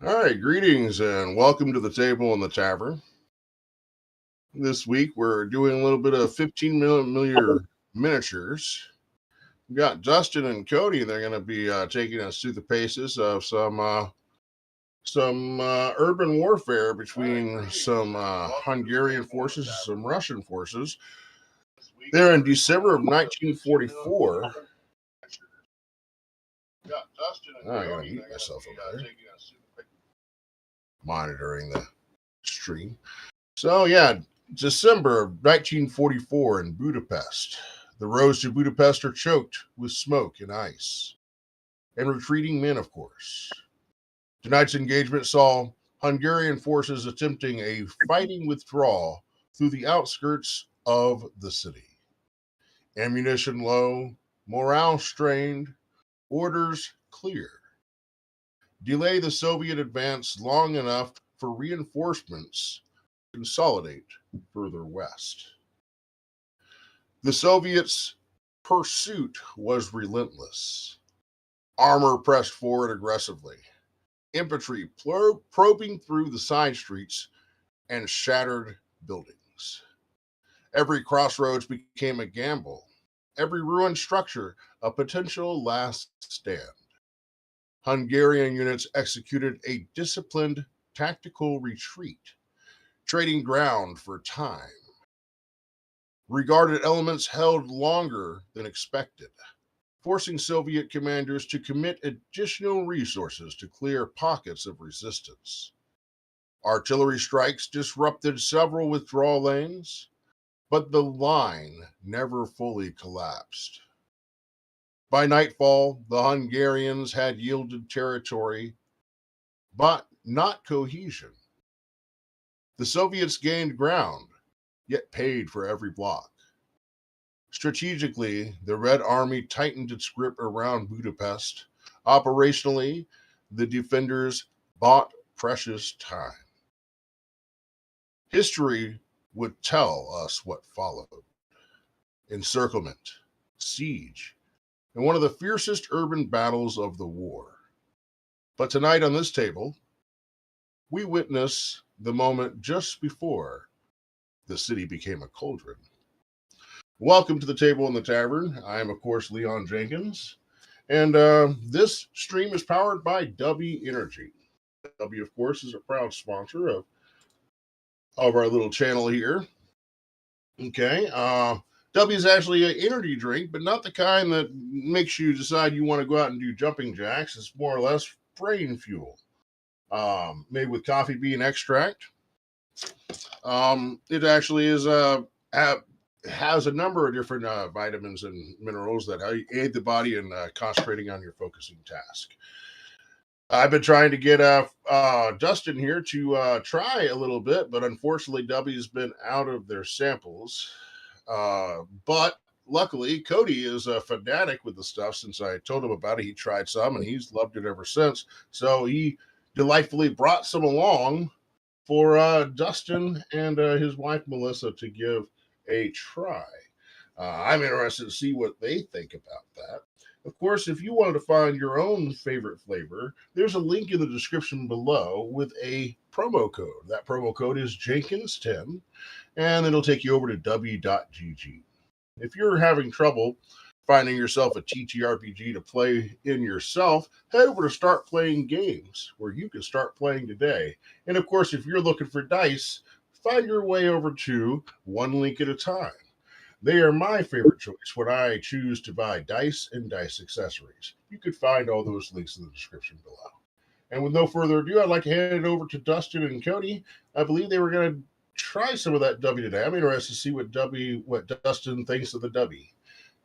All right, greetings and welcome to the table in the tavern. This week we're doing a little bit of 15 millimeter miniatures. We got Dustin and Cody. They're going to be taking us through the paces of some urban warfare between some Hungarian forces and some Russian forces. There in December of 1944. I gotta mute myself over there. Monitoring the stream. So yeah, December of 1944 in Budapest. The roads to Budapest are choked with smoke and ice. And retreating men, of course. Tonight's engagement saw Hungarian forces attempting a fighting withdrawal through the outskirts of the city. Ammunition low, morale strained, orders clear. Delay the Soviet advance long enough for reinforcements to consolidate further west. The Soviets' pursuit was relentless. Armor pressed forward aggressively. Infantry probing through the side streets and shattered buildings. Every crossroads became a gamble. Every ruined structure a potential last stand. Hungarian units executed a disciplined tactical retreat, trading ground for time. Regarded elements held longer than expected, forcing Soviet commanders to commit additional resources to clear pockets of resistance. Artillery strikes disrupted several withdrawal lanes, but the line never fully collapsed. By nightfall, the Hungarians had yielded territory, but not cohesion. The Soviets gained ground, yet paid for every block. Strategically, the Red Army tightened its grip around Budapest. Operationally, the defenders bought precious time. History would tell us what followed: encirclement, siege, and one of the fiercest urban battles of the war. But tonight on this table, we witness the moment just before the city became a cauldron. Welcome to the table in the tavern. I am, of course, Leon Jenkins, and this stream is powered by W Energy. W, of course, is a proud sponsor of our little channel here. Okay, W is actually an energy drink, but not the kind that makes you decide you want to go out and do jumping jacks. It's more or less brain fuel, made with coffee bean extract. It actually has a number of different vitamins and minerals that aid the body in concentrating on your focusing task. I've been trying to get Dustin here to try a little bit, but unfortunately, W's been out of their samples. But luckily, Cody is a fanatic with the stuff. Since I told him about it, he tried some and he's loved it ever since. So he delightfully brought some along for Dustin and his wife Melissa to give a try. I'm interested to see what they think about that. Of course, if you wanted to find your own favorite flavor, there's a link in the description below with a promo code. That promo code is Jenkins10, and it'll take you over to w.gg. If you're having trouble finding yourself a TTRPG to play in yourself, head over to Start Playing Games, where you can start playing today. And of course, if you're looking for dice, find your way over to One Link at a Time. They are my favorite choice when I choose to buy dice and dice accessories. You could find all those links in the description below. And with no further ado, I'd like to hand it over to Dustin and Cody. I believe they were going to try some of that W today. I'm interested to see what Dustin thinks of the W.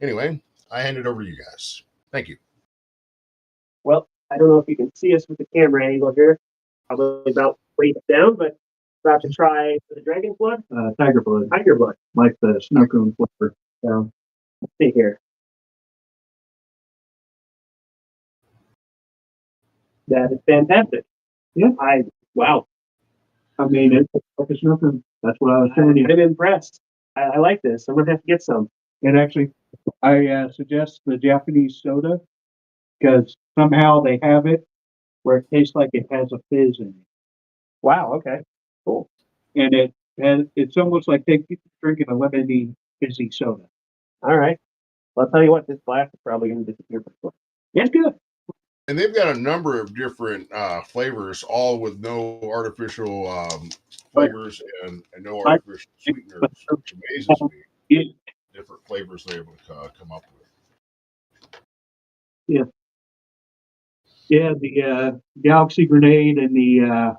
Anyway, I hand it over to you guys. Thank you. Well, I don't know if you can see us with the camera angle here. Probably about waist down, but about to try the dragon's blood? Tiger blood. Tiger blood. Like the snow cone flavor. So, let's see here. That is fantastic. Yeah. Wow. I mean, it's like a snow cone. That's what I was telling you. I'm impressed. I like this. I'm going to have to get some. And actually, I suggest the Japanese soda because somehow they have it where it tastes like it has a fizz in it. Wow. Okay. Cool. And it's almost like drinking a lemonade fizzy soda. All right. Well, I'll tell you what. This glass is probably going to disappear before. It's good. And they've got a number of different flavors, all with no artificial flavors and no artificial sweeteners, which amazes me. Different flavors they're able to come up with. Yeah. Yeah, the Galaxy Grenade and the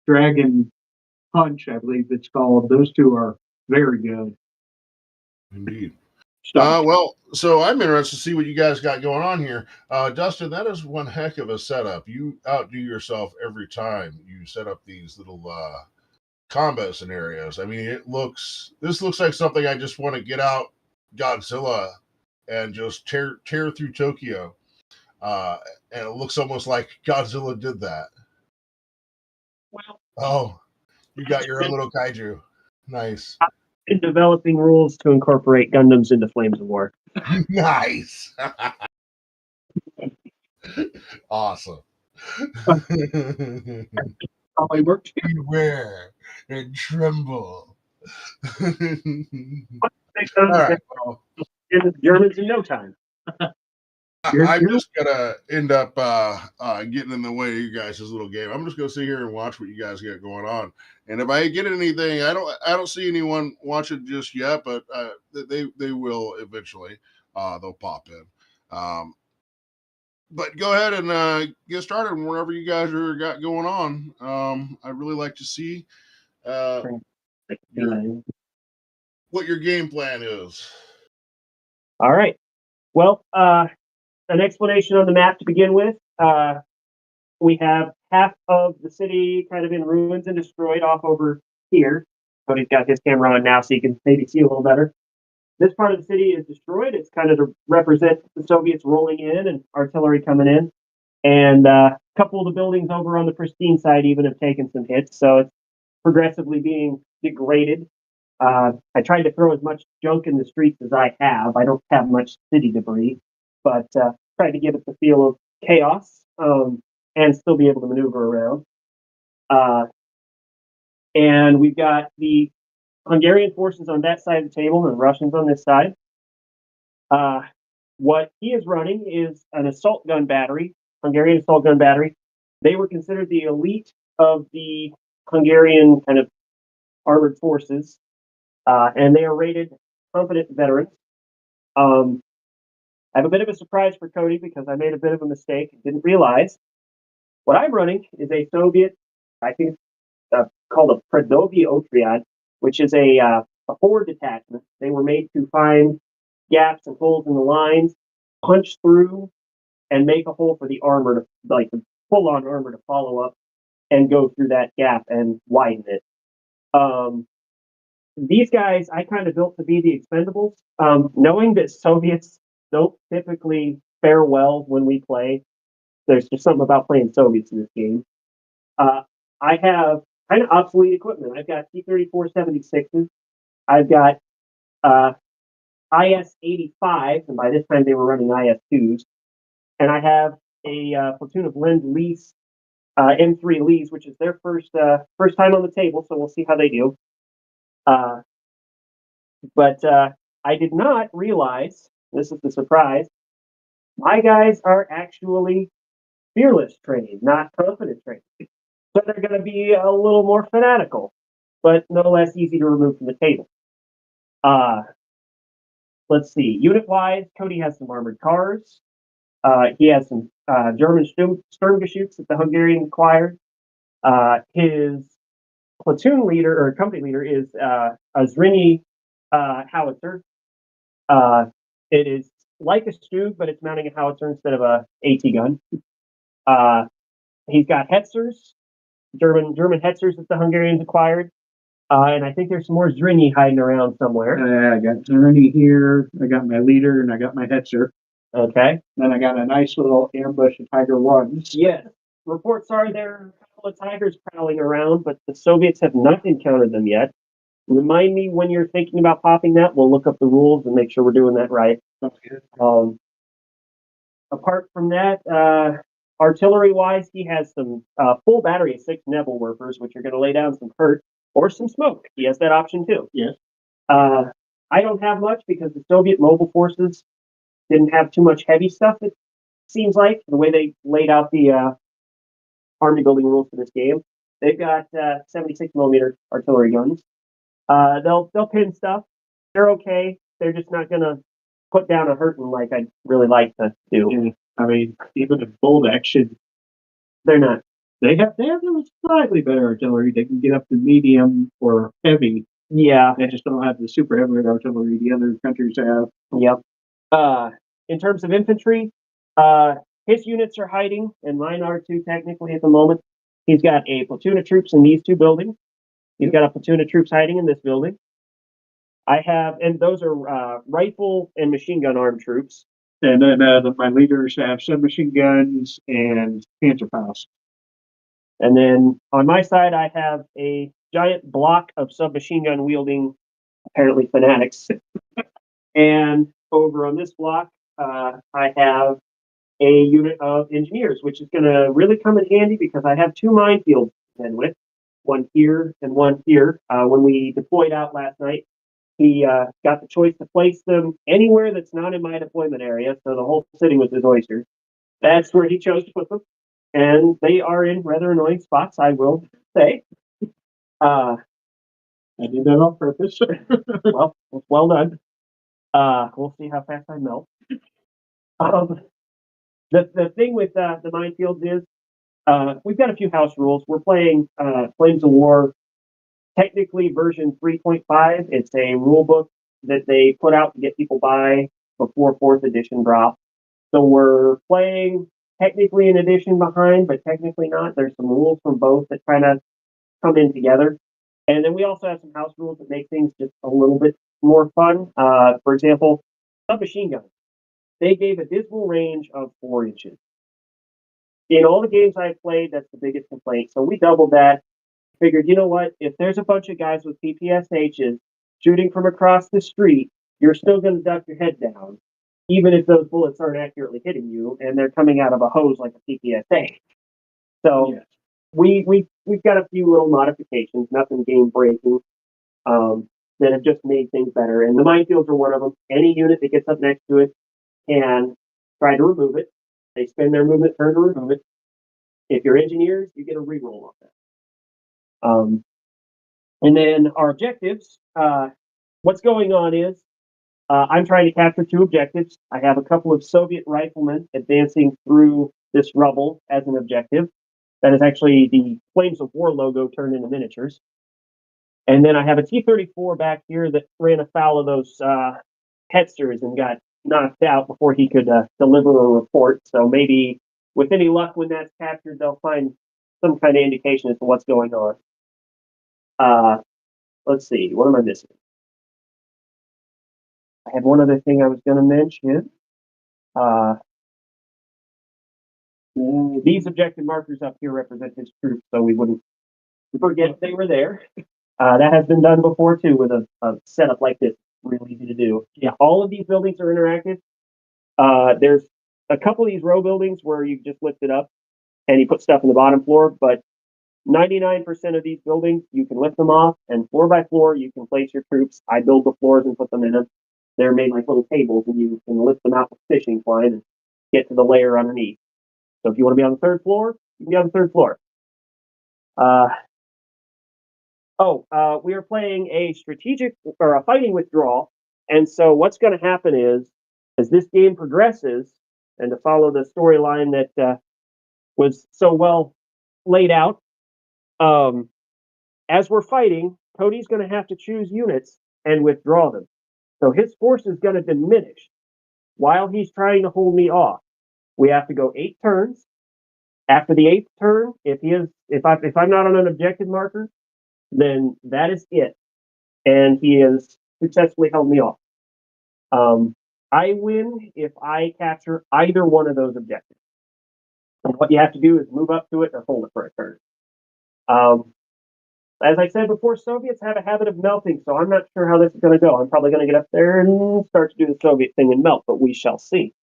Dragon Punch, I believe it's called. Those two are very good. Indeed. Stuff. Well, so I'm interested to see what you guys got going on here. Dustin, that is one heck of a setup. You outdo yourself every time you set up these little combat scenarios. I mean, this looks like something I just want to get out Godzilla and just tear through Tokyo. And it looks almost like Godzilla did that. Well, oh, you got your own little kaiju. Nice. In developing rules to incorporate Gundams into Flames of War. Nice. Awesome. Probably worked. Beware and tremble. All right. Well, the Germans in no time. I'm just gonna end up getting in the way of you guys' little game. I'm just gonna sit here and watch what you guys get going on. And if I get anything, I don't see anyone watching just yet, but they will eventually. They'll pop in. But go ahead and get started wherever you guys are got going on. I'd really like to see what your game plan is. All right. Well, an explanation on the map to begin with. We have half of the city kind of in ruins and destroyed off over here. Cody's got his camera on now so you can maybe see a little better. This part of the city is destroyed. It's kind of to represent the Soviets rolling in and artillery coming in. And a couple of the buildings over on the pristine side even have taken some hits. So it's progressively being degraded. I tried to throw as much junk in the streets as I have. I don't have much city debris, but tried to give it the feel of chaos and still be able to maneuver around. And we've got the Hungarian forces on that side of the table and the Russians on this side. What he is running is an assault gun battery, Hungarian assault gun battery. They were considered the elite of the Hungarian kind of armored forces, and they are rated competent veterans. I have a bit of a surprise for Cody because I made a bit of a mistake and didn't realize. What I'm running is a Soviet, I think called a Predovy Otriad, which is a forward detachment. They were made to find gaps and holes in the lines, punch through, and make a hole for the armor, to, like the full-on armor to follow up and go through that gap and widen it. These guys I kind of built to be the expendables, knowing that Soviets don't typically fare well when we play. There's just something about playing Soviets in this game. I have kind of obsolete equipment. I've got T-34-76s. I've got IS-85s, and by this time they were running IS-2s. And I have a platoon of Lend-Lease M3 Lees, which is their first time on the table, so we'll see how they do. But I did not realize, this is the surprise, my guys are actually fearless trained, not confident trained. So they're going to be a little more fanatical, but no less easy to remove from the table. Let's see. Unit-wise, Cody has some armored cars. He has some German Sturmgeschütz that the Hungarian acquired. His platoon leader or company leader is a Zrinyi howitzer. It is like a Stug, but it's mounting a howitzer instead of a AT gun. He's got Hetzers, German Hetzers that the Hungarians acquired. And I think there's some more Zrinyi hiding around somewhere. I got Zrinyi here. I got my leader, and I got my Hetzer. Okay. Then I got a nice little ambush of Tiger Ones. Yes. Reports are there are a couple of Tigers prowling around, but the Soviets have not encountered them yet. Remind me when you're thinking about popping that. We'll look up the rules and make sure we're doing that right. Apart from that, artillery-wise, he has some full battery of 6 Nebel Werfers, which are going to lay down some hurt or some smoke. He has that option too. Yes. I don't have much because the Soviet mobile forces didn't have too much heavy stuff, it seems like, the way they laid out the army building rules for this game. They've got 76 millimeter artillery guns. They'll pin stuff. They're okay. They're just not going to put down a hurting like I'd really like to do. Yeah. I mean, even in bold action, They're not. they have slightly better artillery. They can get up to medium or heavy. Yeah. They just don't have the super heavy artillery the other countries have. Yep. In terms of infantry, his units are hiding, and mine are too, technically, at the moment. He's got a platoon of troops in these 2 buildings. He's got a platoon of troops hiding in this building. I have, and those are rifle and machine gun armed troops. And then my leaders have submachine guns and Panzerfaust. And then on my side, I have a giant block of submachine gun wielding, apparently fanatics. And over on this block, I have a unit of engineers, which is going to really come in handy because I have 2 minefields to contend with, one here and one here. When we deployed out last night, he got the choice to place them anywhere that's not in my deployment area, so the whole city was his oyster. That's where he chose to put them, and they are in rather annoying spots, I will say. I did that on purpose. Well, it's well done. We'll see how fast I melt. The thing with the minefields is we've got a few house rules. We're playing Flames of War, technically version 3.5. It's a rule book that they put out to get people by before 4th edition drop. So we're playing technically an edition behind, but technically not. There's some rules from both that kind of come in together. And then we also have some house rules that make things just a little bit more fun. For example, submachine guns. They gave a dismal range of 4 inches. In all the games I've played, that's the biggest complaint. So we doubled that. Figured, you know what? If there's a bunch of guys with PPSHs shooting from across the street, you're still going to duck your head down, even if those bullets aren't accurately hitting you and they're coming out of a hose like a PPSH. So yes. We've got a few little modifications, nothing game breaking, that have just made things better. And the minefields are one of them. Any unit that gets up next to it can try to remove it. They spend their movement turn to remove it. If you're engineers, you get a reroll on that. And then our objectives, what's going on is I'm trying to capture 2 objectives. I have a couple of Soviet riflemen advancing through this rubble as an objective. That is actually the Flames of War logo turned into miniatures. And then I have a T-34 back here that ran afoul of those Hetzers and got knocked out before he could deliver a report. So maybe with any luck when that's captured, they'll find some kind of indication as to what's going on. Let's see, what am I missing? I had one other thing I was going to mention. These objective markers up here represent his troops, so we wouldn't forget they were there. That has been done before, too, with a setup like this. Really easy to do. Yeah, all of these buildings are interactive. There's a couple of these row buildings where you just lift it up and you put stuff in the bottom floor, but 99% of these buildings, you can lift them off, and floor by floor, you can place your troops. I build the floors and put them in them. They're made like little tables, and you can lift them out with a fishing line and get to the layer underneath. So if you want to be on the 3rd floor, you can be on the 3rd floor. We are playing a strategic or a fighting withdrawal, and so what's going to happen is, as this game progresses, and to follow the storyline that was so well laid out, as we're fighting, Cody's going to have to choose units and withdraw them. So his force is going to diminish while he's trying to hold me off. We have to go 8 turns. After the 8th turn, if I'm not on an objective marker, then that is it. And he has successfully held me off. I win if I capture either one of those objectives. And what you have to do is move up to it or hold it for a turn. As I said before, Soviets have a habit of melting, so I'm not sure how this is going to go. I'm probably going to get up there and start to do the Soviet thing and melt, but we shall see.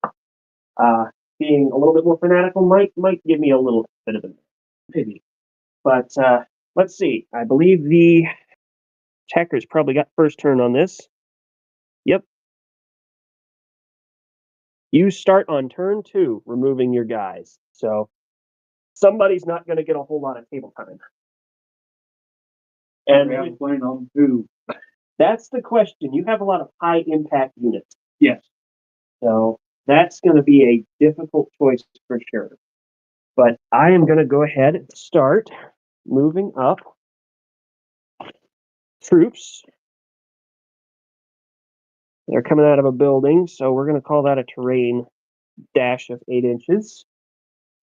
being a little bit more fanatical might give me a little bit of a maybe. But let's see. I believe the attackers probably got first turn on this. Yep. You start on turn 2, removing your guys. So somebody's not going to get a whole lot of table time. And I'm playing on 2. that's the question. You have a lot of high impact units. Yes. So that's going to be a difficult choice for sure. But I am going to go ahead and start moving up troops. They're coming out of a building, so we're going to call that a terrain dash of 8 inches.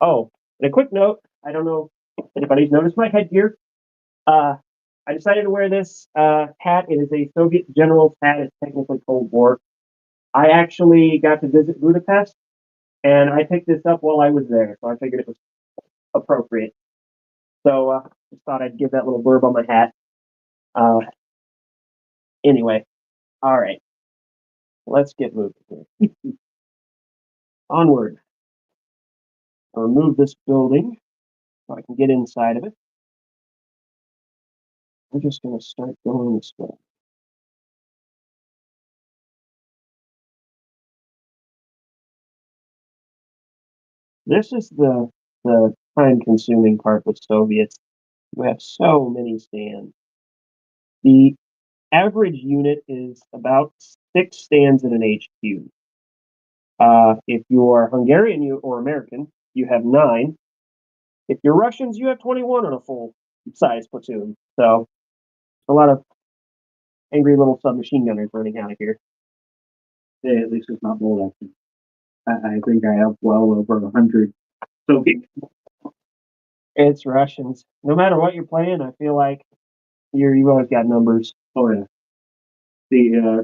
Oh, and a quick note, I don't know if anybody's noticed my headgear. I decided to wear this hat. It is a Soviet general's hat. It's technically Cold War. I actually got to visit Budapest, and I picked this up while I was there, so I figured it was appropriate. So just thought I'd give that little blurb on my hat. Anyway, all right. Let's get moving here. Onward. I'll remove this building so I can get inside of it. We're just going to start going this way. This is the time-consuming part with Soviets. You have so many stands. The average unit is about 6 stands in an HQ. If you're Hungarian or American, you have 9. If you're Russians, you have 21 on a full-size platoon. So a lot of angry little submachine gunners running out of here. Yeah, at least it's not bolt action. I think I have well over 100 Soviet. It's Russians. No matter what you're playing, I feel like you've always got numbers. Oh yeah.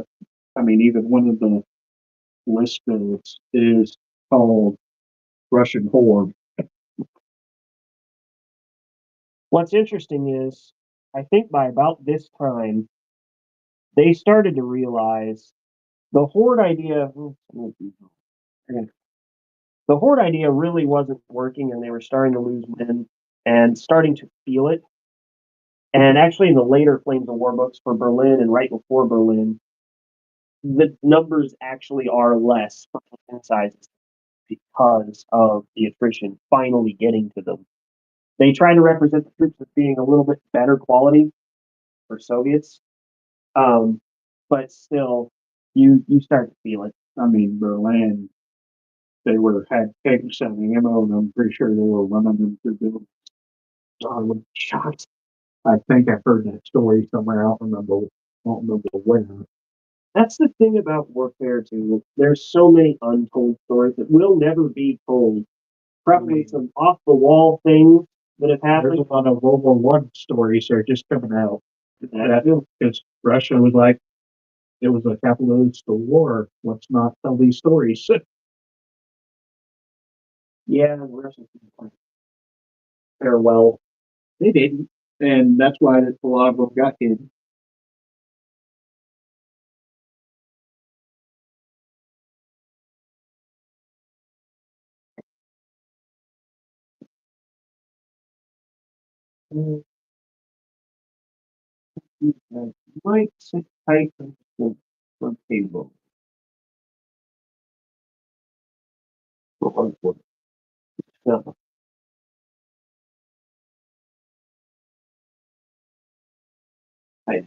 I mean, even one of the list builds is called Russian Horde. What's interesting is, I think by about this time, they started to realize the Horde idea. The Horde idea really wasn't working, and they were starting to lose men and starting to feel it. And actually, in the later Flames of War books for Berlin and right before Berlin, the numbers actually are less for sizes because of the attrition finally getting to them. They try to represent the troops as being a little bit better quality for Soviets, but still, you start to feel it. I mean, Berlin, they had tanks and ammo, and I'm pretty sure they were running them through buildings. Shots. I think I've heard that story somewhere. I don't remember where. That's the thing about warfare too. There's so many untold stories that will never be told. Probably some off the wall things that have happened. There's a lot of World War I stories that are just coming out. Because Russia was like, it was a capitalist war. Let's not tell these stories. Yeah, the Russians didn't fare well. They didn't, and that's why a lot of them got hidden. Might sit tight for table. No. I,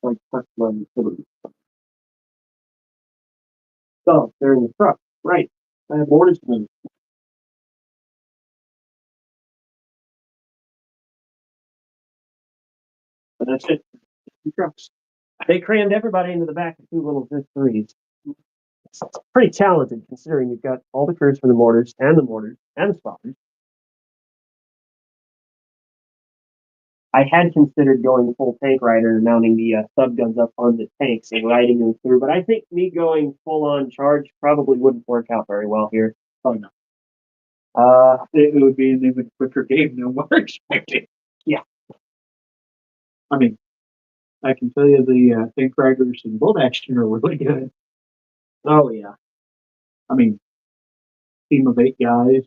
like touch my utility. So they're in the truck. Right. I have orders to move. But that's it. 2 trucks. They crammed everybody into the back of 2 little threes. It's pretty talented considering you've got all the crews for the mortars and the spotters. I had considered going full tank rider and mounting the sub guns up on the tanks and riding them through, but I think me going full on charge probably wouldn't work out very well here. Oh no. It would be an even quicker game than we're expecting. Yeah. I mean, I can tell you the tank riders and bolt action are really good. Oh yeah. I mean, team of 8 guys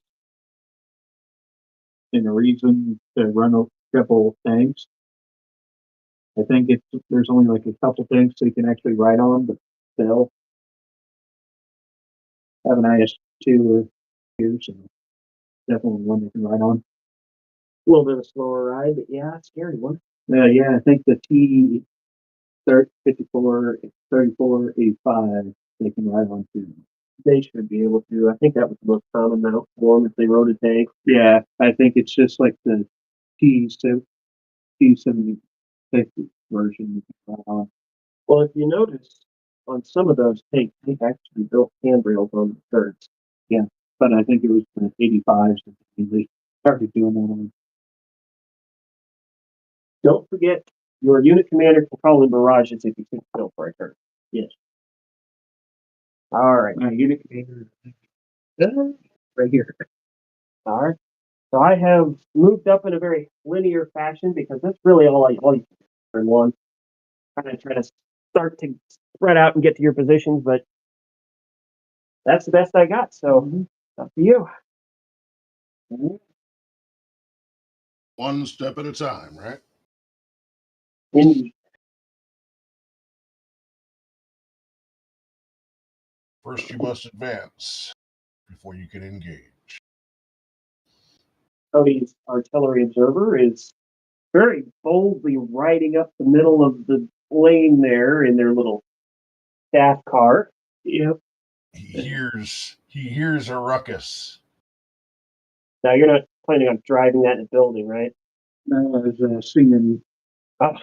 and a reason to run a couple tanks. I think there's only like a couple tanks so you can actually ride on, but still have an IS-2 here, so definitely one you can ride on. A little bit of a slower ride, but yeah, scary one. Yeah, I think the T 54, 34, 85 they can ride on too. They should be able to. I think that was the most common mount for them if they rode a tank. Yeah, I think it's just like the T70 version you can ride on. Well, if you notice on some of those tanks, they actually built handrails on the skirts. Yeah, but I think it was the 85s that they started doing that on. Don't forget, your unit commander can call in barrages if you can still for a turn. Yes. All right. My unit commander right here. All right. So I have moved up in a very linear fashion because that's really all you can do in one. Kind of try to start to spread out and get to your positions, but that's the best I got. So up to you. One step at a time, right? Indeed. First, you must advance before you can engage. Cody's artillery observer is very boldly riding up the middle of the lane there in their little staff car. Yep. He hears a ruckus. Now you're not planning on driving that in a building, right? No, I was seeing, Oh,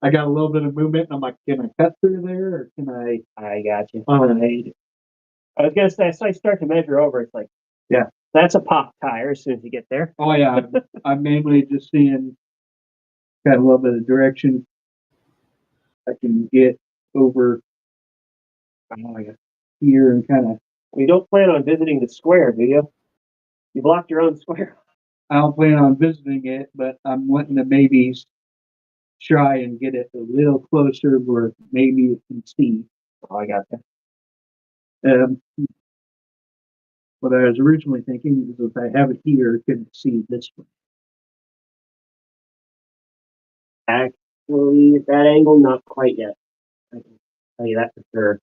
I got a little bit of movement and I'm like, can I cut through there or can I got you. I I was gonna say, as I start to measure over, it's like, yeah. That's a pop tire as soon as you get there. Oh yeah, I'm mainly just seeing, got a little bit of direction. I can get over here and kind of. You don't plan on visiting the square, do you? You blocked your own square. I don't plan on visiting it, but I'm wanting to maybe try and get it a little closer where maybe you can see. Oh, I got that. What I was originally thinking is if I have it here, I can see this one. Actually, at that angle, not quite yet. I can tell you that for sure.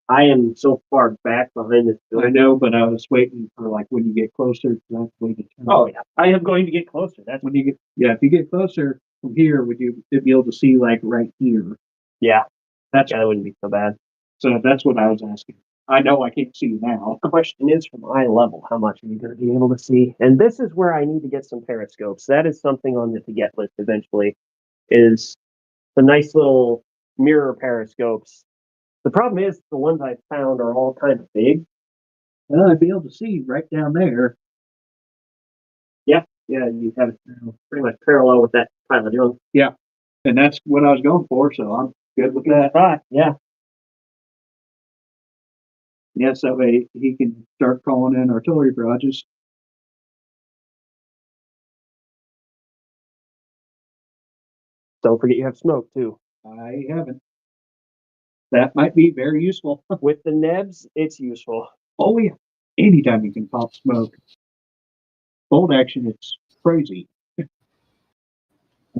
I am so far back behind this I building. know, but I was waiting for like when you get closer. That's the way to turn. Oh yeah, I am going to get closer. That's when you get. Yeah, if you get closer from here, would you be able to see like right here? yeah. That wouldn't be so bad. So that's what I was asking. I know I can't see now. The question is, from eye level, how much are you going to be able to see? And this is where I need to get some periscopes. That is something on the to get list eventually. Is the nice little mirror periscopes. The problem is the ones I found are all kind of big. Well, I'd be able to see right down there. Yeah, you have it pretty much parallel with that pile of junk. Yeah, and that's what I was going for. So I'm good with that. Right. Yeah. Yes, that way he can start calling in artillery barrages. Don't forget you have smoke too. I haven't. That might be very useful. With the nebs, it's useful. Oh yeah, anytime you can pop smoke. Bolt action, it's crazy.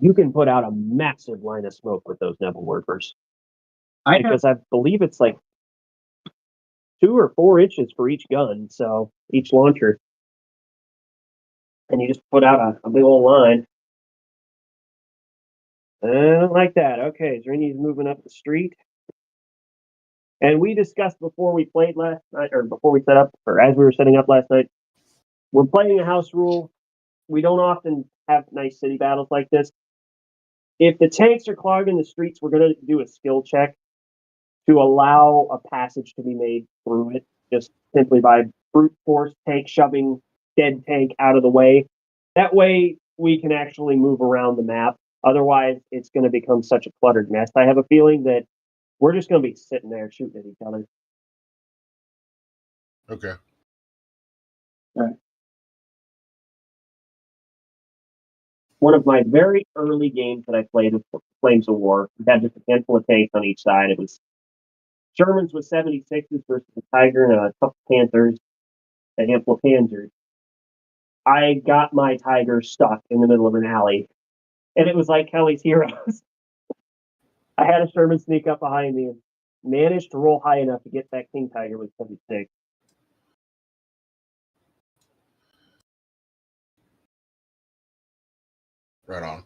You can put out a massive line of smoke with those nebel workers. I believe it's like 2 or 4 inches for each gun, so each launcher. And you just put out a big old line. I don't like that. Okay, Zrini's moving up the street. And we discussed before we played last night, or before we set up, or as we were setting up last night, we're playing a house rule. We don't often have nice city battles like this. If the tanks are clogging the streets, we're going to do a skill check to allow a passage to be made through it, just simply by brute force tank shoving dead tank out of the way. That way we can actually move around the map. Otherwise, it's going to become such a cluttered mess. I have a feeling that we're just going to be sitting there shooting at each other. Okay. All right. one of my very early games that I played with Flames of War. We had just a handful of tanks on each side. It was Shermans with 76s versus a Tiger and a couple Panthers, a handful of Panzers. I got my Tiger stuck in the middle of an alley, and it was like Kelly's Heroes. I had a Sherman sneak up behind me and managed to roll high enough to get that King Tiger with 76. Right on.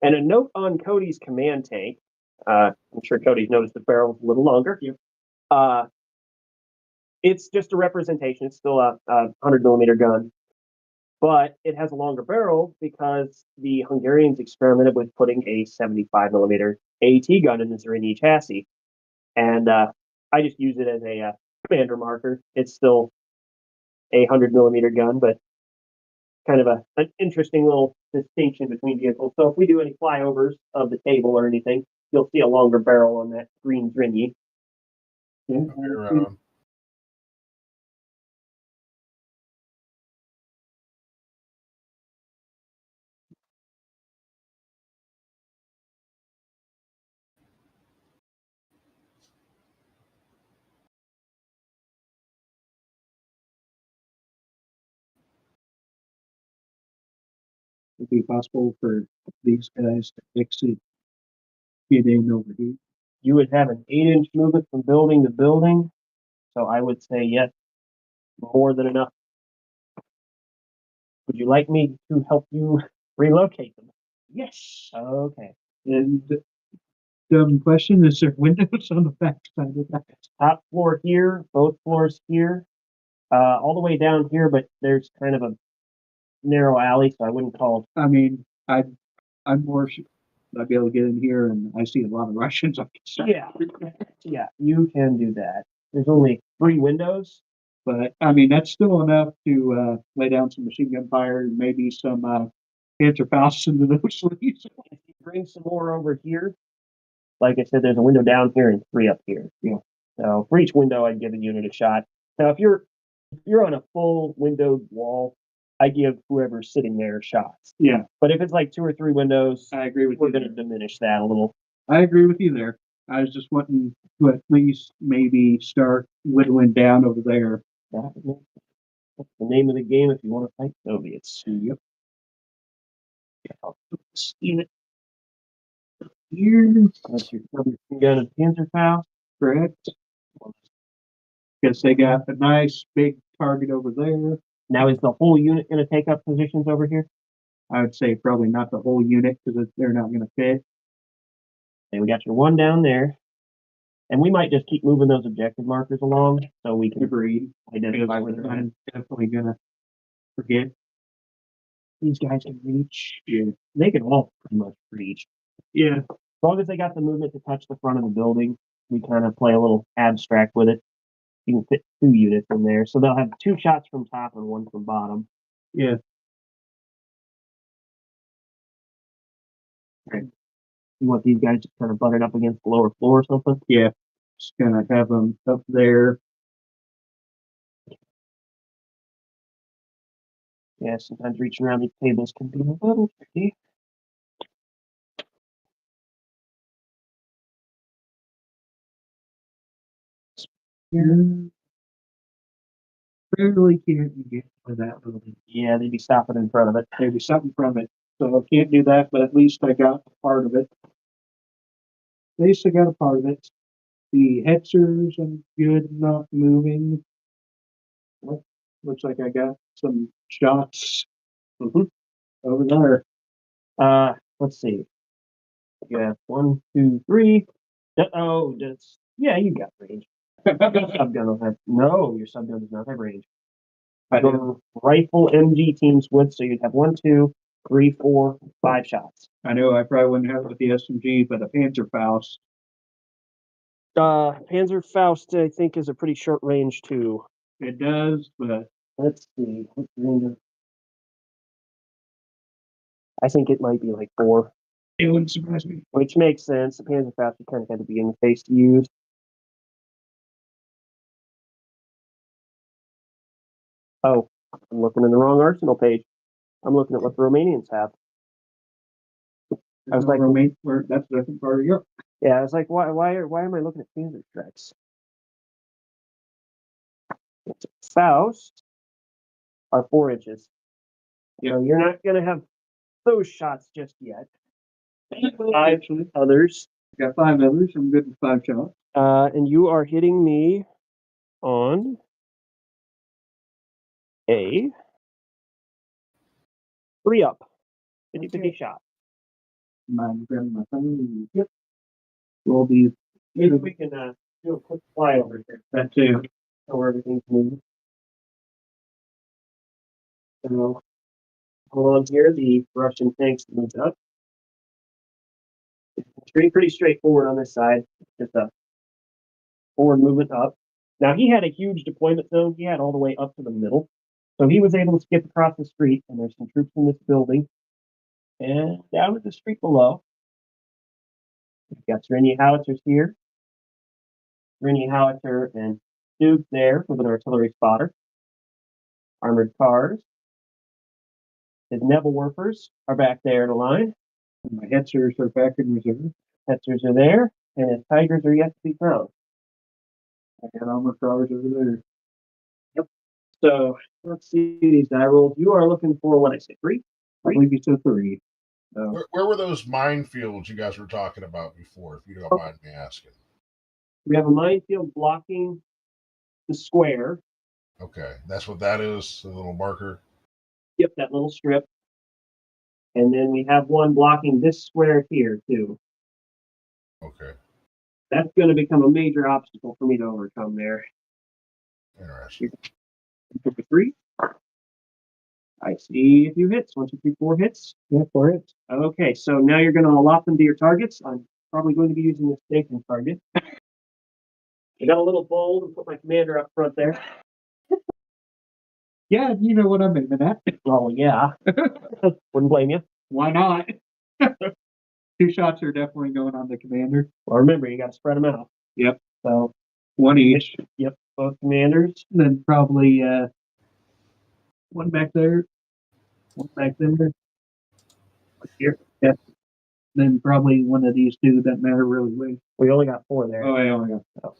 And a note on Cody's command tank. I'm sure Cody's noticed the barrel's a little longer. It's just a representation. It's still a 100 millimeter gun, but it has a longer barrel because the Hungarians experimented with putting a 75 millimeter AT gun in the Zrini chassis. And I just use it as a commander marker. It's still a 100 millimeter gun, but kind of an interesting little distinction between vehicles. So if we do any flyovers of the table or anything, you'll see a longer barrel on that green Zrini. Right on. Would it be possible for these guys to fix it, get in over here? You would have an 8-inch movement from building to building. So I would say yes, more than enough. Would you like me to help you relocate them? Yes. Okay. And dumb question, is there windows on the back side of that? Top floor here, both floors here, all the way down here, but there's kind of a narrow alley, so I wouldn't call it. I mean, I'm more, I'd be able to get in here and I see a lot of Russians. Yeah, yeah, you can do that. There's only 3 windows. But I mean, that's still enough to lay down some machine gun fire and maybe some Panzerfaust into those sleeves. If you bring some more over here, like I said, there's a window down here and 3 up here. Yeah. So for each window, I'd give a unit a shot. Now, if you're on a full windowed wall, I give whoever's sitting there shots. Yeah, But if it's like 2 or 3 windows, I agree with we're you. going to diminish that a little. I agree with you there. I was just wanting to at least maybe start whittling down over there. That's the name of the game if you want to fight Soviets. Yep. I'll put this unit here. That's your gun and Panzerfaust. Correct. Guess they got a nice big target over there. Now, is the whole unit going to take up positions over here? I would say probably not the whole unit because they're not going to fit. Okay, we got your one down there. And we might just keep moving those objective markers along so we can Agreed. identify where they're at. I'm definitely going to forget. These guys can reach. Yeah. They can all pretty much reach. Yeah. As long as they got the movement to touch the front of the building, we kind of play a little abstract with it. You can fit 2 units in there. So they'll have 2 shots from top and 1 from bottom. Yeah. Okay. You want these guys just kind of butted up against the lower floor or something? Yeah. Just gonna have them up there. Yeah, sometimes reaching around these tables can be a little tricky. Barely can't get to that building. Yeah, they'd be stopping in front of it. Maybe something from it. So I can't do that, but at least I got a part of it. At least I got a part of it. The hetzers are good, not moving. Well, looks like I got some shots over there. Let's see. You have 1, 2, 3. Oh, that's yeah, you got range. Your subgun will have no. Your subgun does not have range. Your rifle MG teams would, so you'd have 1, 2, 3, 4, 5 shots. I know I probably wouldn't have it with the SMG, but a Panzerfaust. Panzerfaust, I think, is a pretty short range too. It does, but Let's see. What's the range of- I think it might be like 4, it wouldn't surprise me. which makes sense. The Panzerfaust you kind of had to be in the face to use. Oh, I'm looking in the wrong arsenal page. I'm looking at what the Romanians have. I was like, that's a different part of Europe. yeah, I was like, why am I looking at Panzer strikes? Faust are 4 inches. Yeah. So you're not gonna have those shots just yet. 5 others. Got 5 others. I'm good with 5 shots. And you are hitting me on a 3 up. 50-50 shot. Mine grabbing my phone. Yep. Roll these. Maybe we can do a quick flyover here. That too. So everything's moving. So hold on here. The Russian tanks moved up. It's pretty straightforward on this side. Just a forward movement up. Now he had a huge deployment zone. He had all the way up to the middle. So he was able to skip across the street, and there's some troops in this building. And down at the street below, we've got Serenia howitzers here. Serenia howitzer and Duke there with an artillery spotter. Armored cars. His Nebelwerfers are back there in a line. And my Hetzers are back in reserve. Hetzers are there, and his Tigers are yet to be found. I got armored cars over there. Yep. So let's see these die rolls. You are looking for what I say, 3? I believe you said 3. Where were those minefields you guys were talking about before, if you don't mind me asking? We have a minefield blocking the square. Okay, that's what that is, a little marker. Yep, that little strip. And then we have one blocking this square here, too. Okay, That's going to become a major obstacle for me to overcome there. interesting. For 3. I see a few hits. 1, 2, 3, 4 hits. Yeah, 4 hits. Okay, so now you're going to allot them to your targets. I'm probably going to be using this staking target. I got a little bold and put my commander up front there. Yeah, you know what I'm aiming at. Oh, yeah. Wouldn't blame you. Why not? 2 shots are definitely going on the commander. Well, remember, you got to spread them out. Yep. So, 1 each. yep, both commanders. And then probably 1 back there. 1 back there. Here. Yeah. Then probably one of these 2 that matter really well. We only got 4 there. Oh, I only got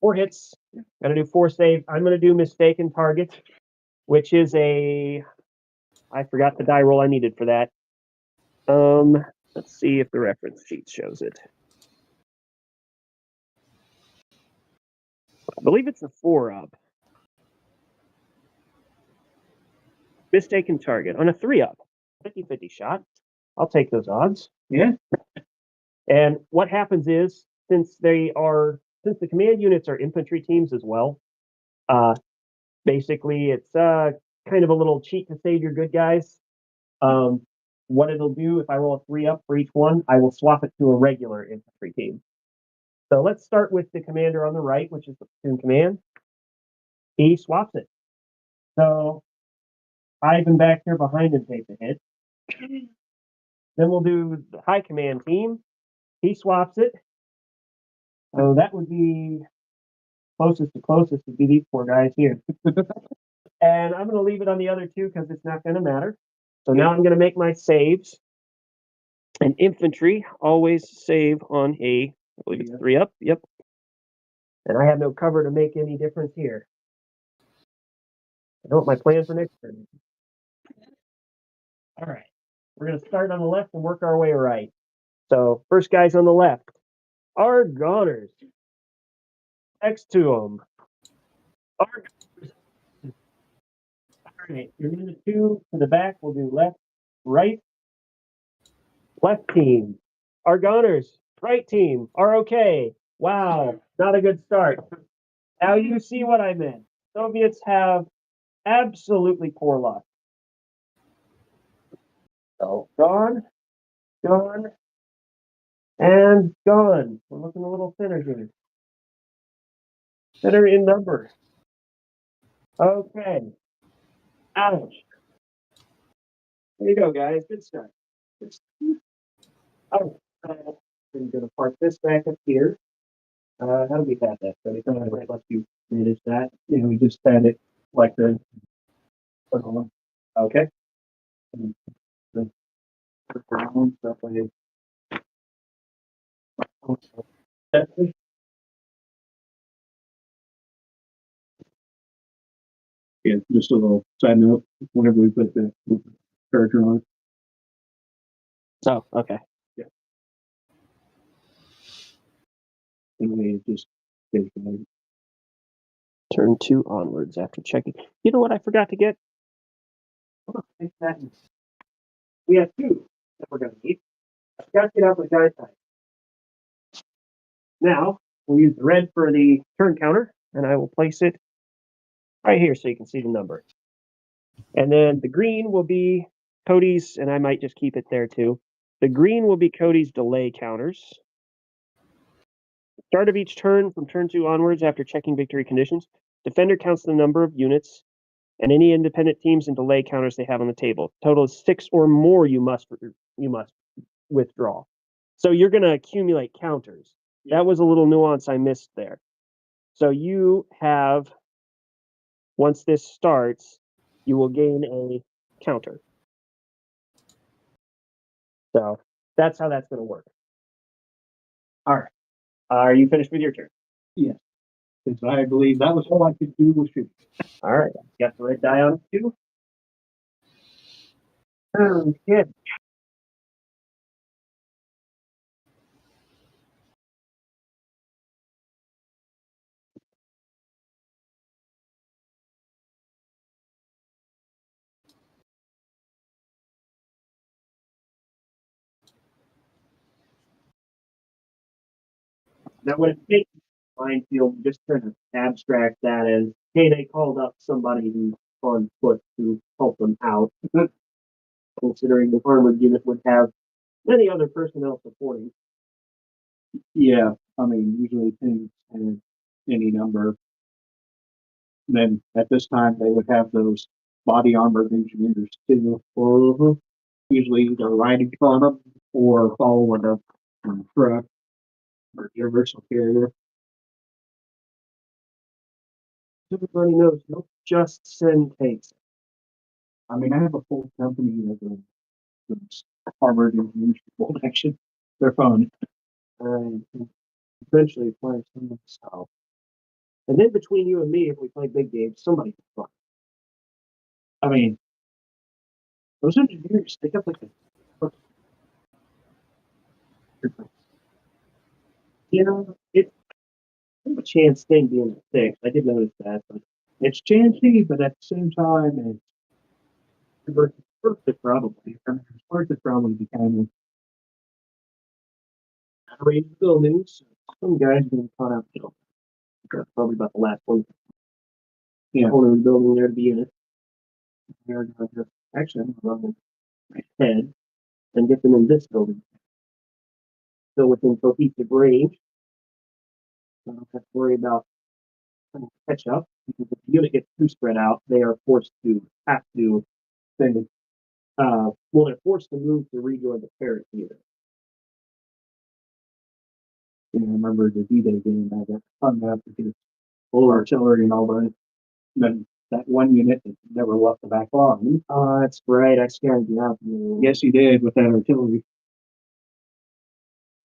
4 hits. Got to do 4 saves. I'm going to do mistaken target, which is a. I forgot the die roll I needed for that. Let's see if the reference sheet shows it. I believe it's a 4 up. Mistaken target on a 3 up. 50-50 shot. I'll take those odds. Yeah. And what happens is, since the command units are infantry teams as well, basically it's kind of a little cheat to save your good guys. What it'll do, if I roll a 3 up for each one, I will swap it to a regular infantry team. So let's start with the commander on the right, which is the platoon command. He swaps it. So Ivan back here behind him takes a hit. Then we'll do the high command team. He swaps it. So that would be closest would be these 4 guys here. And I'm going to leave it on the other 2 because it's not going to matter. So now I'm going to make my saves. And infantry always save on a, I believe it's 3 up. Yep. And I have no cover to make any difference here. I know what my plan for next turn is. All right. We're going to start on the left and work our way right. So first guys on the left are goners. Next to them are goners. All right. You're going to 2 to the back. We'll do left, right. Left team are goners. Right team are okay. Wow. Not a good start. Now you see what I meant. Soviets have absolutely poor luck. So gone, and gone. We're looking a little thinner here. Thinner in number. Okay. Ouch. There you go, guys. Good start. All right. I'm going to park this back up here. How do we have that? So let's you manage that. we just had it like the Put on Okay. the ground that way. Yeah, just a little side note. Whenever we put the character on it, Oh, okay. and we just take it. Turn 2 onwards after checking. You know what I forgot to get? Hold on, take that. We have 2 that we're going to need. I forgot to get out the guy's side. Now, we'll use the red for the turn counter, and I will place it right here so you can see the number. And then the green will be Cody's, and I might just keep it there too. The green will be Cody's delay counters. Start of each turn from turn 2 onwards after checking victory conditions. Defender counts the number of units and any independent teams and delay counters they have on the table. Total is 6 or more you must withdraw. So you're going to accumulate counters. That was a little nuance I missed there. So you have, once this starts, you will gain a counter. So that's how that's going to work. All right. Are you finished with your turn? Yes, because I believe that was all I could do was shoot. All right. Got the red die on it too. Okay. Now, when it takes minefield, just kind of abstract that as, hey, they called up somebody who's on foot to help them out, considering the armored unit would have many other personnel supporting. Yeah, I mean, usually things have any number. Then at this time, they would have those body armored engineers too. Usually either riding on them or following up on a truck or universal carrier. Everybody knows, don't just send tanks. I mean, I have a full company of those armored engineers for bolt action. They're fun. And eventually find someone south. And then between you and me, if we play big games, somebody can fly. I mean, those engineers, they got like a You know, it's a chance thing being a six. I did notice that, but it's chancy, but at the same time, it's worth it probably. I mean, it's worth it probably to kind of Raise buildings. Some guys being caught out. That's probably about the last one. Yeah. Whole new building there to be in it. Actually, I'm gonna run them right ahead and get them in this building. Still within cohesive range. I don't have to worry about trying to catch up because if the unit gets too spread out, they are have to send well, they're forced to move to rejoin the parent unit. you know, remember the D-Day game, I got hung up because full artillery and all that. Then that one unit that never left the back line. Oh, that's right. I scared you out. Yes, he did with that artillery.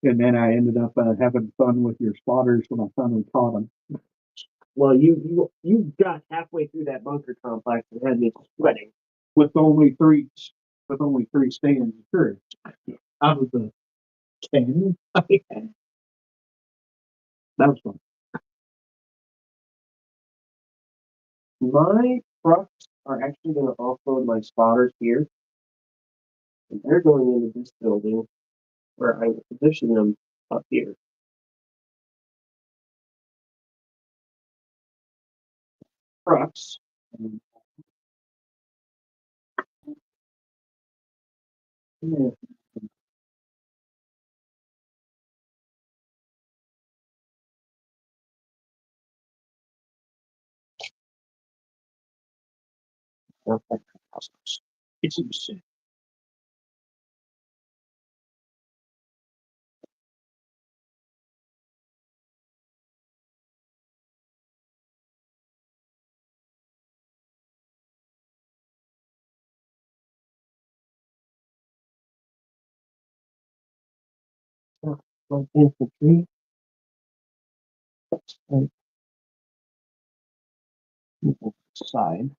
And then I ended up having fun with your spotters when I finally caught them. Well, you got halfway through that bunker complex and had me sweating. With only three stands occurred out of the 10. That was fun. My trucks are actually going to offload my spotters here. And they're going into this building where I will position them up here. Trucks. Yeah. It's insane. infantry. Right. Side.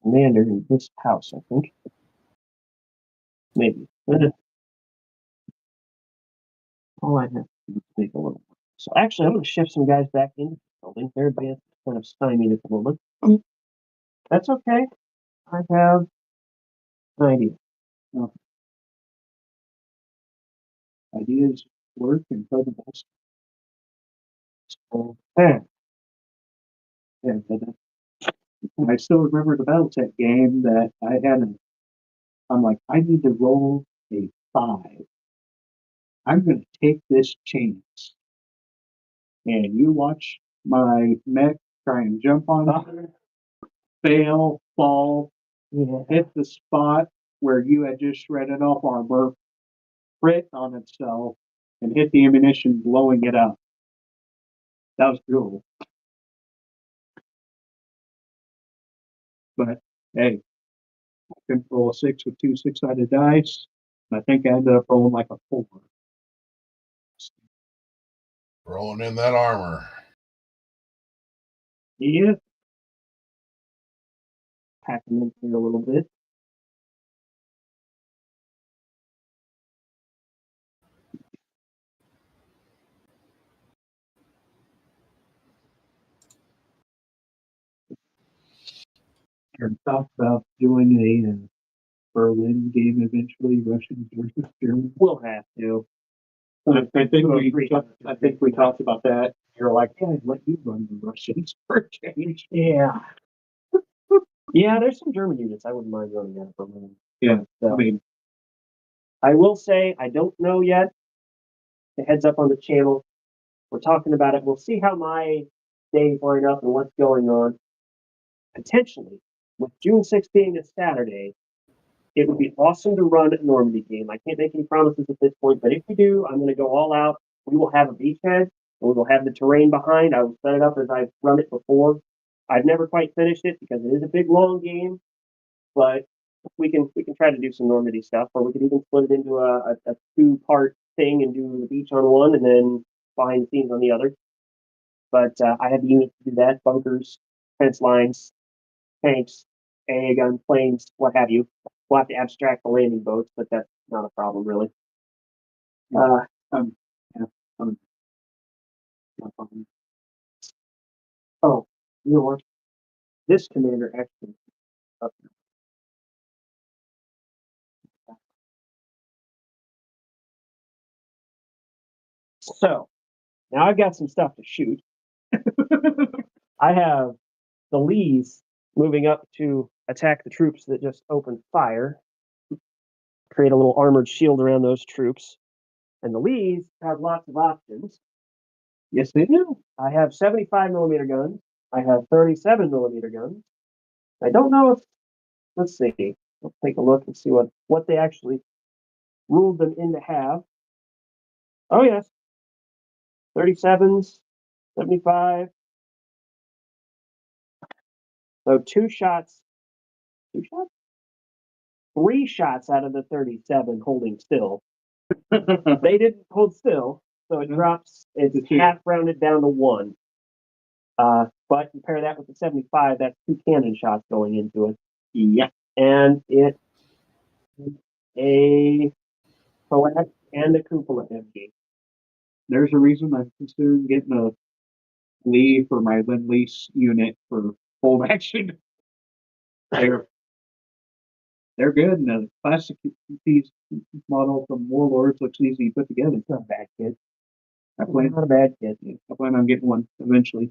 Commander in this house, I think. Maybe. All I have to do is make a little. So actually, I'm going to shift some guys back into the building. Their advance is kind of stymied at the moment. That's okay. I have an idea. No. Ideas work and tell the best. Okay. Yeah, but I still remember the Battletech game that I had. I'm like, I need to roll a 5. I'm going to take this chance. And you watch my mech try and jump on, fail, fall, hit the spot where you had just shredded off armor, crit on itself, and hit the ammunition, blowing it up. That was cool. But hey, I couldn't roll a 6 with 2 6-sided dice. And I think I ended up rolling like a 4. Rolling in that armor. Yeah. Pack them in here a little bit. We talked about doing a Berlin game eventually, Russians versus Germans. We'll have to. I think we talked about that. You're like, yeah, I'd let you run the Russians for a change. Yeah. Yeah, there's some German units I wouldn't mind running out for them. Yeah, So, I mean, I will say I don't know yet. The heads up on the channel. We're talking about it. We'll see how my days line up and what's going on. Potentially, with June 6th being a Saturday, it would be awesome to run a Normandy game. I can't make any promises at this point, but if we do, I'm going to go all out. We will have a beachhead, and we will have the terrain behind. I will set it up as I've run it before. I've never quite finished it because it is a big, long game, but we can try to do some Normandy stuff, or we could even split it into a 2-part thing and do the beach on one and then behind the scenes on the other. But I have the units to do that: bunkers, fence lines, tanks, AA gun, planes, what have you. We'll have to abstract the landing boats, but that's not a problem really. yeah, no problem. Oh, you know what? This commander actually. So now I've got some stuff to shoot. I have the Lees moving up to attack the troops that just opened fire. Create a little armored shield around those troops. And the Lees have lots of options. Yes, they do. I have 75 millimeter guns. I have 37 millimeter guns. I don't know if, let's see, let's take a look and see what they actually ruled them in to have. Oh, yes. 37s, 75. So 2 shots, 3 shots out of the 37 holding still. They didn't hold still, so it drops, it's half rounded down to 1. But compare that with the 75, that's 2 cannon shots going into it. Yeah. And it a coax and a cupola MG. There's a reason I'm considering getting a Lee for my Lend-Lease unit for hold action. They're good, and the classic piece model from Warlords looks easy to put together. It's not a bad kit. Not a bad kit. I plan on getting one eventually.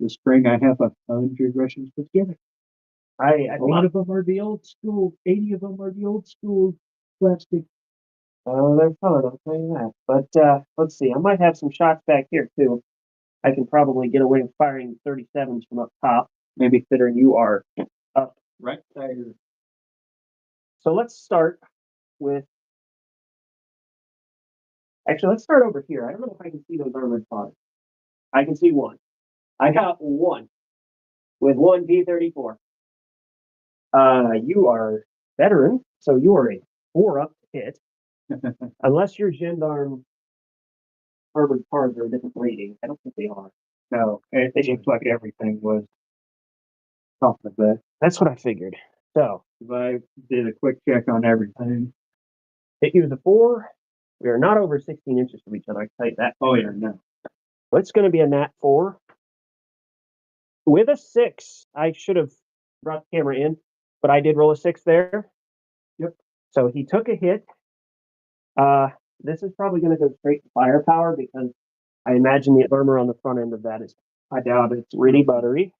This spring, I have 100 Russians put together. A lot of them are the old school. 80 of them are the old school plastic. They're fun, I'll tell you that. But let's see, I might have some shots back here too. I can probably get away with firing 37s from up top, maybe considering you are up Right there. So let's start with. Actually, let's start over here. I don't know if I can see those armored cars. I can see one. I got one with 1 P-34. You are veteran, so you are a 4 up hit. Unless your gendarme armored cars are a different rating. I don't think they are. No, it looks like everything was off of that. That's what I figured. So, I did a quick check on everything. hit you with a 4. We are not over 16 inches from each other. I can tell you that. Oh yeah, no. It's going to be a nat 4. With a 6, I should have brought the camera in, but I did roll a 6 there. Yep. So he took a hit. This is probably going to go straight to firepower because I imagine the armor on the front end of that is, I doubt it. it's really buttery.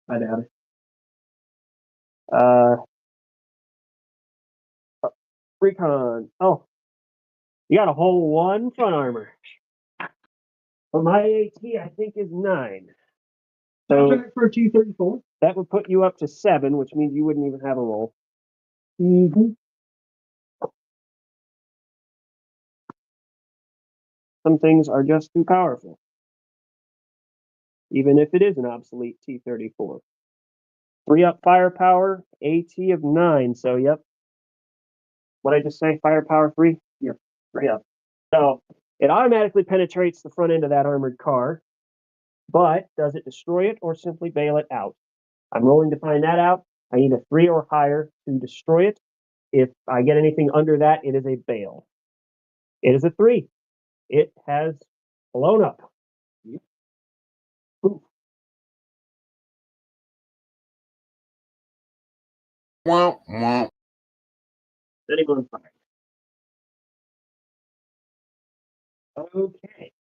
I doubt it. Recon. Oh, you got a whole 1 front armor. But my AT, I think, is 9. So For a T-34. that would put you up to 7, which means you wouldn't even have a roll. Mm-hmm. Some things are just too powerful. Even if it is an obsolete T-34. 3 up firepower, AT of 9. So, yep. What I just say? Firepower 3? Yep. 3 up. So, it automatically penetrates the front end of that armored car. But does it destroy it or simply bail it out? I'm rolling to find that out. I need a 3 or higher to destroy it. If I get anything under that, it is a bail. It is a 3. It has blown up. Yep. Ooh. Wow, wow. Setting on fire. Okay.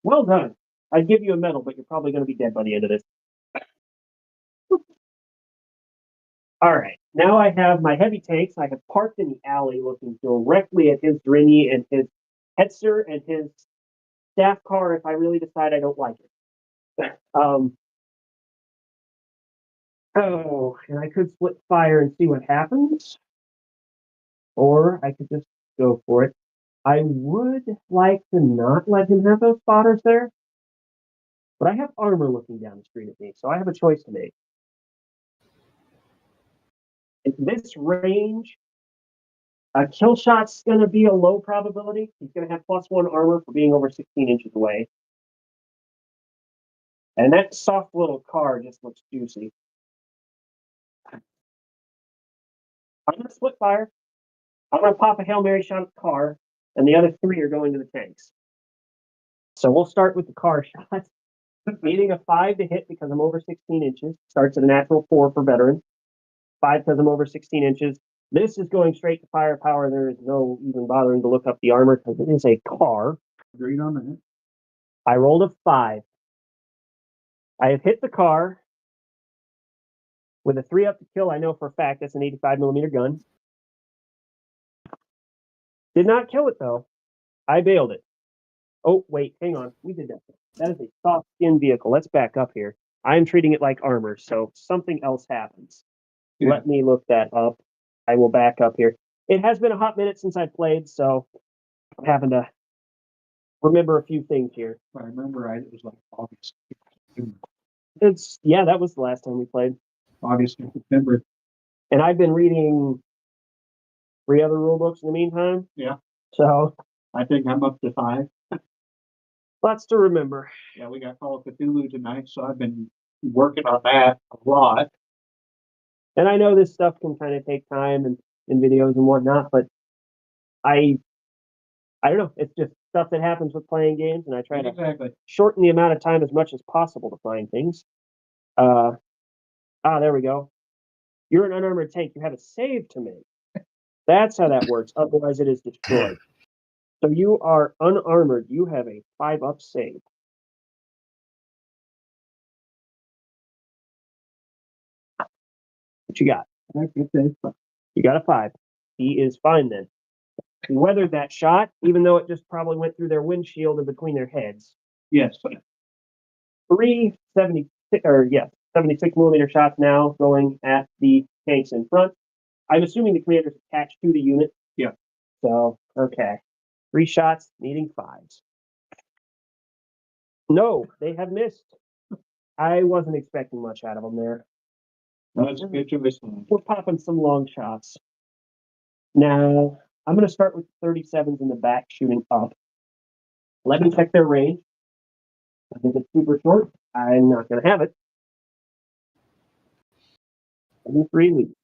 Well done. I'd give you a medal, but you're probably going to be dead by the end of this. All right. Now I have my heavy tanks. I have parked in the alley looking directly at his Drini and his Hetzer and his staff car if I really decide I don't like it. Oh, and I could split fire and see what happens. Or I could just go for it. I would like to not let him have those spotters there. But I have armor looking down the street at me, so I have a choice to make. At this range, a kill shot's going to be a low probability. He's going to have +1 armor for being over 16 inches away. And that soft little car just looks juicy. I'm going to split fire. I'm going to pop a Hail Mary shot at the car, and the other 3 are going to the tanks. So we'll start with the car shot. Needing a 5 to hit because I'm over 16 inches. Starts at a natural 4 for veterans. 5 because I'm over 16 inches. This is going straight to firepower. There is no even bothering to look up the armor because it is a car. Agreed on that. I rolled a 5. I have hit the car with a 3 up to kill. I know for a fact that's an 85mm gun. Did not kill it though. I bailed it. Oh, wait, hang on. We did that. That is a soft skin vehicle. Let's back up here. I'm treating it like armor, so something else happens. Yeah. Let me look that up. I will back up here. It has been a hot minute since I played, so I'm having to remember a few things here. If I remember right, it was like August. Yeah, that was the last time we played. August and September. And I've been reading 3 other rule books in the meantime. Yeah. So I think I'm up to 5. Lots to remember. Yeah, we got Call of Cthulhu tonight, so I've been working on that a lot. And I know this stuff can kind of take time and videos and whatnot, but I don't know. It's just stuff that happens with playing games, and I try to shorten the amount of time as much as possible to find things. There we go. You're an unarmored tank. You have a save to make. That's how that works. Otherwise, it is destroyed. So you are unarmored. You have a 5 up save. What you got? You got a 5. He is fine then. He weathered that shot, even though it just probably went through their windshield and between their heads. Yes. 76mm shots now going at the tanks in front. I'm assuming the commander's attached to the unit. Yeah. So, okay. 3 shots, needing 5s. No, they have missed. I wasn't expecting much out of them there. That's a good choice. We're popping some long shots. Now, I'm going to start with 37s in the back shooting up. Let me check their range. If it's super short, I'm not going to have it. 3 leads.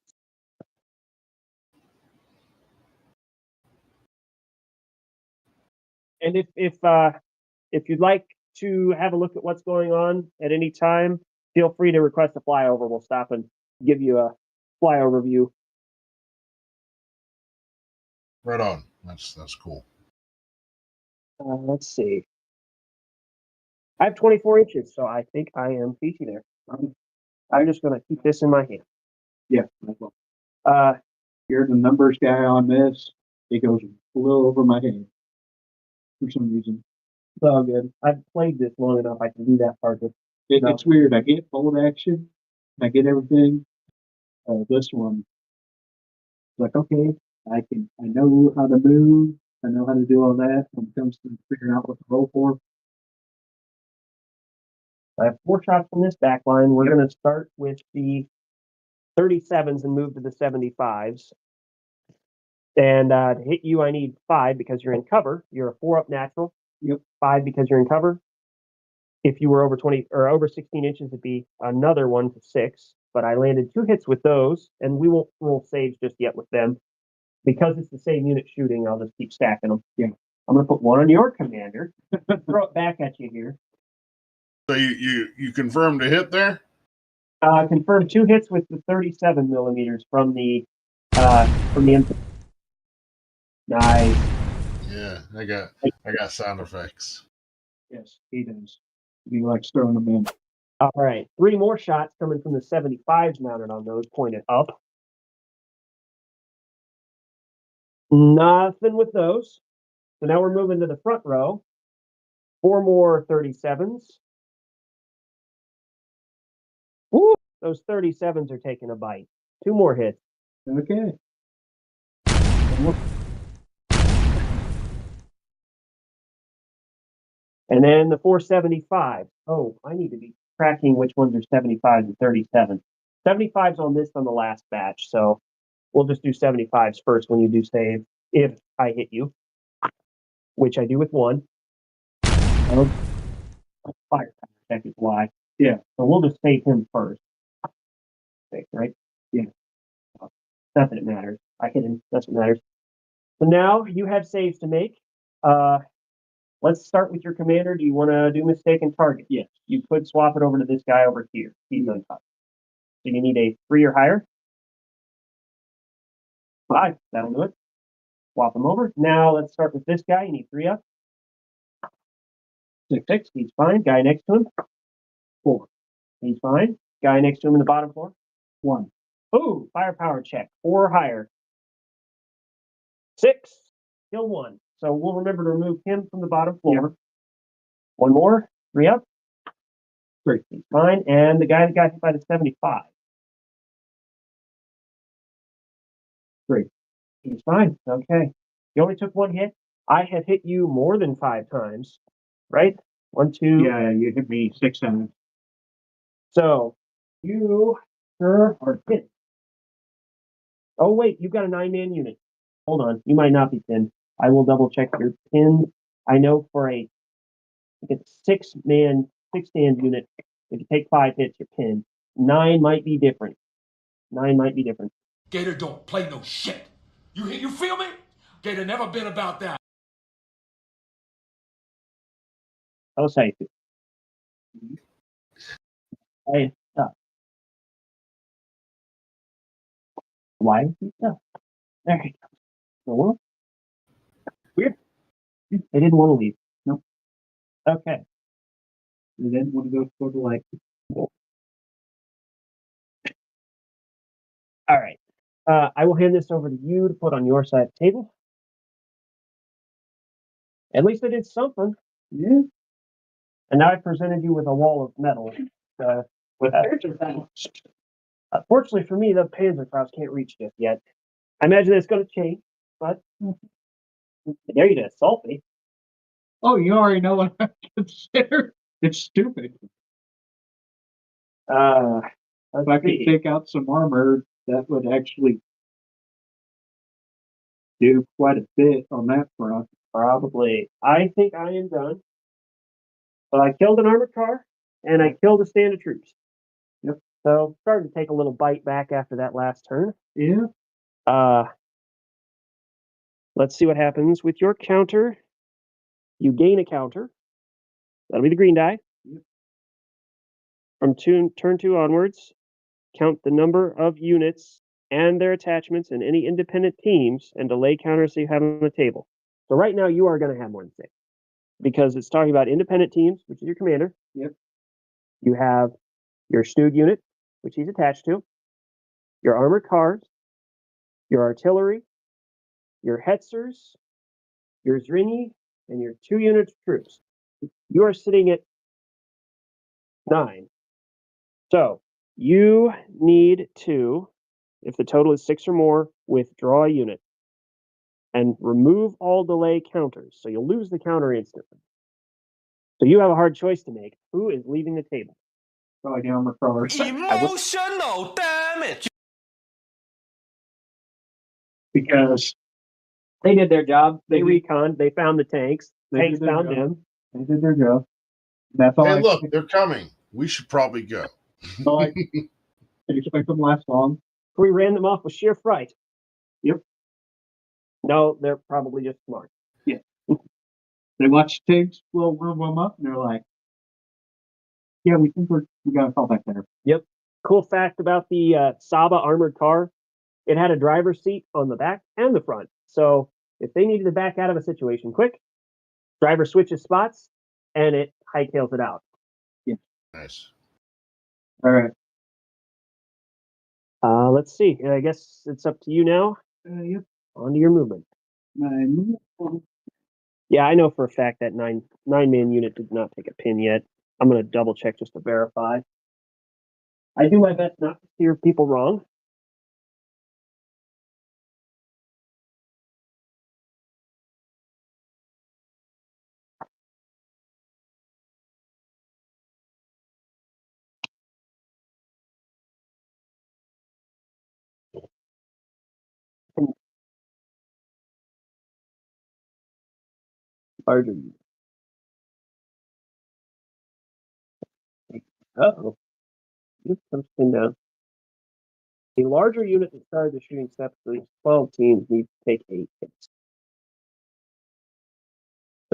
And if you'd like to have a look at what's going on at any time, feel free to request a flyover. We'll stop and give you a flyover view. Right on. That's cool. Let's see. I have 24 inches, so I think I am peachy there. I'm just going to keep this in my hand. Yeah. You're the numbers guy on this. It goes a little over my head for some reason. It's all good. I've played this long enough. I can do that part of it. It's weird. I get bolt action. I get everything. This one, like, okay, I know how to move. I know how to do all that when it comes to figuring out what to roll for. I have 4 shots from this back line. We're going to start with the 37s and move to the 75s. And to hit you, I need 5 because you're in cover. You're a 4 up natural. Yep. 5 because you're in cover. If you were over 20 or over 16 inches, it'd be another 1 to 6. But I landed 2 hits with those, and we won't roll saves just yet with them. Because it's the same unit shooting, I'll just keep stacking them. Yeah. I'm going to put 1 on your commander. Throw it back at you here. So you confirmed a hit there? Confirm 2 hits with the 37 millimeters from the infantry. Nice. Yeah, I got sound effects. Yes, he does. He likes throwing them in. All right, 3 more shots coming from the 75s mounted on those, pointed up. Nothing with those. So now we're moving to the front row. 4 more 37s. Woo! Those 37s are taking a bite. 2 more hits. Okay. And then the 475. Oh, I need to be tracking which ones are 75s and 37s. 75s on this on the last batch, so we'll just do 75s first when you do save, if I hit you, which I do with 1. Oh, fire check is why. Yeah. So we'll just save him first. Right? Yeah. Not that it matters. I hit him. That's what matters. So now you have saves to make. Let's start with your commander. Do you want to do mistaken target? Yes. You could swap it over to this guy over here. He's on top. So you need a 3 or higher. 5. That'll do it. Swap him over. Now let's start with this guy. You need 3 up. 6. He's fine. Guy next to him. 4. He's fine. Guy next to him in the bottom floor. 1. Ooh, firepower check. 4 or higher. 6. Kill 1. So we'll remember to remove him from the bottom floor. Yep. 1 more. 3 up. 3. He's fine. And the guy that got hit by the 75. 3. He's fine. Okay. You only took 1 hit. I have hit you more than 5 times. Right? 1, 2. Yeah, you hit me 6 times. So you are pinned. Oh wait, you've got a 9-man unit. Hold on. You might not be pinned. I will double check your pin. I know for a 6-man, 6-stand unit, if you take 5 hits, you're pinned. 9 might be different. 9 might be different. Gator don't play no shit. You feel me? Gator never been about that. I'll say it. Hey, stop. Why is he stuck? There you go. Well, weird. They didn't want to leave. Nope. Okay. They didn't want to go for the light. All right. I will hand this over to you to put on your side of the table. At least I did something. Yeah. And now I presented you with a wall of metal. Fortunately for me, the Panzerfaust can't reach just yet. I imagine it's going to change, but dare you to assault me. Oh, you already know what I consider. It's stupid. If I could take out some armor, that would actually do quite a bit on that front. Probably. I think I am done. But I killed an armored car and I killed a stand of troops. Yep. So starting to take a little bite back after that last turn. Yeah. Let's see what happens with your counter. You gain a counter. That'll be the green die. Yep. From turn 2 onwards, count the number of units and their attachments and any independent teams and delay counters that you have on the table. So right now you are going to have more than 6 because it's talking about independent teams, which is your commander. Yep. You have your stewed unit, which he's attached to, your armored cars, your artillery, your hetzers, your Zrini, and your 2 units of troops. You are sitting at 9. So you need to, if the total is 6 or more, withdraw a unit and remove all delay counters. So you'll lose the counter instantly. So you have a hard choice to make. Who is leaving the table? Probably the armor cars. Emotional damage. Because They did their job. They reconned. They found the tanks. They Tanks did their found job. them. they did their job. That's all Hey, I look, they're coming. We should probably go. all I didn't expect them to last long. We ran them off with sheer fright. Yep. No, they're probably just smart. They watch tanks warm them up and they're like, yeah, we think we gotta fall back there. Cool fact about the Saba armored car, it had a driver's seat on the back and the front. So if they needed to back out of a situation quick, driver switches spots and it hightails it out. Nice. All right. Let's see. I guess it's up to you now. Yep. On to your movement. My move. Yeah, I know for a fact that nine-man unit did not take a pin yet. I'm going to double check just to verify. I do my best not to steer people wrong. Larger unit. Uh-oh. Comes pinned down. A larger unit that started the shooting steps for these 12 teams needs to take 8 hits.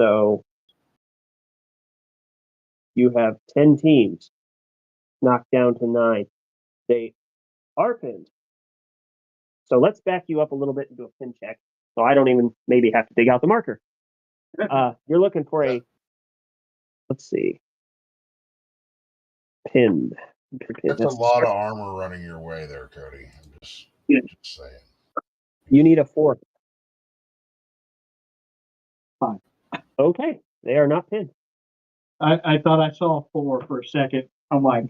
So you have 10 teams knocked down to 9. They are pinned. So let's back you up a little bit and do a pin check. So I don't even maybe have to dig out the marker. You're looking for a, let's see, pinned. That's a lot of armor running your way there, Cody. I'm just saying. You need a 4. 5. Okay, they are not pinned. I thought I saw 4 for a second. I'm like,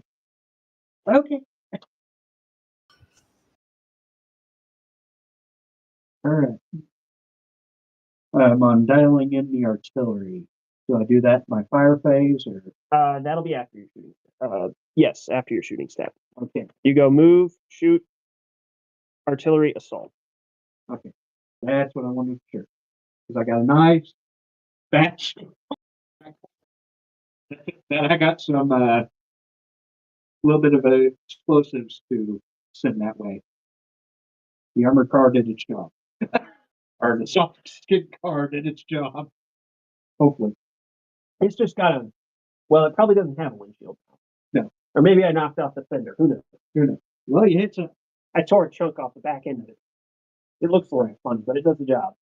okay. All right. I'm dialing in the artillery. Do I do that by fire phase or? That'll be after your shooting. Yes, after your shooting step. Okay. You go move, shoot, artillery, assault. Okay. That's what I wanted to sure. Because I got a nice batch. Then I got some little bit of explosives to send that way. The armored car did its job. Or the soft skin car did its job. Hopefully. It's just got a, well, it probably doesn't have a windshield. No. Or maybe I knocked off the fender. Who knows? Who knows? Well, you hit some. I tore a chunk off the back end of it. It looks like fun, but it does the job.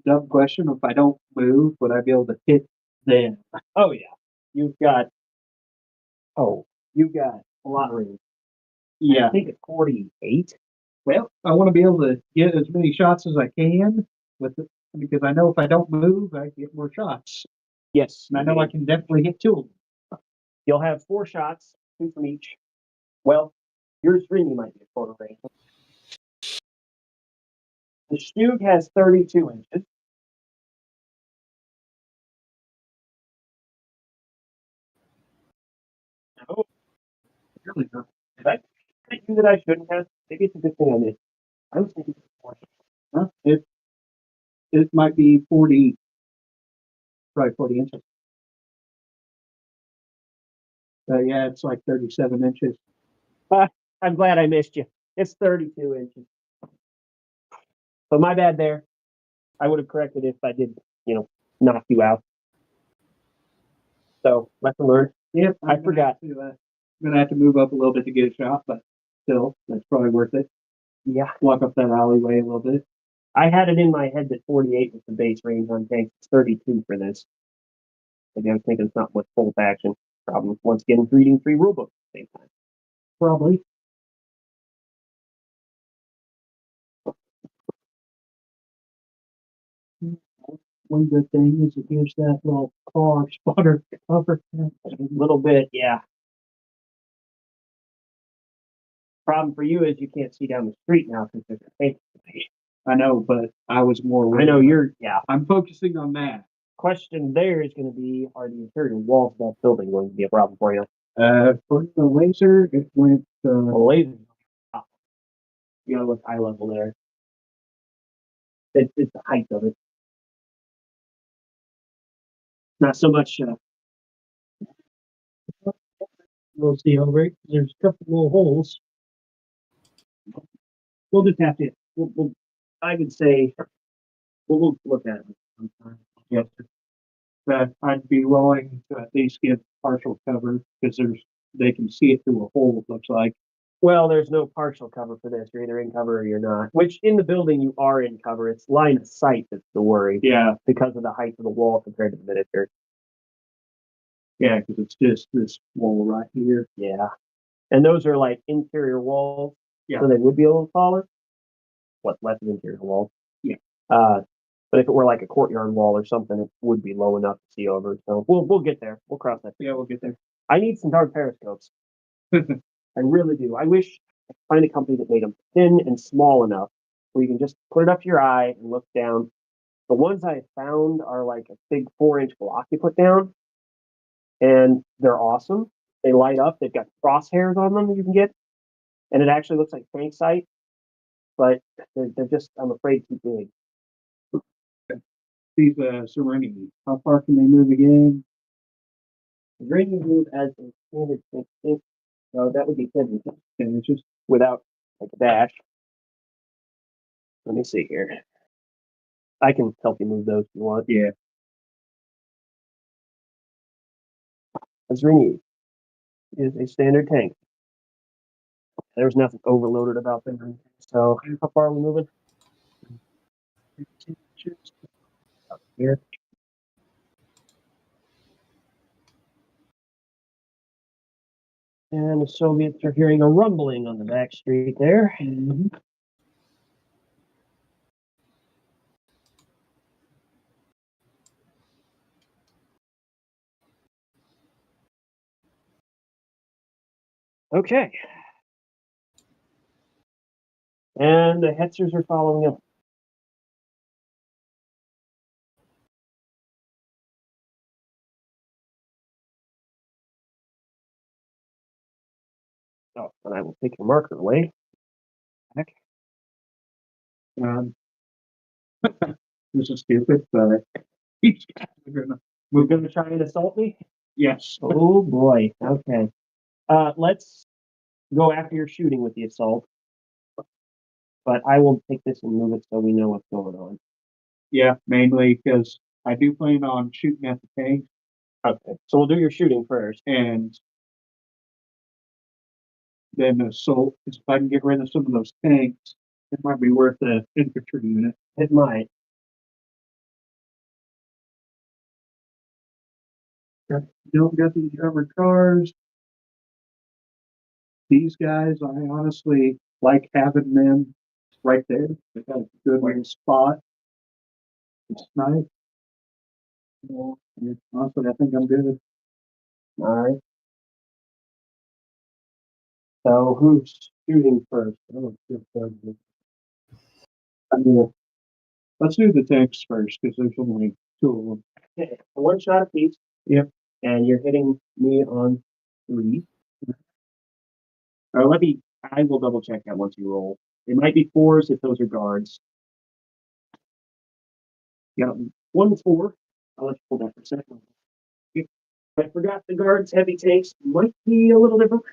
Dumb question. If I don't move, would I be able to hit them? Oh, yeah. You've got a lot of range. Yeah. I think it's 48. Well, I want to be able to get as many shots as I can with it because I know if I don't move, I get more shots. Yes. And I know I can definitely hit 2 of them. You'll have 4 shots, 2 from each. Well, yours really might be a quarter range. The Stug has 32 inches. Oh, Really not. did I think that I shouldn't have? Maybe it's a good thing I did. I was thinking 4. Huh? It it might be 40, probably 40 inches. Yeah, it's like 37 inches. I'm glad I missed you. It's 32 inches. So my bad there. I would have corrected if I did, knock you out. So lesson learned. Yep, I forgot. I'm gonna have to move up a little bit to get a shot, but still, that's probably worth it. Yeah. Walk up that alleyway a little bit. I had it in my head that 48 was the base range on tanks. It's 32 for this. Maybe I was thinking it's not much bolt action. Problem once again reading 3 rulebooks at the same time. Probably. One good thing is it gives that little car spotter cover. A little bit, yeah. Problem for you is you can't see down the street now because there's a tank. I know, but I was more. I know yeah. I'm focusing on that. Question there is going to be: are the interior walls of that building going to be a problem for you? For the laser, it went. Well, laser. You gotta look eye level there. It's the height of it. Not so much. We'll see over it. There's a couple little holes. We'll just have to. I would say we'll look at it sometime. Yes. But I'd be willing to at least give partial cover because they can see it through a hole. It looks like. Well, there's no partial cover for this. You're either in cover or you're not. Which in the building you are in cover. It's line of sight that's the worry. Yeah. Because of the height of the wall compared to the miniature. Yeah, because it's just this wall right here. Yeah. And those are like interior walls. Yeah. So they would be a little taller. Less of interior walls. Yeah. But if it were like a courtyard wall or something, it would be low enough to see over. So we'll get there. We'll cross that. Yeah, we'll get there. I need some darn periscopes. I really do. I wish I could find a company that made them thin and small enough where you can just put it up to your eye and look down. The ones I found are like a big 4-inch block you put down, and they're awesome. They light up. They've got crosshairs on them that you can get, and it actually looks like tank sight, but they're just, I'm afraid, too big. These Serenity, how far can they move again? The Serenity move as a standard tank. So that would be 10 inches without like a dash. Let me see here. I can help you move those if you want. Yeah. A Serenity is a standard tank. There's nothing overloaded about them. So how far are we moving? Up here. And the Soviets are hearing a rumbling on the back street there. Mm-hmm. Okay. And the Hetzers are following up. Oh, and I will take your marker away. Heck. This is stupid, but We're gonna try and assault me? Yes. Oh boy. Okay. Let's go after your shooting with the assault. But I will take this and move it so we know what's going on. Yeah, mainly because I do plan on shooting at the tank. Okay. So we'll do your shooting first. And then assault. If I can get rid of some of those tanks, it might be worth the infantry unit. It might. Don't got these armored cars. These guys, I honestly like having them right there. They got a good little spot. It's nice. Well, honestly, I think I'm good. All right. So who's shooting first? Let's do the tanks first because there's only 2 of them. Okay. One shot apiece. Yep. And you're hitting me on 3. Or I will double check that once you roll. It might be 4s if those are guards. You got 1-4. I'll let you pull that for a second. I forgot the guards, heavy tanks might be a little different.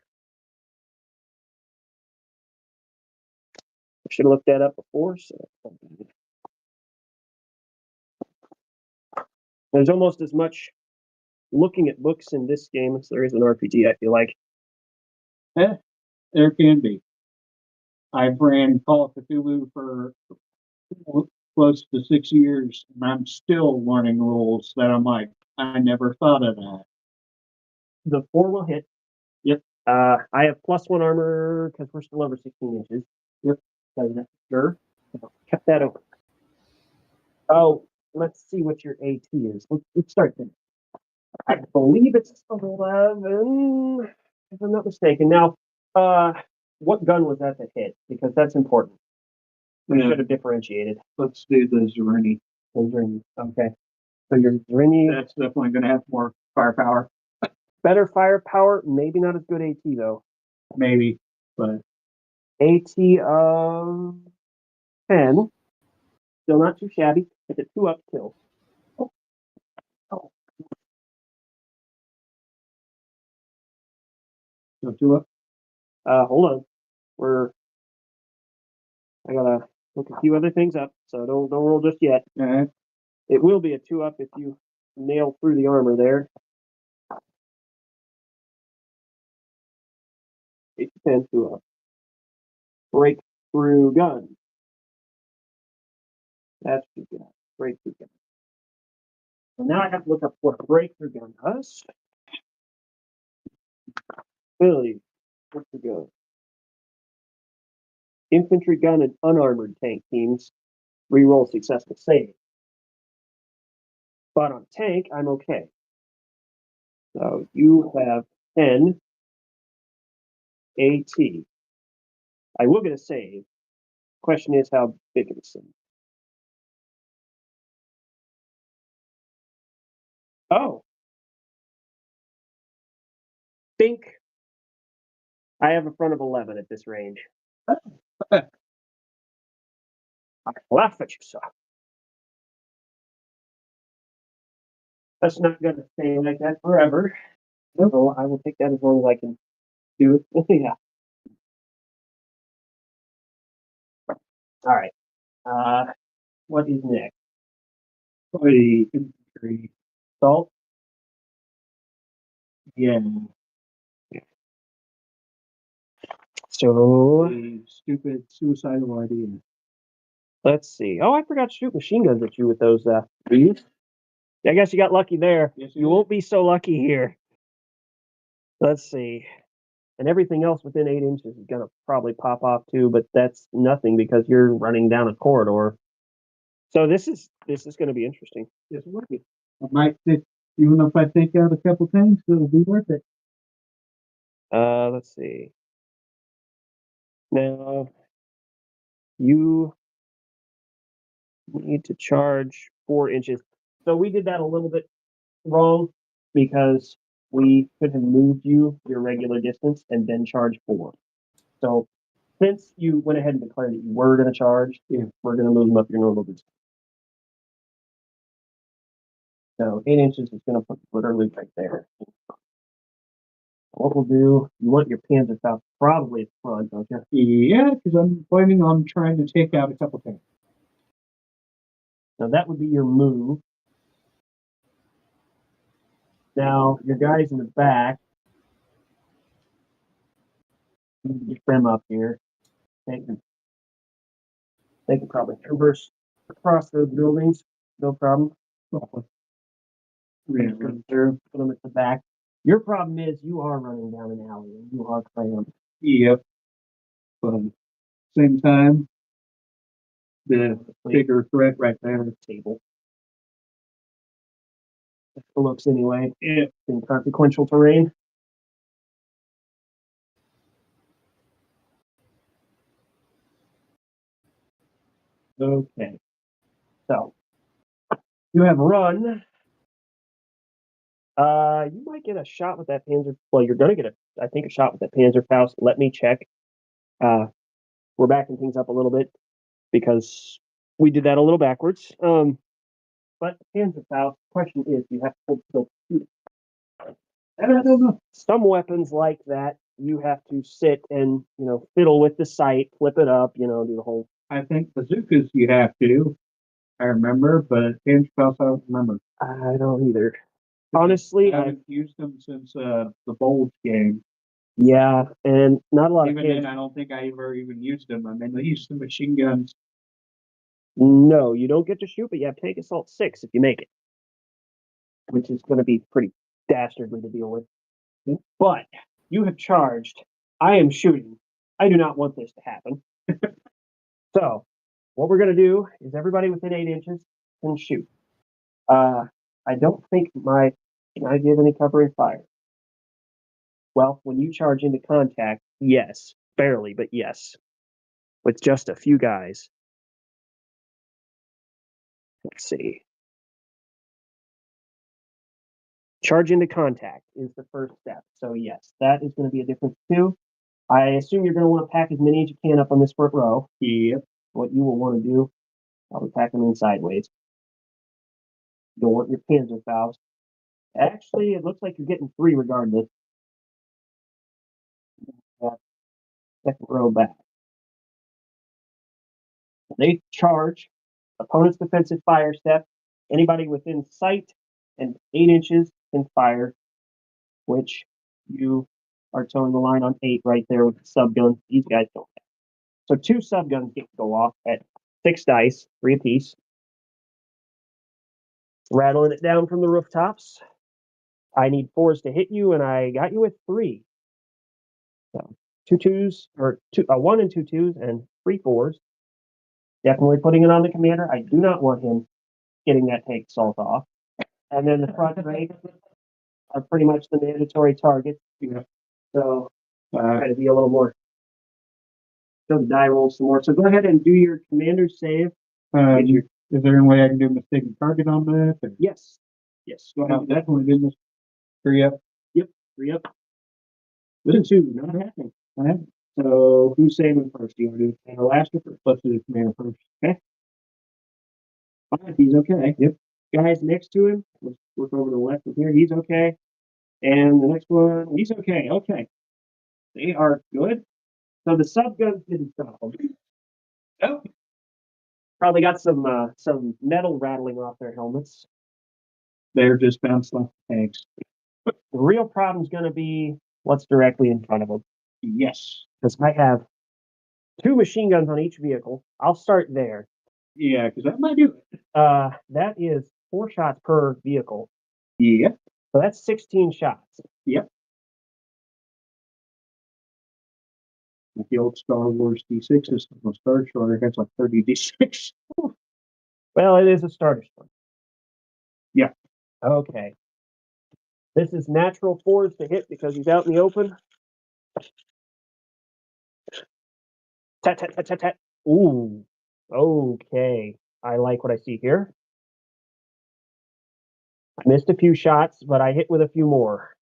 I should have looked that up before. So there's almost as much looking at books in this game as there is in RPG, I feel like. There can be. I've ran Call of Cthulhu for close to 6 years, and I'm still learning rules that I'm like, I never thought of that. The 4 will hit. Yep. I have +1 armor because we're still over 16 inches. Yep. Sure. Kept that open. Oh, let's see what your AT is. Let's start there. I believe it's 11, if I'm not mistaken. Now, what gun was that that hit? Because that's important. We Yeah. should have differentiated. Let's do the Zerini. Okay. So your Zrini, That's definitely going to have more firepower. better firepower, maybe not as good AT though. Maybe, but AT of 10. Still not too shabby. It's a 2-up kill. so 2 up. Hold on. I gotta look a few other things up, so don't roll just yet. Okay. It will be a 2-up if you nail through the armor there. 8 to 10, 2-up. Breakthrough gun. That's what you got. Breakthrough gun. So now I have to look up what a breakthrough gun does. Billy, what's the gun? Infantry gun and unarmored tank teams reroll successful save. But on tank, I'm okay. So you have 10 AT. I will get a save. Question is how big of a save. Oh. Think I have a front of 11 at this range. I laugh at you, sir. That's not going to stay like that forever. So I will take that as long as I can do it. Yeah. All right. What is next? The infantry. Salt? Yeah. So The stupid suicidal idea. let's see. Oh, I forgot to shoot machine guns at you with those. I guess you got lucky there. Yes, You won't be so lucky here. Let's see. And everything else within 8 inches is going to probably pop off too, but that's nothing because you're running down a corridor. So this is going to be interesting. Yes, it would be. I might think, even if I take out a couple things, it'll be worth it. Let's see. Now you need to charge 4 inches. So we did that a little bit wrong because we could have moved you your regular distance and then charged 4. So since you went ahead and declared that you were going to charge, we're going to move them up your normal distance. So 8 inches is going to put literally right there. What we'll do, you want your Panzerfaust probably at the front, don't you? Yeah, because I'm planning on trying to take out a couple things. Now that would be your move. Now your guys in the back, you need to get them up here. They can probably traverse across those buildings, no problem. Yeah. Put them at the back. Your problem is you are running down an alley and you are cramped. Yep. But at the same time, the bigger threat right there is Table. It looks anyway. Yeah. Inconsequential terrain. Okay. So you have run. You might get a shot with that Panzer. Well, you're gonna get I think a shot with that Panzerfaust. Let me check. We're backing things up a little bit because we did that a little backwards. but hands are foul. Question is, you have to hold still to shoot it. And I don't know. Some weapons like that, you have to sit and, fiddle with the sight, flip it up, do the whole. I think bazookas you have to. I remember, but hands spouse I don't remember. I don't either. Honestly, I haven't used them since the Bulge game. yeah, and not a lot Even of kids. then, I don't think I ever even used them. I mean, they used the machine guns. No, you don't get to shoot, but you have tank assault 6 if you make it, which is going to be pretty dastardly to deal with. But you have charged. I am shooting. I do not want this to happen. So, what we're going to do is everybody within 8 inches can shoot. I don't think can I give any covering fire? Well, when you charge into contact, yes. Barely, but yes. With just a few guys. Let's see. Charge into contact is the first step. So yes, that is going to be a difference too. I assume you're going to want to pack as many as you can up on this front row. Yep. What you will want to do, probably pack them in sideways. You'll want your panzer valves. Actually, it looks like you're getting 3 regardless. Second row back. They charge. Opponent's defensive fire step. Anybody within sight and 8 inches can fire, which you are towing the line on 8 right there with the sub guns. These guys don't have. So 2 sub guns get to go off at 6 dice, 3 apiece. Rattling it down from the rooftops. I need 4s to hit you, and I got you with 3. So 2 2s, or 1 and 2 2s, and 3 4s. Definitely putting it on the commander. I do not want him getting that tank assault off. And then the front rank are pretty much the mandatory targets. Yeah. So try to be a little more. Go die roll some more. So go ahead and do your commander save. Is there any way I can do a mistaken target on that? Or? Yes. Yes. Go ahead. Definitely do this. 3 up. Yep. 3 up. 2 2. Not happening. So who's saving first? Do you want to do the commander last or first? Let's do the commander first. Okay. 5. He's okay. Yep. Guys next to him. Let's look over to the left from here. He's okay. And the next one, he's okay. Okay. They are good. So the sub guns didn't stop them. Oh. Probably got some metal rattling off their helmets. They're just bouncing off the tanks. The real problem's going to be what's directly in front of them. Yes. Because I have 2 machine guns on each vehicle. I'll start there. Yeah, because that might do it. That is 4 shots per vehicle. Yep. So that's 16 shots. Yep. Like the old Star Wars D6 system on Star Destroyer, that's like 30 D6. Well, it is a starter one. Yeah. Okay. This is natural 4s to hit because he's out in the open. Tat, tat, tat, tat, tat. Ooh. Okay. I like what I see here. I missed a few shots, but I hit with a few more.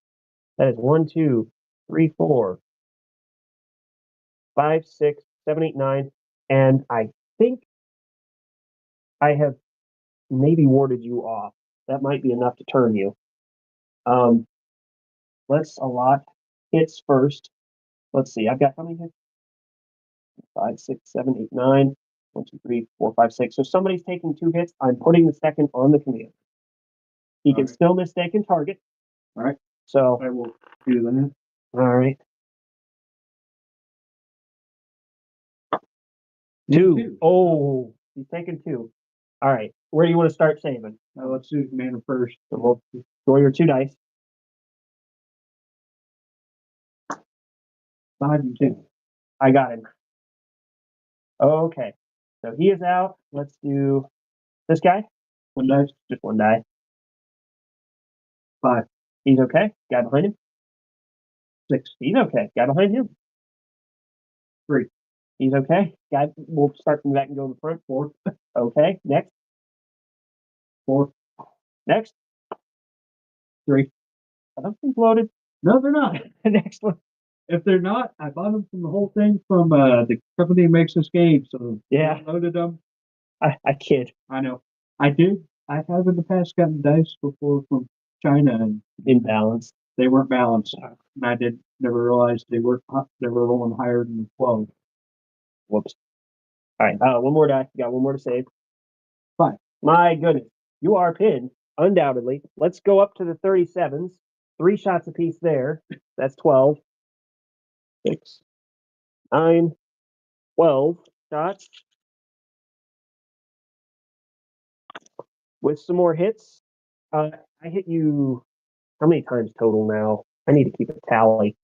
That is 1, 2, 3, 4, 5, 6, 7, 8, 9. And I think I have maybe warded you off. That might be enough to turn you. Let's allot hits first. Let's see. I've got how many hits? 5, 6, 7, 8, 9. 1, 2, 3, 4, 5, 6. So somebody's taking 2 hits. I'm putting the second on the commander. He can still mistake and target. All right. So I will do that. all right. 2. Oh, he's taking 2. All right. Where do you want to start saving? Let's do commander first. So we'll throw your 2 dice. 5 and 2. I got him. Okay. So he is out. Let's do this guy. 1 dice. Just 1 die. 5. He's okay. Guy behind him. 6. He's okay. Guy behind him. 3. He's okay. Guy, we'll start from the back and go in the front. 4. Okay. Next. 4. Next. 3. Are those things loaded? No, they're not. Next one. If they're not, I bought them from the whole thing from the company that makes this game. So Yeah. I loaded them. I kid. I know. I did I have in the past gotten dice before from China, and Imbalance. they weren't balanced. And I never realized they were rolling higher than the 12. Whoops. All right. One more die. You got one more to save. 5. My goodness. You are pinned, undoubtedly. Let's go up to the 37s. 3 shots apiece there. That's 12. 6, 9, 12 shots. With some more hits. I hit you how many times total now? I need to keep a tally.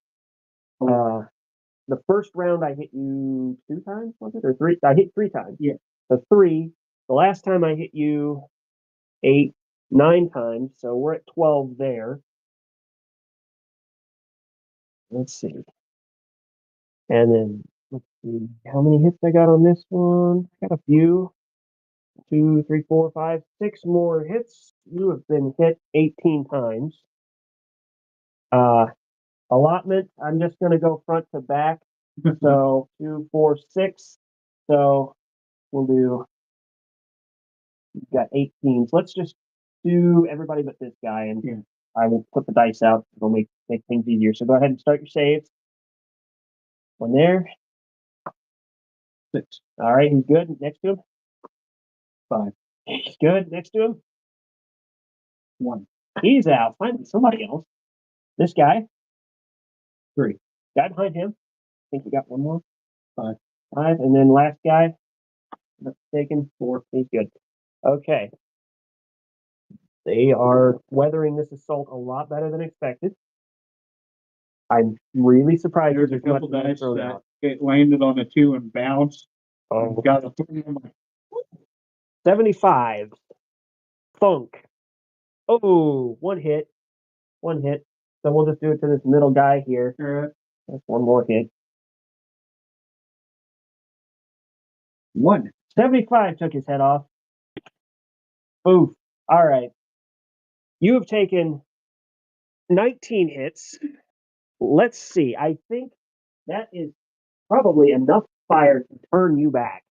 The first round I hit you 2 times, was it? Or 3? I hit 3 times. Yeah. So 3. The last time I hit you 8, 9 times. So we're at 12 there. Let's see. And then let's see how many hits I got on this one. I got a few. 2, 3, 4, 5, 6 more hits. You have been hit 18 times. Allotment, I'm just going to go front to back. So 2, 4, 6. So we'll do, you've got 18. So let's just do everybody but this guy, and Yeah. I will put the dice out. It'll make things easier. So go ahead and start your saves. One there. 6. All right, he's good. Next to him. 5. He's good. Next to him. 1. He's out. Find somebody else. This guy. 3. Guy behind him. I think we got one more. 5. 5. And then last guy. Not mistaken. 4. He's good. Okay. They are weathering this assault a lot better than expected. I'm really surprised There's a as much couple as I dice thrown that out. it landed on a 2 and bounced. Oh. Got a 3. I'm like, 75. Funk. Oh, one hit. One hit. So we'll just do it to this middle guy here. That's one more hit. 1. 75 took his head off. Oof. All right. You have taken 19 hits. Let's see. I think that is probably enough fire to turn you back.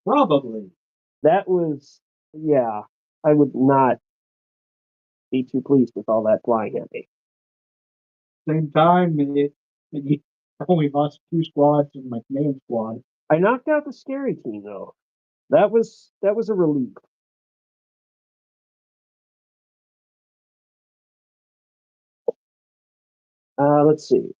Probably. That was, yeah, I would not be too pleased with all that flying at me. Same time, it only lost 2 squads in my command squad. I knocked out the scary team though. That was a relief. Let's see.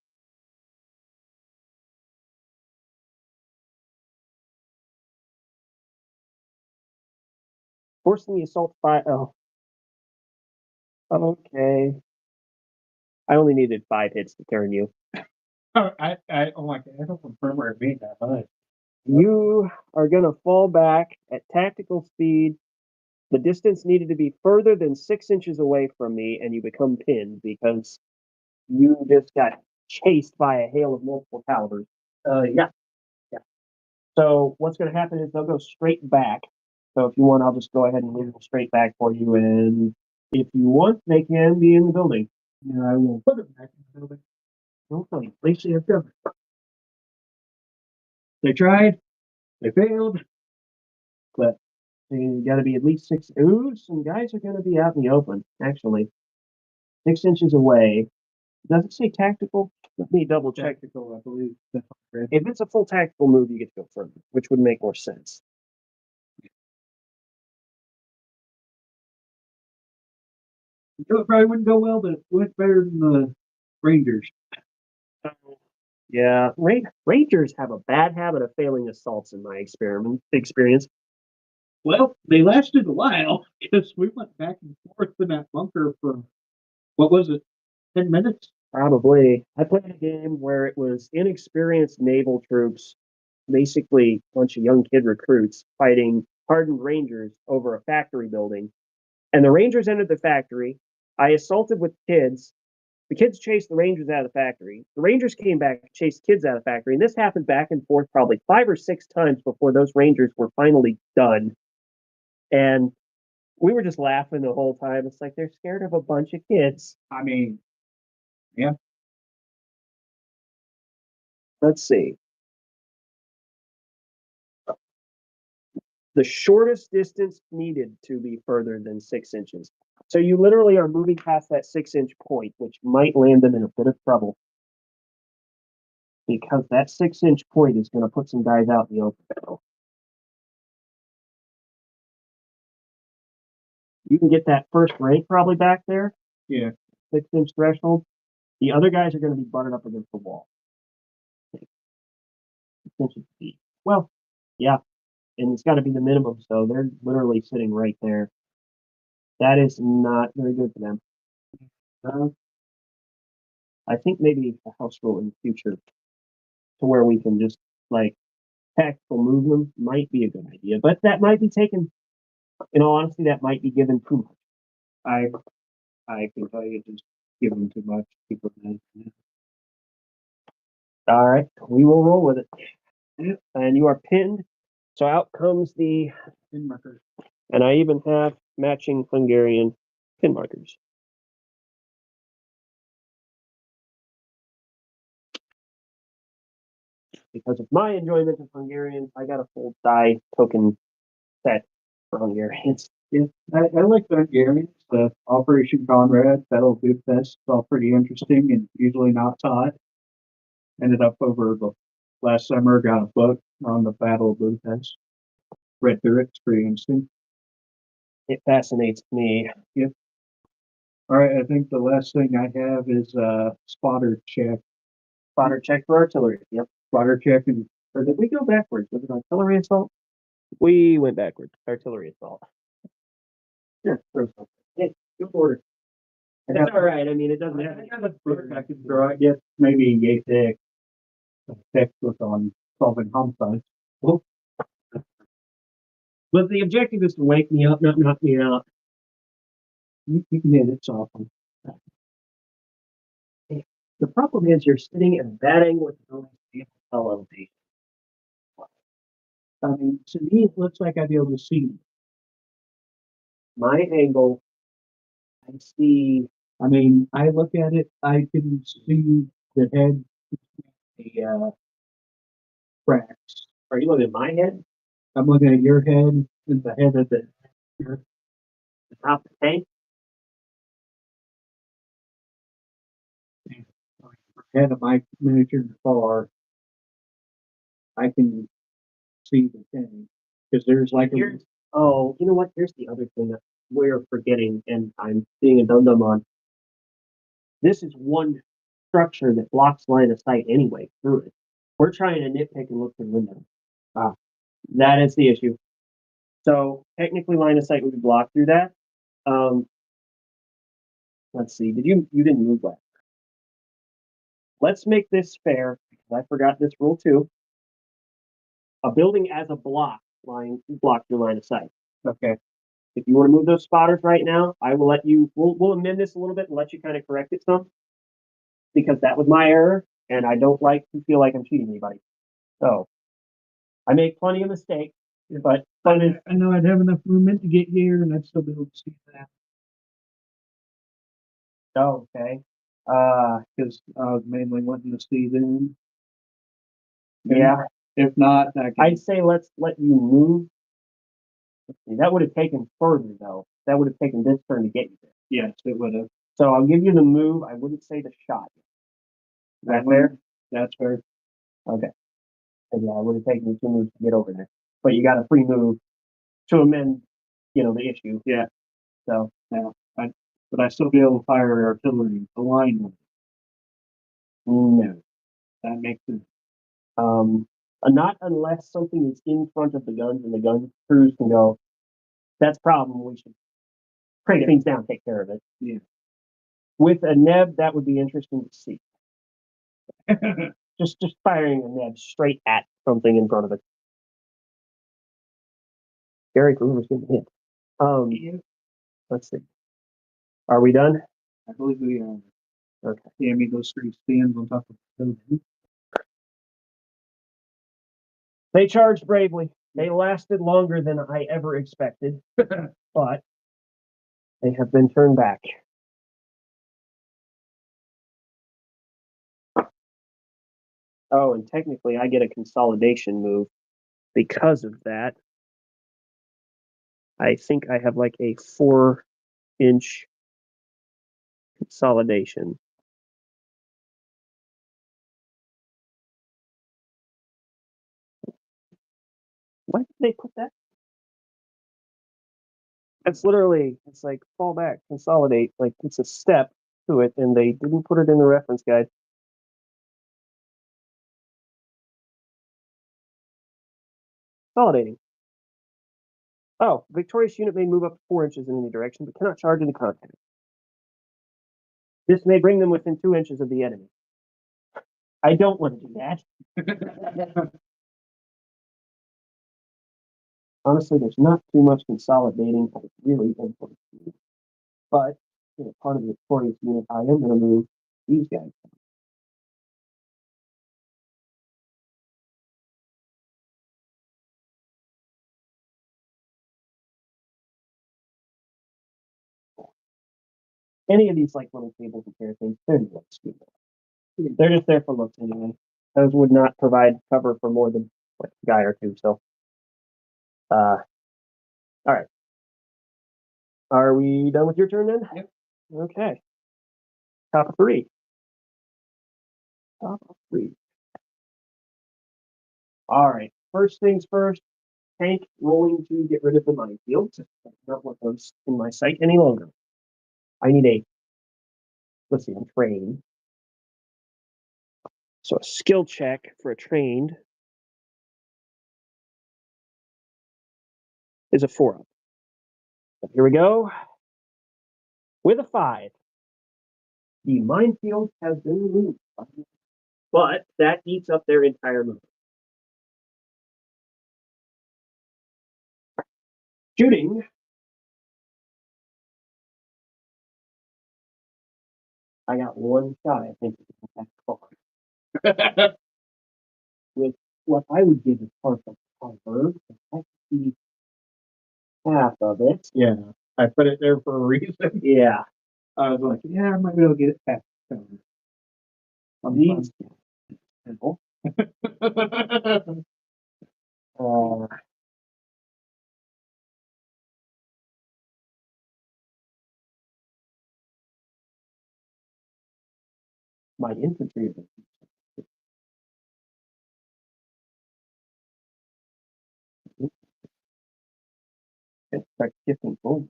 Forcing the assault by okay. I only needed 5 hits to turn you. Oh my God, I don't remember it being that high. You are gonna fall back at tactical speed. The distance needed to be further than 6 inches away from me, and you become pinned because you just got chased by a hail of multiple calibers. Yeah. So what's going to happen is they'll go straight back. So if you want, I'll just go ahead and move them straight back for you. And if you want, they can be in the building. And I will put it back in the building. Okay. At least they have cover. They tried. They failed. But you got to be at least 6. Ooh, some guys are going to be out in the open, actually. 6 inches away. Does it say tactical? Let me double check. Tactical, I believe. If it's a full tactical move, you get to go further, which would make more sense. It probably wouldn't go well, but it went better than the Rangers. Yeah, Rangers have a bad habit of failing assaults in my experience. Well, they lasted a while because we went back and forth in that bunker for, what was it, 10 minutes? Probably. I played a game where it was inexperienced naval troops, basically a bunch of young kid recruits, fighting hardened Rangers over a factory building. And the Rangers entered the factory. I assaulted with kids. The kids chased the Rangers out of the factory. The Rangers came back, chased kids out of the factory. And this happened back and forth probably 5 or 6 times before those Rangers were finally done. And we were just laughing the whole time. It's like they're scared of a bunch of kids. I mean, yeah. Let's see. the shortest distance needed to be further than 6 inches. So you literally are moving past that 6-inch point, which might land them in a bit of trouble. Because that 6-inch point is going to put some guys out in the open. You can get that first rank probably back there. Yeah. 6-inch threshold. The other guys are going to be butted up against the wall. 6 inches deep. Well, yeah. And it's got to be the minimum, so they're literally sitting right there. That is not very good for them. I think maybe a house rule in the future to where we can just, like, tactical move them might be a good idea. But that might be taken, in all honesty, that might be given too much. I can tell you just give them too much. People know. All right, we will roll with it. And you are pinned. So out comes the Pin markers. and I even have matching Hungarian pin markers. Because of my enjoyment of Hungarians, I got a full die token set for Hungarians. Yeah, I like the Hungarians. The Operation Conrad Battle of Budapest is all pretty interesting and usually not taught. Ended up over the last summer, got a book on the Battle of Budapest. Read through it. It's pretty interesting. It fascinates me. All right, I think the last thing I have is spotter check. Spotter check for artillery. Yep. Spotter check and Or did we go backwards? Was it artillery assault? We went backwards. Artillery assault. yeah, Hey, good order. That's all right. I mean, it doesn't have. I got a book I could draw. I guess maybe Yatek textbook on solving homicides. But the objective is to wake me up, not knock me out. You can hit it softly. The problem is you're sitting at a bad angle with no elevation. I mean, to me, it looks like I'd be able to see. My angle, I see. I mean, I look at it, I can see the head, the cracks. Are you looking at my head? I'm looking at your head and the head of the The top of the tank? head of my miniature car. I can see the thing because there's like a Here's, oh, you know what? Here's the other thing that we're forgetting, and I'm being a dum-dum on. This is one structure that blocks line of sight anyway through it. We're trying to nitpick and look through the window. That is the issue. So technically line of sight would be blocked through that. Let's see. You didn't move left. Let's make this fair because I forgot this rule too. A building as a block line blocks your line of sight. okay. If you want to move those spotters right now, I will let you. We'll amend this a little bit and let you kind of correct it some, because that was my error, and I don't like to feel like I'm cheating anybody. So I make plenty of mistakes, but I know I'd have enough movement to get here, and I'd still be able to see that. oh, okay. Because I was mainly wanting to see them. Yeah, If not, I can. I'd say let's let you move. Let's see, that would have taken further though. That would have taken this turn to get you there. Yes, it would have. So I'll give you the move. I wouldn't say the shot. Is that fair? That's fair. Okay. And yeah, it would have taken you 2 moves to get over there. But you got a free move to amend, the issue. Yeah. So Yeah. But I still be able to fire artillery line with it. no. That makes sense. Not unless something is in front of the guns and the gun crews can go, that's a problem. We should crank things down, take care of it. Yeah. With a neb, that would be interesting to see. just firing a neb straight at something in front of it. Gary Gruber's getting hit. Yeah, Let's see. Are we done? I believe we are. Okay. Yeah, I mean, those 3 stands on top of the building. They charged bravely. They lasted longer than I ever expected, but they have been turned back. Oh, and technically I get a consolidation move because of that. I think I have like a 4-inch consolidation. Why did they put that? It's literally, it's like fall back, consolidate, like it's a step to it, and they didn't put it in the reference guide. Consolidating. Oh, victorious unit may move up to 4 inches in any direction, but cannot charge into contact. This may bring them within 2 inches of the enemy. I don't want to do that. Honestly, there's not too much consolidating that is really important to me. But, you know, part of the victorious unit, I am going to move these guys. Any of these like little table compare things, they're looks. They're just there for looks anyway. Those would not provide cover for more than like a guy or two. So, all right. Are we done with your turn then? Yep. Okay. Top of 3. Top of 3. All right. First things first. Tank rolling to get rid of the minefields. I don't want those in my sight any longer. I need a, let's see, I'm trained. So a skill check for a trained is a 4 up. So here we go. With a 5. The minefield has been removed. But that eats up their entire movement. Shooting. I got one shot, I think, at that far. With what I would give as partial cover, I see half of it. Yeah, I put it there for a reason. Yeah. I was like, yeah, I might be able to get it past. These simple. My infantry. Start shifting forward.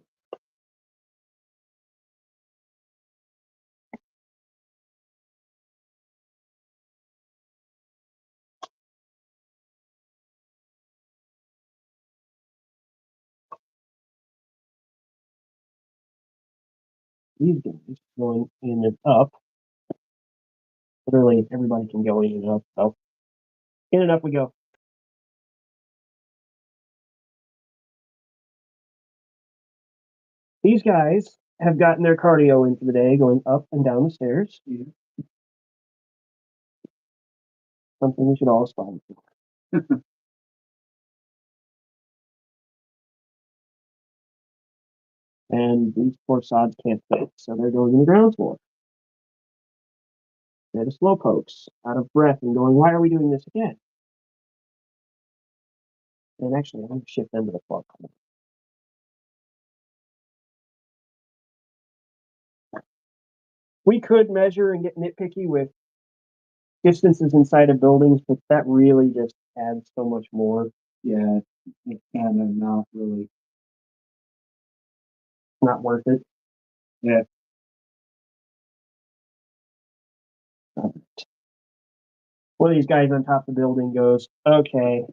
These guys going in and up. Literally, everybody can go in and up. So, in and up we go. These guys have gotten their cardio in for the day, going up and down the stairs. Something we should all aspire for. And these poor sods can't fit, so they're going in the ground floor. They're the slowpokes, out of breath and going, why are we doing this again? And actually, I'm going to shift them to the far corner. We could measure and get nitpicky with distances inside of buildings, but that really just adds so much more. Yeah, it's kind of not really. Not worth it. Yeah. One of these guys on top of the building goes, okay,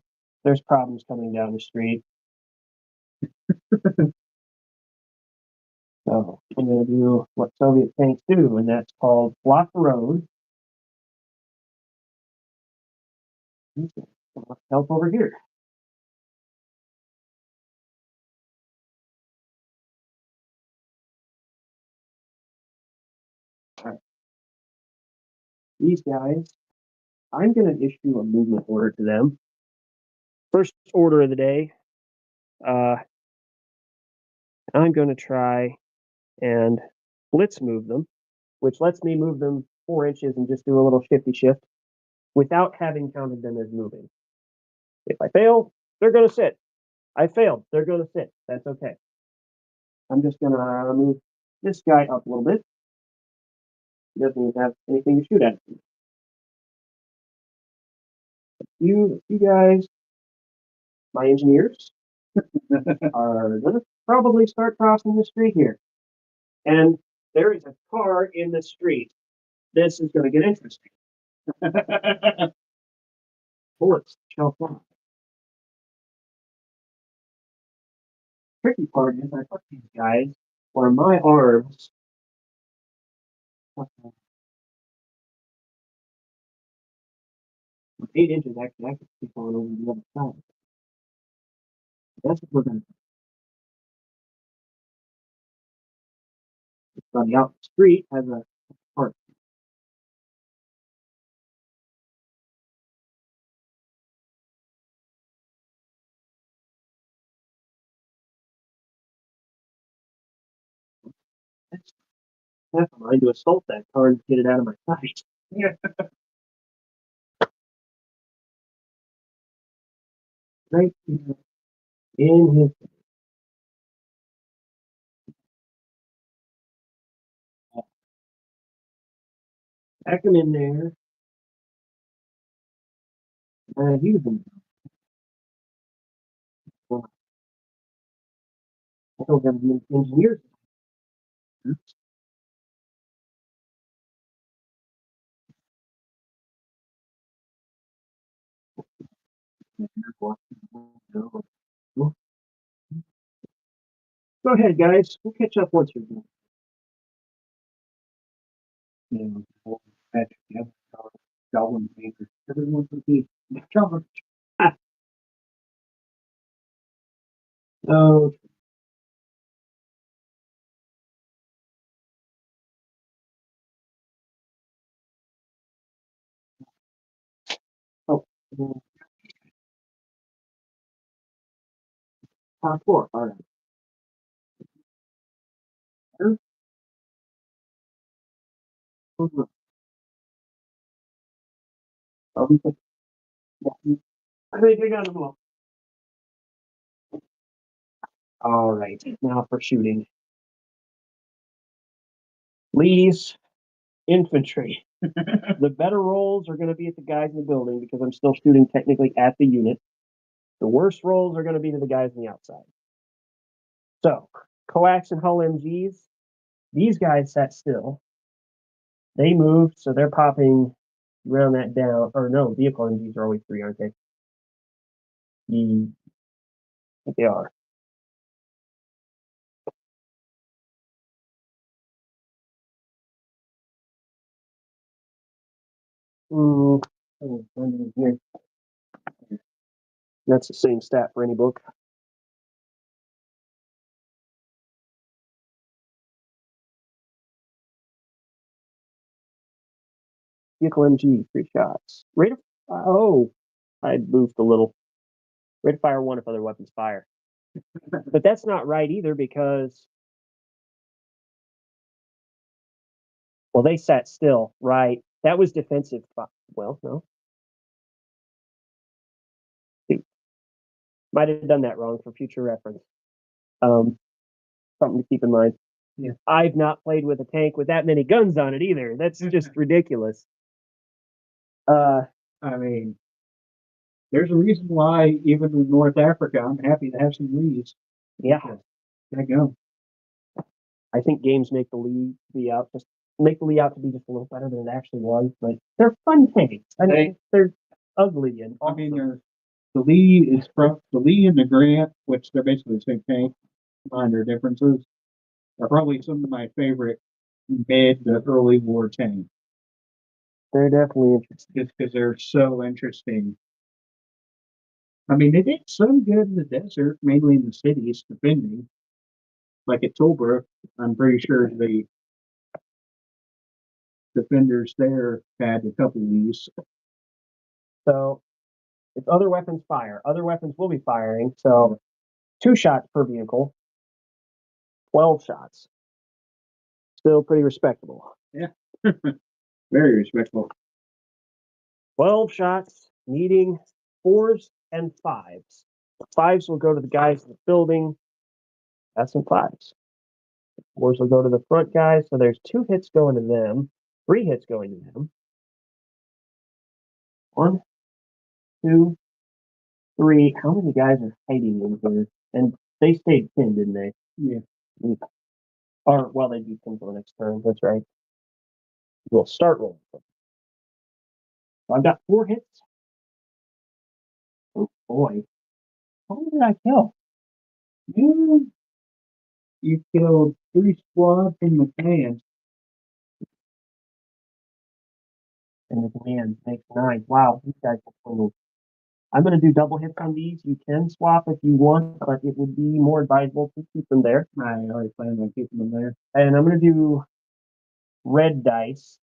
there's problems coming down the street. So I'm going to do what Soviet tanks do, and that's called block the road. Help over here. All right. These guys, I'm going to issue a movement order to them. First order of the day. I'm going to try and blitz move them, which lets me move them 4 inches and just do a little shifty shift without having counted them as moving. If I fail, they're going to sit. I failed. They're going to sit. That's okay. I'm just going to move this guy up a little bit. He doesn't even have anything to shoot at. You guys, my engineers, are going to probably start crossing the street here. And there is a car in the street. This is going to get interesting. Bullets shall fly. Tricky part is I put these guys where my arms. With 8 inches, actually, I could keep on over the other side. That's what we're going to do. On the out street has a park. That's mine to assault that car and get it out of my sight. Yeah. Right in his. Pack him in there. He was in. I don't have any engineers. Go ahead, guys. We'll catch up once you're done. Goblin maker. Everyone would be covered. Oh. Oh. Top 4. All right. I think I got them all. All right, now for shooting. Lee's infantry. The better rolls are going to be at the guys in the building because I'm still shooting technically at the unit. The worst rolls are going to be to the guys on the outside. So, coax and hull MGs, these guys sat still. They moved, so they're popping around that down. Or no, vehicle MGs are always 3, aren't they? I think they are. That's the same stat for any book. Vehicle MG, 3 shots. Rate of I moved a little. Rate of fire 1 if other weapons fire. But that's not right either because they sat still, right? That was defensive. Well, no. Might have done that wrong for future reference. Something to keep in mind. Yeah. I've not played with a tank with that many guns on it either. That's just ridiculous. I mean, there's a reason why even in North Africa, I'm happy to have some Lees. Yeah. There you go. I think games make the Lee out to be just a little better than it actually was, but they're fun tanks. I mean, they're ugly and awesome. I mean, the Lee and the Grant, which they're basically the same tank, minor differences, are probably some of my favorite mid to early war tanks. They're definitely interesting. Just because they're so interesting. I mean, they did so good in the desert, mainly in the cities, defending. Like at Tobruk, I'm pretty sure the defenders there had a couple of these. So, if other weapons fire, other weapons will be firing. So, 2 shots per vehicle, 12 shots. Still pretty respectable. Yeah. Very respectable. 12 shots, needing 4s and 5s. 5s will go to the guys in the building. That's some 5s. 4s will go to the front guys. So there's 2 hits going to them, 3 hits going to them. 1, 2, 3. How many guys are hiding in here? And they stayed pinned, didn't they? Yeah. Or, well, they do pin for the next turn. That's right. We'll start rolling. So I've got 4 hits. Oh, boy. How many did I kill? You killed 3 squads in the command. And the command makes 9. Wow, these guys are cool. I'm going to do double hits on these. You can swap if you want, but it would be more advisable to keep them there. I already planned on keeping them there. And I'm going to do red dice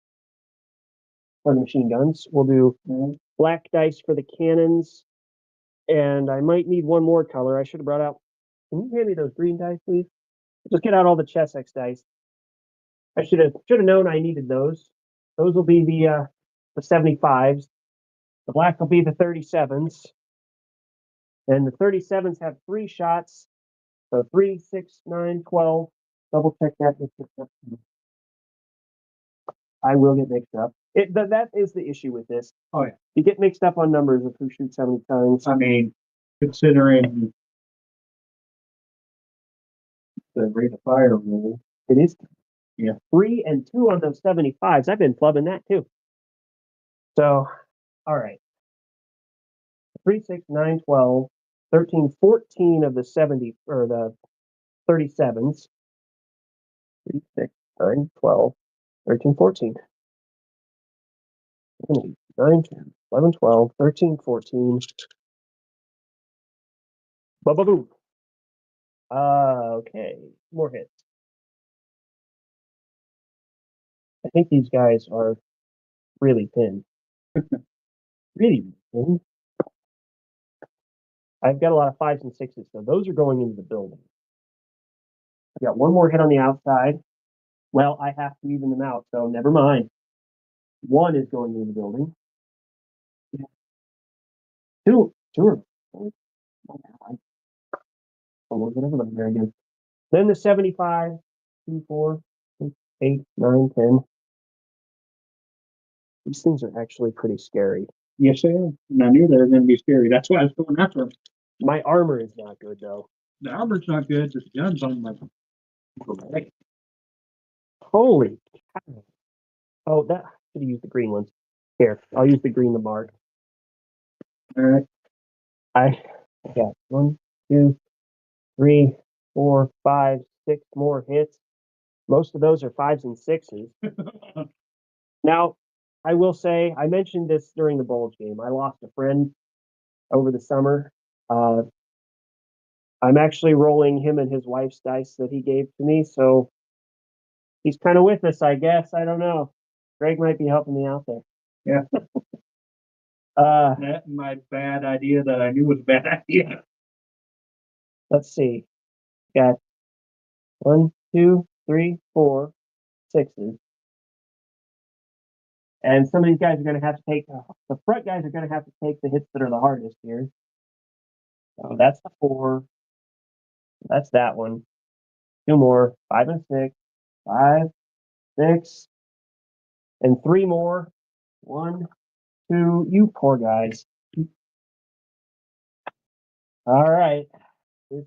for the machine guns. We'll do black dice for the cannons. And I might need one more color. I should have brought out. Can you hand me those green dice, please? Just get out all the Chessex dice. I should have known I needed those. Those will be the 75s. The black will be the 37s. And the 37s have 3 shots. So 3, 6, 9, 12. Double check that. I will get mixed up. That is the issue with this. Oh, yeah. You get mixed up on numbers of who shoots how many times. I mean, considering the rate of fire rule. It is. Yeah. 3 and 2 on those 75s. I've been flubbing that too. So, all right. 3, 6, 9, 12, 13, 14 of the 70 or the 37s. 3, 6, 9, 12, 13, 14. 7, 8, 9, 10, 11, 12, 13, 14. Ba-ba-boom. Okay. More hits. I think these guys are really thin. Really thin. I've got a lot of 5s and 6s, so those are going into the building. I've got one more hit on the outside. Well, I have to even them out, so never mind. 1 is going into the building. 2 are. Very good. Then the 75, 2, 4, 6, 8, 9, 10. These things are actually pretty scary. Yes, they are. And I knew they were going to be scary. That's why I was going after them. My armor is not good, though. The armor's not good. The gun's on my. Holy cow. Oh, that should have used the green ones. Here, I'll use the green to mark. All right. I got 1, 2, 3, 4, 5, 6 more hits. Most of those are 5s and 6s. Now, I will say, I mentioned this during the Bulge game. I lost a friend over the summer. I'm actually rolling him and his wife's dice that he gave to me, so he's kind of with us, I guess. I don't know. Greg might be helping me out there. Yeah. That and my bad idea that I knew was a bad idea. Let's see. Got 1, 2, 3, 4, 6s. And some of these guys are going to have to take, the front guys are going to have to take the hits that are the hardest here. So that's the 4. That's that one. 2 more. 5 and 6. 5, 6. And 3 more. 1, 2. You poor guys. All right. This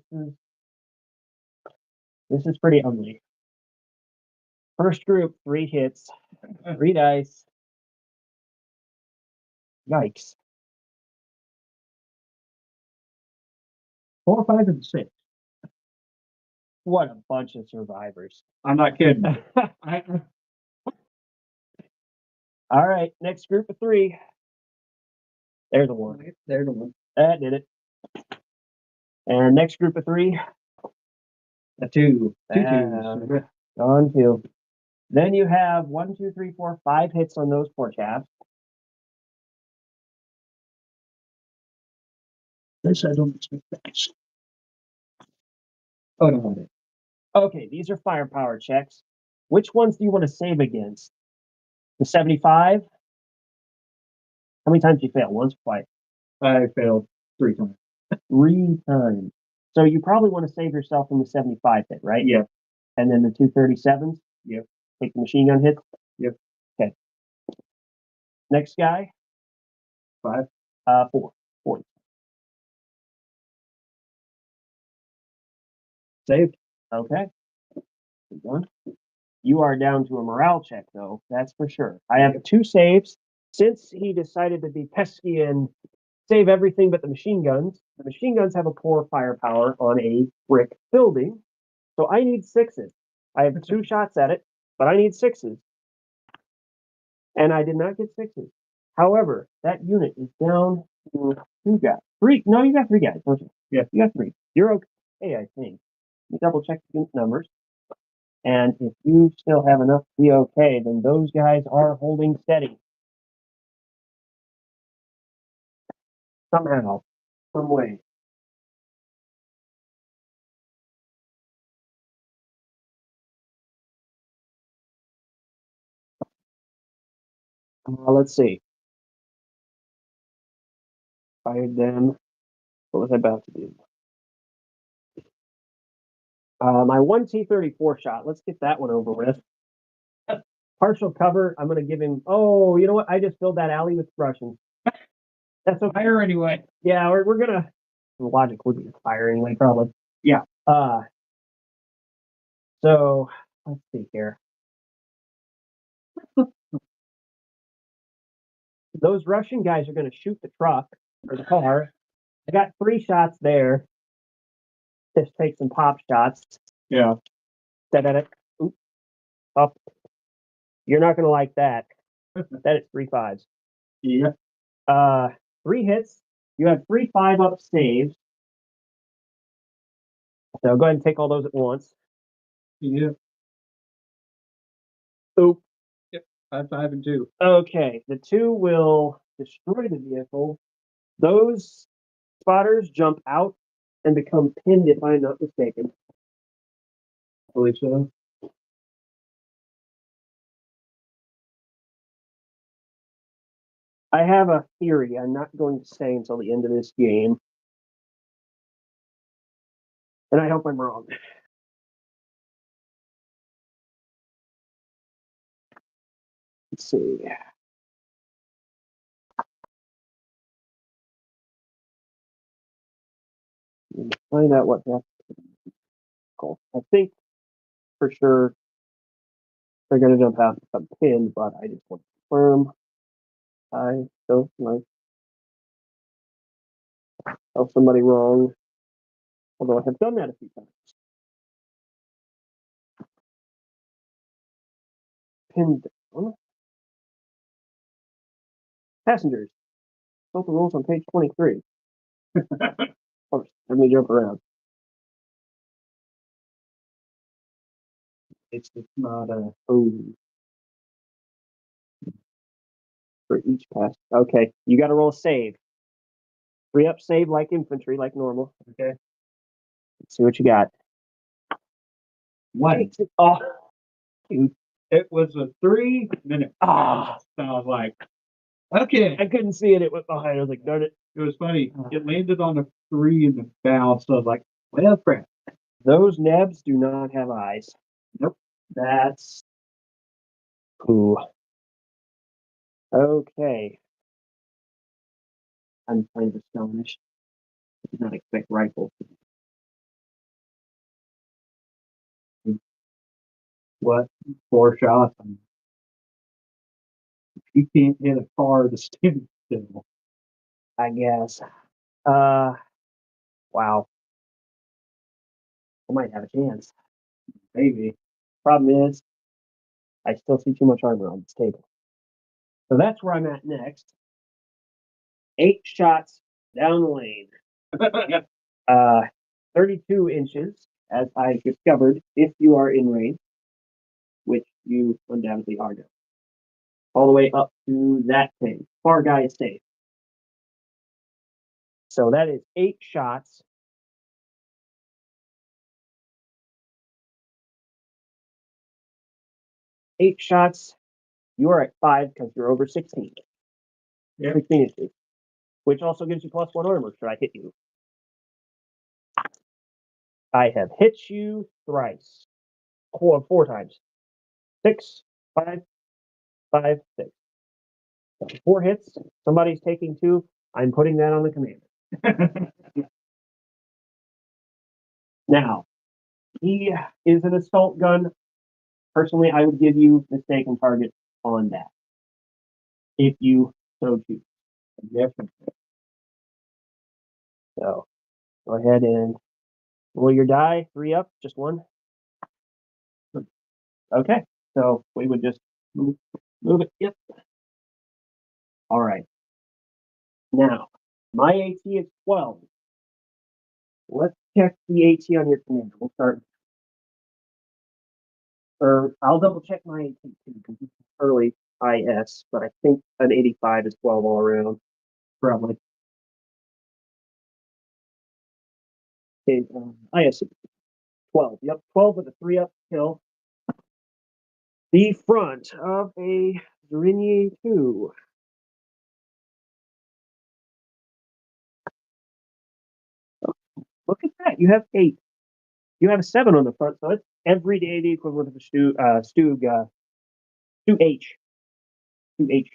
is pretty ugly. First group, 3 hits. 3 dice. Yikes. 4, 5, and 6. What a bunch of survivors. I'm not kidding. All right, next group of 3. There's a 1. There's the one. That did it. And next group of 3. A 2. 2 twos. On 2. Then you have 1, 2, 3, 4, 5 hits on those poor chaps. This I don't expect that. Oh, no. Okay, these are firepower checks. Which ones do you want to save against? The 75? How many times did you fail? Once or twice? I failed 3 times. 3 times. So you probably want to save yourself from the 75 hit, right? Yeah. And then the 237s? Yep. Take the machine gun hits? Yep. Okay. Next guy? 5. 4. 40. Saved. Okay. Good done. You are down to a morale check, though. That's for sure. I have 2 saves. Since he decided to be pesky and save everything but the machine guns have a poor firepower on a brick building. So I need 6s. I have 2 shots at it, but I need 6s. And I did not get 6s. However, that unit is down to 2 guys. 3. No, you got 3 guys, don't you? Yeah. You got 3. You're okay, I think. You double check the numbers. And if you still have enough to be okay, then those guys are holding steady. Somehow, some way. Let's see. Fired them. What was I about to do? My 1 T-34 shot. Let's get that one over with. Partial cover. I'm going to give him. Oh, you know what? I just filled that alley with Russians. That's okay. Fire anyway. Yeah, we're gonna. The logic would be to fire anyway, probably. Yeah. So let's see here. Those Russian guys are going to shoot the truck or the car. I got 3 shots there. Just take some pop shots. Yeah. Oop. Up. You're not going to like that. That is 3 5s. Yeah. 3 hits. You have 3 5-up saves. So go ahead and take all those at once. Yeah. Oop. 5, 5, and 2. Okay, the 2 will destroy the vehicle. Those spotters jump out and become pinned, if I'm not mistaken. I believe so. I have a theory I'm not going to say until the end of this game. And I hope I'm wrong. Let's see. Find out what that's called. I think for sure they're going to jump out and become pinned, but I just want to confirm. I don't like tell somebody wrong, although I have done that a few times. Pinned down. Passengers. Consult the rules on page 23. Let me jump around. It's not a. Oh. For each pass. Okay, you got to roll a save. 3-up save like infantry, like normal. Okay. Let's see what you got. 1. Oh, dude. It was a 3 minute. Ah. So I was like, okay. I couldn't see it. It went behind. I was like, darn it. It was funny. It landed on a 3 in the bow. So I was like, well, crap. Those nebs do not have eyes. Nope. That's cool. Okay. I'm kind of astonished. I did not expect rifles. What? 4 shots. You can't hit a car to stand still. I guess. Wow. I might have a chance. Maybe. Problem is, I still see too much armor on this table. So that's where I'm at next. 8 shots down the lane. 32 inches, as I discovered, if you are in range, which you undoubtedly are now. All the way up to that thing. Far guy is safe. So that is 8 shots. Eight shots. You are at 5 because you're over 16. Yep. 16 inches. Which also gives you +1 armor should I hit you. I have hit you thrice. 4 times. 6, 5, 5, 6. So 4 hits. Somebody's taking 2. I'm putting that on the commander. Now, he is an assault gun. Personally, I would give you mistaken target on that. If you so choose. Definitely. So, go ahead and roll your die. 3 up, just 1. Okay, so we would just move it. Yep. All right. Now, my AT is 12. Let's check the AT on your commander. We'll start. Or I'll double check my AT too, because it's early IS, but I think an 85 is 12 all around. Probably. Okay, IS 12. Yep, 12 with a 3 up kill. The front of a Zrinyi 2. Look at that. You have 8. You have a 7 on the front, so it's every day the equivalent of a Stug H. 2H.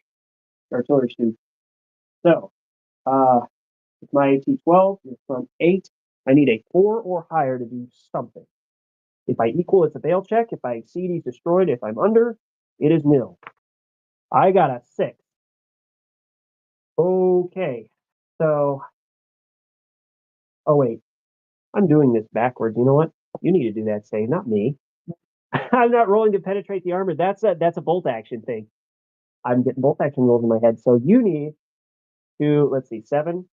Artillery Stug. So, with my AT 12, your front 8. I need a 4 or higher to do something. If I equal, it's a bail check. If I exceed, he's destroyed. If I'm under, it is nil. I got a 6. Okay. So, oh wait. I'm doing this backwards. You know what? You need to do that save, not me. I'm not rolling to penetrate the armor. That's a bolt action thing. I'm getting bolt action rolls in my head. So you need to, let's see, 7,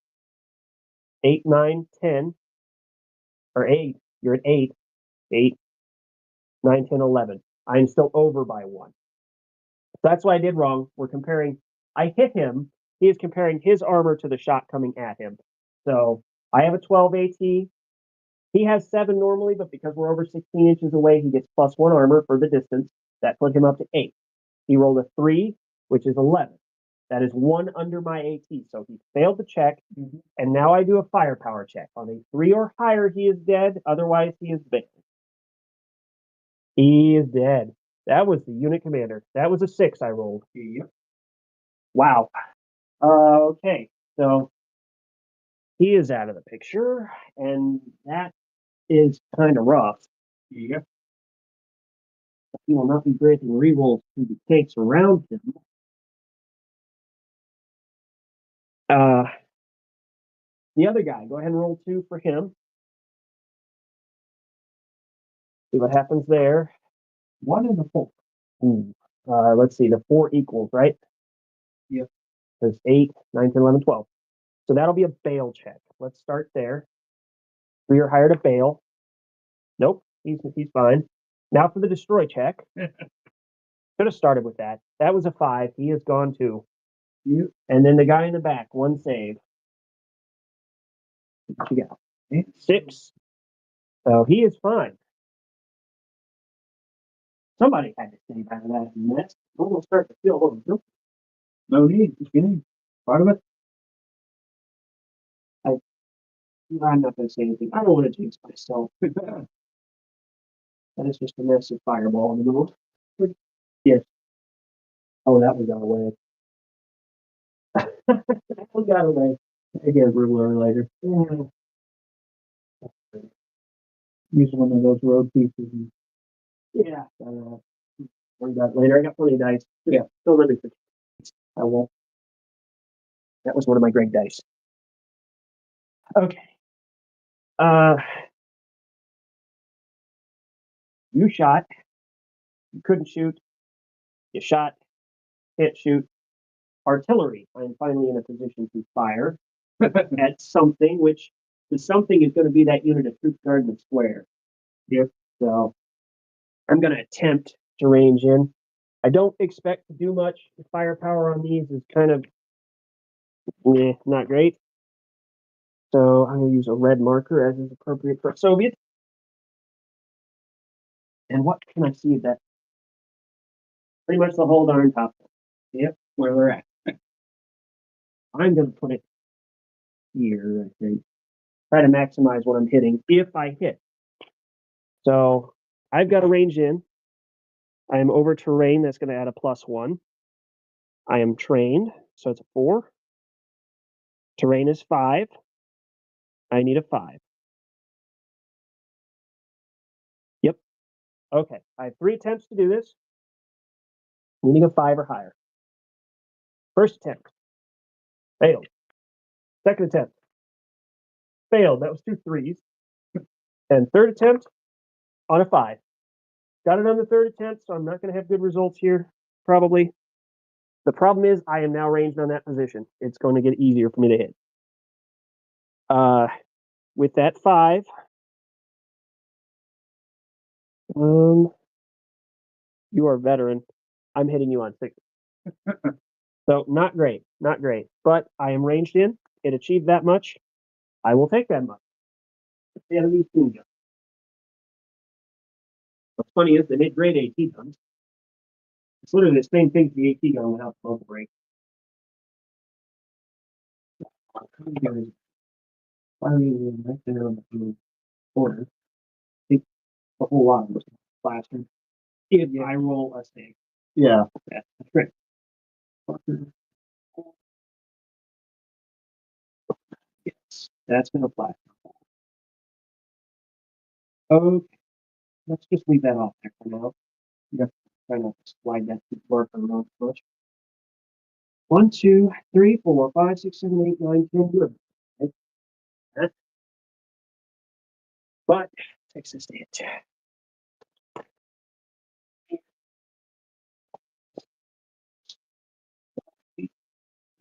8, 9, 10, or 8. You're at 8, 8, 9, 10, 11. I'm still over by 1. So that's what I did wrong. We're comparing, I hit him. He is comparing his armor to the shot coming at him. So I have a 12 AT. He has 7 normally, but because we're over 16 inches away, he gets +1 armor for the distance. That put him up to 8. He rolled a 3, which is 11. That is 1 under my AT. So he failed the check, and now I do a firepower check. On a 3 or higher, he is dead. Otherwise, he is banned. He is dead. That was the unit commander. That was a 6 I rolled. Yep. Wow. Okay, so he is out of the picture, and that is kind of rough. Yep. He will not be granting rerolls to the tanks around him. The other guy, go ahead and roll 2 for him. See what happens there. 1 and a 4. Let's see, the 4 equals, right? Yep. There's 8, 9, 10, 11, 12. So that'll be a bail check. Let's start there. 3 or higher to bail. Nope, he's fine. Now for the destroy check. Should have started with that. That was a 5. He is gone too. Yep. And then the guy in the back, 1 save. What you got? 6. So he is fine. Somebody had to save out of that mess. We're going to start to feel a little guilty. No need. Just give me part of it. I'm not going to say anything. I don't want to jinx myself. That is just a massive fireball in the middle. Yes. Oh, that one got away. That one got away. Again, ruler later. Yeah. Use one of those road pieces. Yeah. Worry about it later. I got plenty of dice. Yeah. Don't let me forget. I won't. That was one of my great dice. Okay. You shot. You couldn't shoot. You shot. Can't shoot. Artillery. I'm finally in a position to fire at something, which the something is going to be that unit of troops guarding the square. Yep. So I'm going to attempt to range in. I don't expect to do much. The firepower on these is kind of not great. So I'm going to use a red marker as is appropriate for a Soviet. And what can I see of that? Pretty much the whole darn top. Yep, where we're at. I'm going to put it here, I think. Try to maximize what I'm hitting if I hit. So I've got a range in. I am over terrain. That's going to add a +1. I am trained, so it's a 4. Terrain is 5. I need a 5. Yep. Okay. I have 3 attempts to do this. Needing a 5 or higher. First attempt. Failed. Second attempt. Failed. That was 2 3s. And third attempt on a 5. Got it on the third attempt, so I'm not going to have good results here, probably. The problem is I am now ranged on that position. It's going to get easier for me to hit. With that 5, you are a veteran. I'm hitting you on 6. So not great, not great. But I am ranged in. It achieved that much. I will take that much. The enemy's doing it. What's funny is they made great AT guns. It's literally the same thing for the AT gun without the muzzle brake. Firing right there on the border. I think a whole lot of it faster. If I roll a save. Yeah. That's great. Yes, that's gonna flash. Okay, let's just leave that off there for now. You try not to slide that marker around too much. 1, 2, 3, 4, 5, 6, 7, 8, 9, 10. Good. Okay. But takes us to hit.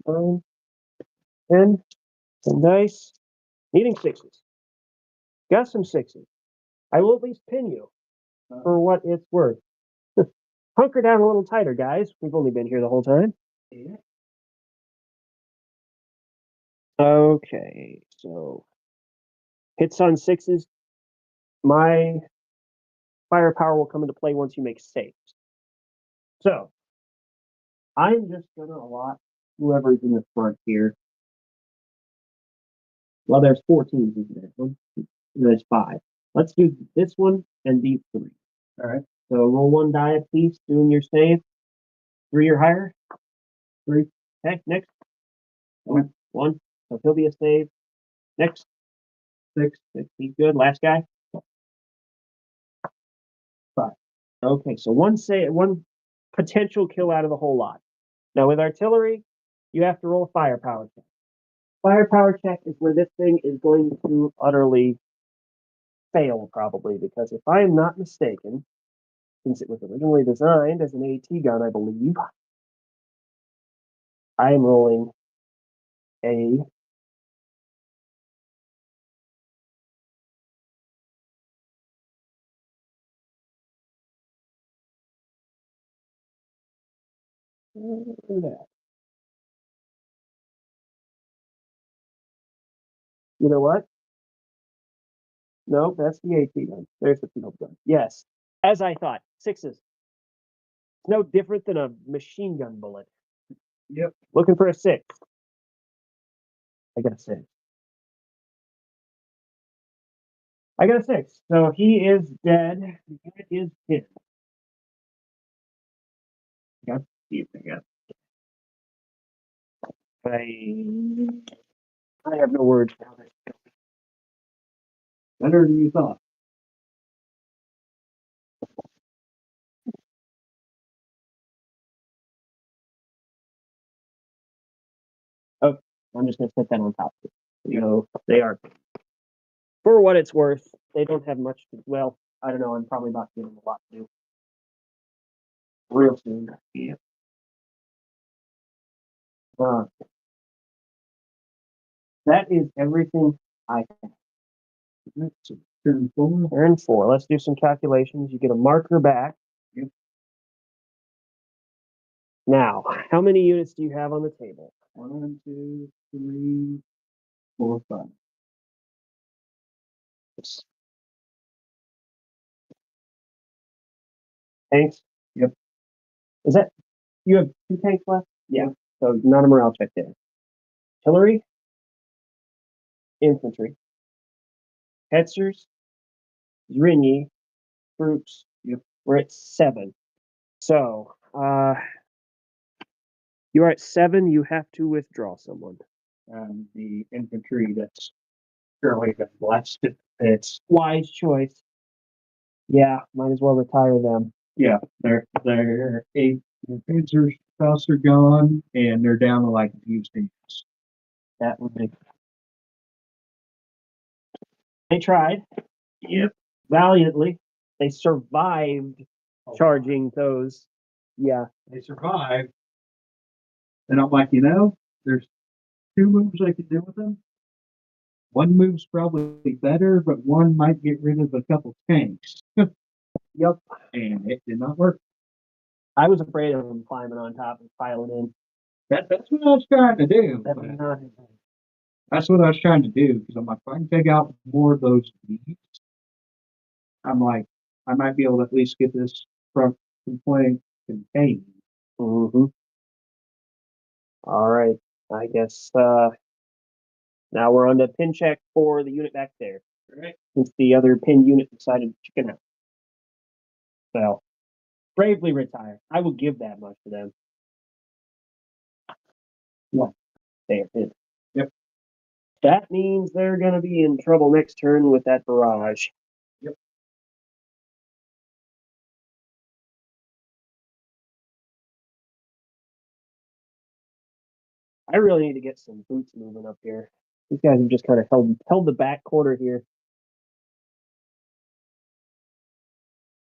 9, 10, 10 dice. Needing 6s. Got some 6s. I will at least pin you for what it's worth. Hunker down a little tighter, guys. We've only been here the whole time. Yeah. Okay, so hits on 6s. My firepower will come into play once you make saves. So I'm just gonna allot whoever's in the front here. Well, there's 4 teams, isn't there? There's 5. Let's do this one and these 3. All right. So roll 1 die, please, doing your save. 3 or higher. 3. Okay, next. 1. So he'll be a save. Next. 6. He's good. Last guy. 5. Okay, so one potential kill out of the whole lot. Now with artillery, you have to roll a firepower check. Firepower check is where this thing is going to utterly fail, probably, because if I am not mistaken, since it was originally designed as an AT gun, I believe, I am rolling a that. You know what? No, that's the AT gun. There's the field gun. Yes, as I thought, 6s. It's no different than a machine gun bullet. Yep. Looking for a 6. I got a 6. I got a 6. So he is dead. That is hit. Got Steve. I have no words for this. Better than you thought. Oh, I'm just gonna set that on top. You know, they are, for what it's worth, they don't have much to, well, I don't know, I'm probably about to give them a lot to do. Real soon. Yeah. That is everything I have. Turn 4. Turn 4. Let's do some calculations. You get a marker back. Yep. Now, how many units do you have on the table? 1, 2, 3, 4, 5. Tanks? Yep. Is that, you have 2 tanks left? Yeah. So not a morale check there. Artillery, infantry, hetzers, Zrinyi, troops. Yep. We're at 7. So, you're at 7. You have to withdraw someone. The infantry that's currently been blasted. It's Wise choice. Yeah, might as well retire them. yeah, their panzer spouse are gone, and they're down to like a few stations. That would be. They tried. Yep. Valiantly. They survived charging those. Yeah. They survived. And I'm like, there's 2 moves I could do with them. One move's probably better, but one might get rid of a couple tanks. Yep. And it did not work. I was afraid of them climbing on top and piling in. That's what I was trying to do. That was not. That's what I was trying to do, because I'm like, if I can take out more of those leads, I'm like, I might be able to at least get this from playing contained. Mm-hmm. All right. I guess now we're on the pin check for the unit back there. Right. Since the other pin unit decided to chicken out. So, bravely retire. I will give that much to them. What? They did. Yep. That means they're going to be in trouble next turn with that barrage. Yep. I really need to get some boots moving up here. These guys have just kind of held the back quarter here.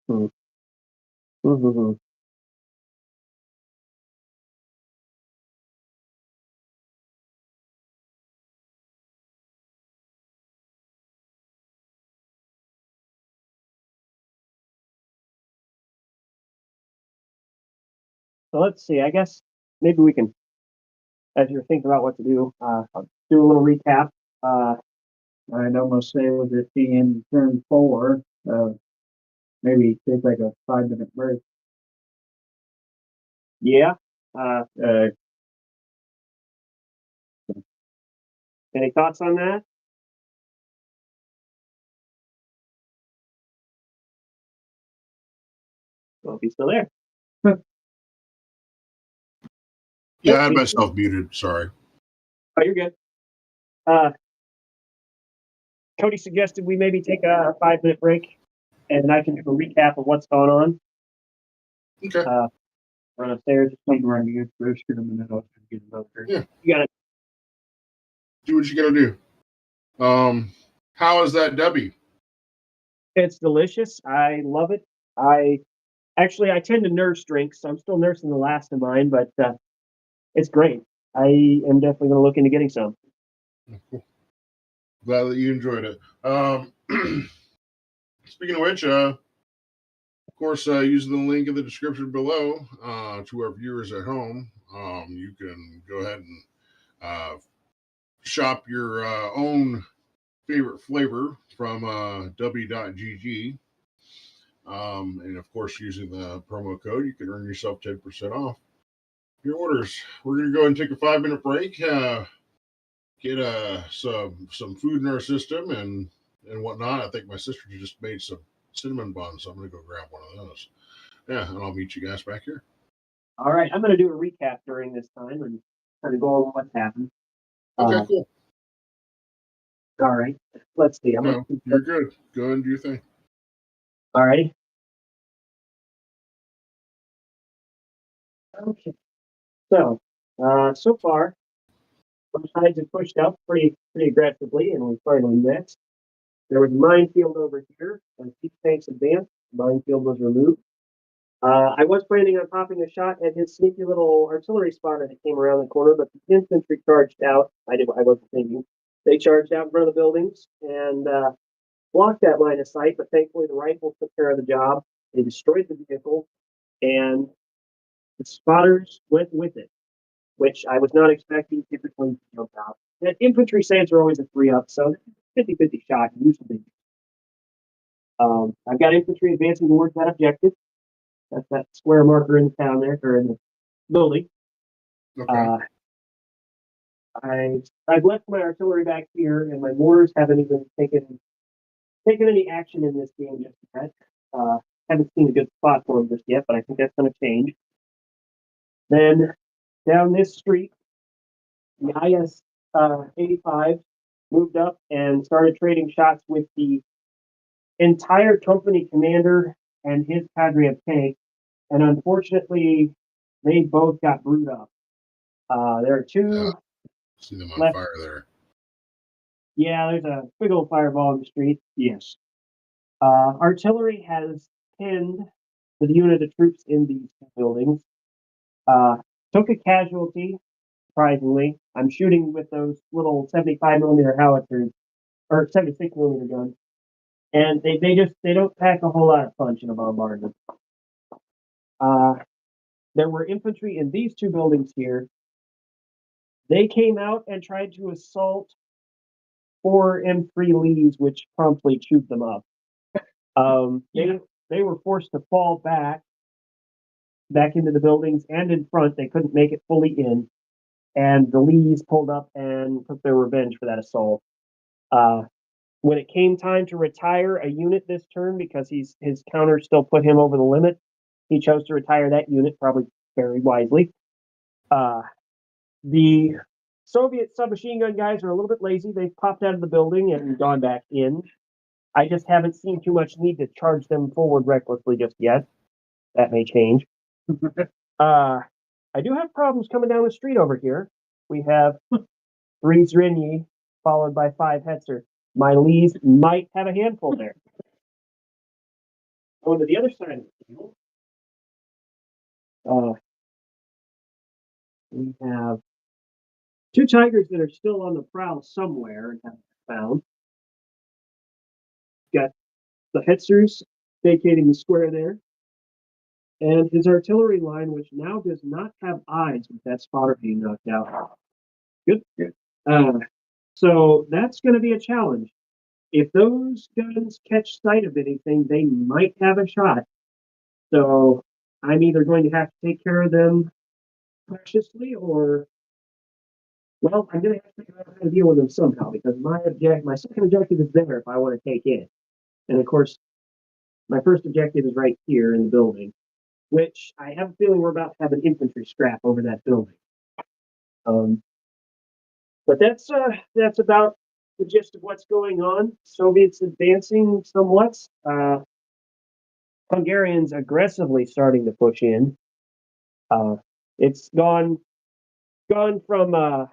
Mm-hmm. So let's see. I guess maybe we can, as you're thinking about what to do, I'll do a little recap. I'd almost say with it being turn 4, maybe take like a 5-minute break. Yeah. Uh, Any thoughts on that? Well, if he's still there. Yeah, I had myself muted. Sorry. Oh, you're good. Cody suggested we maybe take a 5-minute break, and I can do a recap of what's going on. Okay. Run upstairs. I'm running it first in a minute. I'll get it up there. Yeah. You got it. Do what you gotta do. How is that Debbie? It's delicious. I love it. I tend to nurse drinks, so I'm still nursing the last of mine, but it's great. I am definitely going to look into getting some. Cool. Glad that you enjoyed it. Speaking of which, of course, using the link in the description below to our viewers at home, you can go ahead and shop your own favorite flavor from w.gg. And of course, using the promo code, you can earn yourself 10% off your orders. We're going to go and take a 5-minute break, get some food in our system and whatnot. I think my sister just made some cinnamon buns, so I'm going to go grab one of those. Yeah, and I'll meet you guys back here. All right, I'm going to do a recap during this time and kind of go over what's happened. Okay, cool. All right, let's see. You're good. Go ahead and do your thing. All right. Okay. So, so far, both sides have pushed up pretty aggressively, and we finally met. There was a minefield over here. As two tanks advanced, the minefield was removed. I was planning on popping a shot at his sneaky little artillery spot as it came around the corner, but the infantry charged out. I wasn't thinking. They charged out in front of the buildings and blocked that line of sight, but thankfully the rifles took care of the job. They destroyed the vehicle, and the spotters went with it, which I was not expecting typically to jump out. And infantry saves are always a 3-up, so 50-50 shot usually. I've got infantry advancing towards that objective. That's that square marker in the town there, or in the building. Okay. I've left my artillery back here, and my mortars haven't even taken any action in this game just yet. Haven't seen a good spot for them just yet, but I think that's going to change. Then down this street, the IS 85 moved up and started trading shots with the entire company commander and his cadre of tanks. And unfortunately, they both got brewed up. There are two. See them on left. fire there. Yeah, there's a big old fireball in the street. Yes. Artillery has pinned the unit of troops in these buildings. Took a casualty, surprisingly. I'm shooting with those little 75 millimeter howitzers, or 76 millimeter guns. And they don't pack a whole lot of punch in a bombardment. There were infantry in these two buildings here. They came out and tried to assault 4 M3 Lees, which promptly chewed them up. They were forced to fall back into the buildings and in front. They couldn't make it fully in, and the Lees pulled up and took their revenge for that assault. When it came time to retire a unit this turn, because his counter still put him over the limit, he chose to retire that unit, probably very wisely. The Soviet submachine gun guys are a little bit lazy. They've popped out of the building and gone back in. I just haven't seen too much need to charge them forward recklessly just yet. That may change. I do have problems coming down the street over here. We have 3 Zrinyi followed by 5 Hetzer. My Lees might have a handful there. Going to the other side of the field. We have 2 Tigers that are still on the prowl somewhere and haven't been found. Got the Hetzers vacating the square there. And his artillery line, which now does not have eyes with that spotter being knocked out. Good. So that's going to be a challenge. If those guns catch sight of anything, they might have a shot. So I'm either going to have to take care of them cautiously, or, well, I'm going to have to figure out how to deal with them somehow, because my second objective is there if I want to take it. And of course, my first objective is right here in the building, which I have a feeling we're about to have an infantry scrap over that building. But that's about the gist of what's going on. Soviets advancing somewhat. Hungarians aggressively starting to push in. It's gone from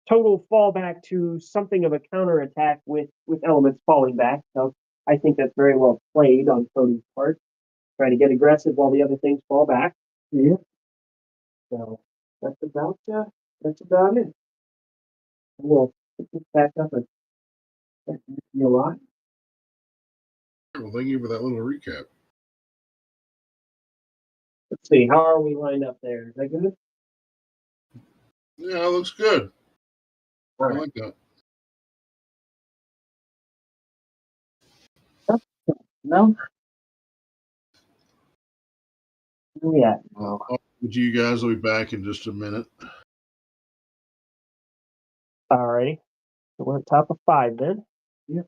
total fallback to something of a counterattack with elements falling back. So I think that's very well played on Cody's part. Try to get aggressive while the other things fall back. Yeah. So that's about it. We'll pick this back up and thank you a lot. Well, thank you for that little recap. Let's see, how are we lined up there? Is that good? Yeah, it looks good. All I right. like that. No? Where we at now? You guys will be back in just a minute. Alrighty. So we're at top of 5 then. Yep.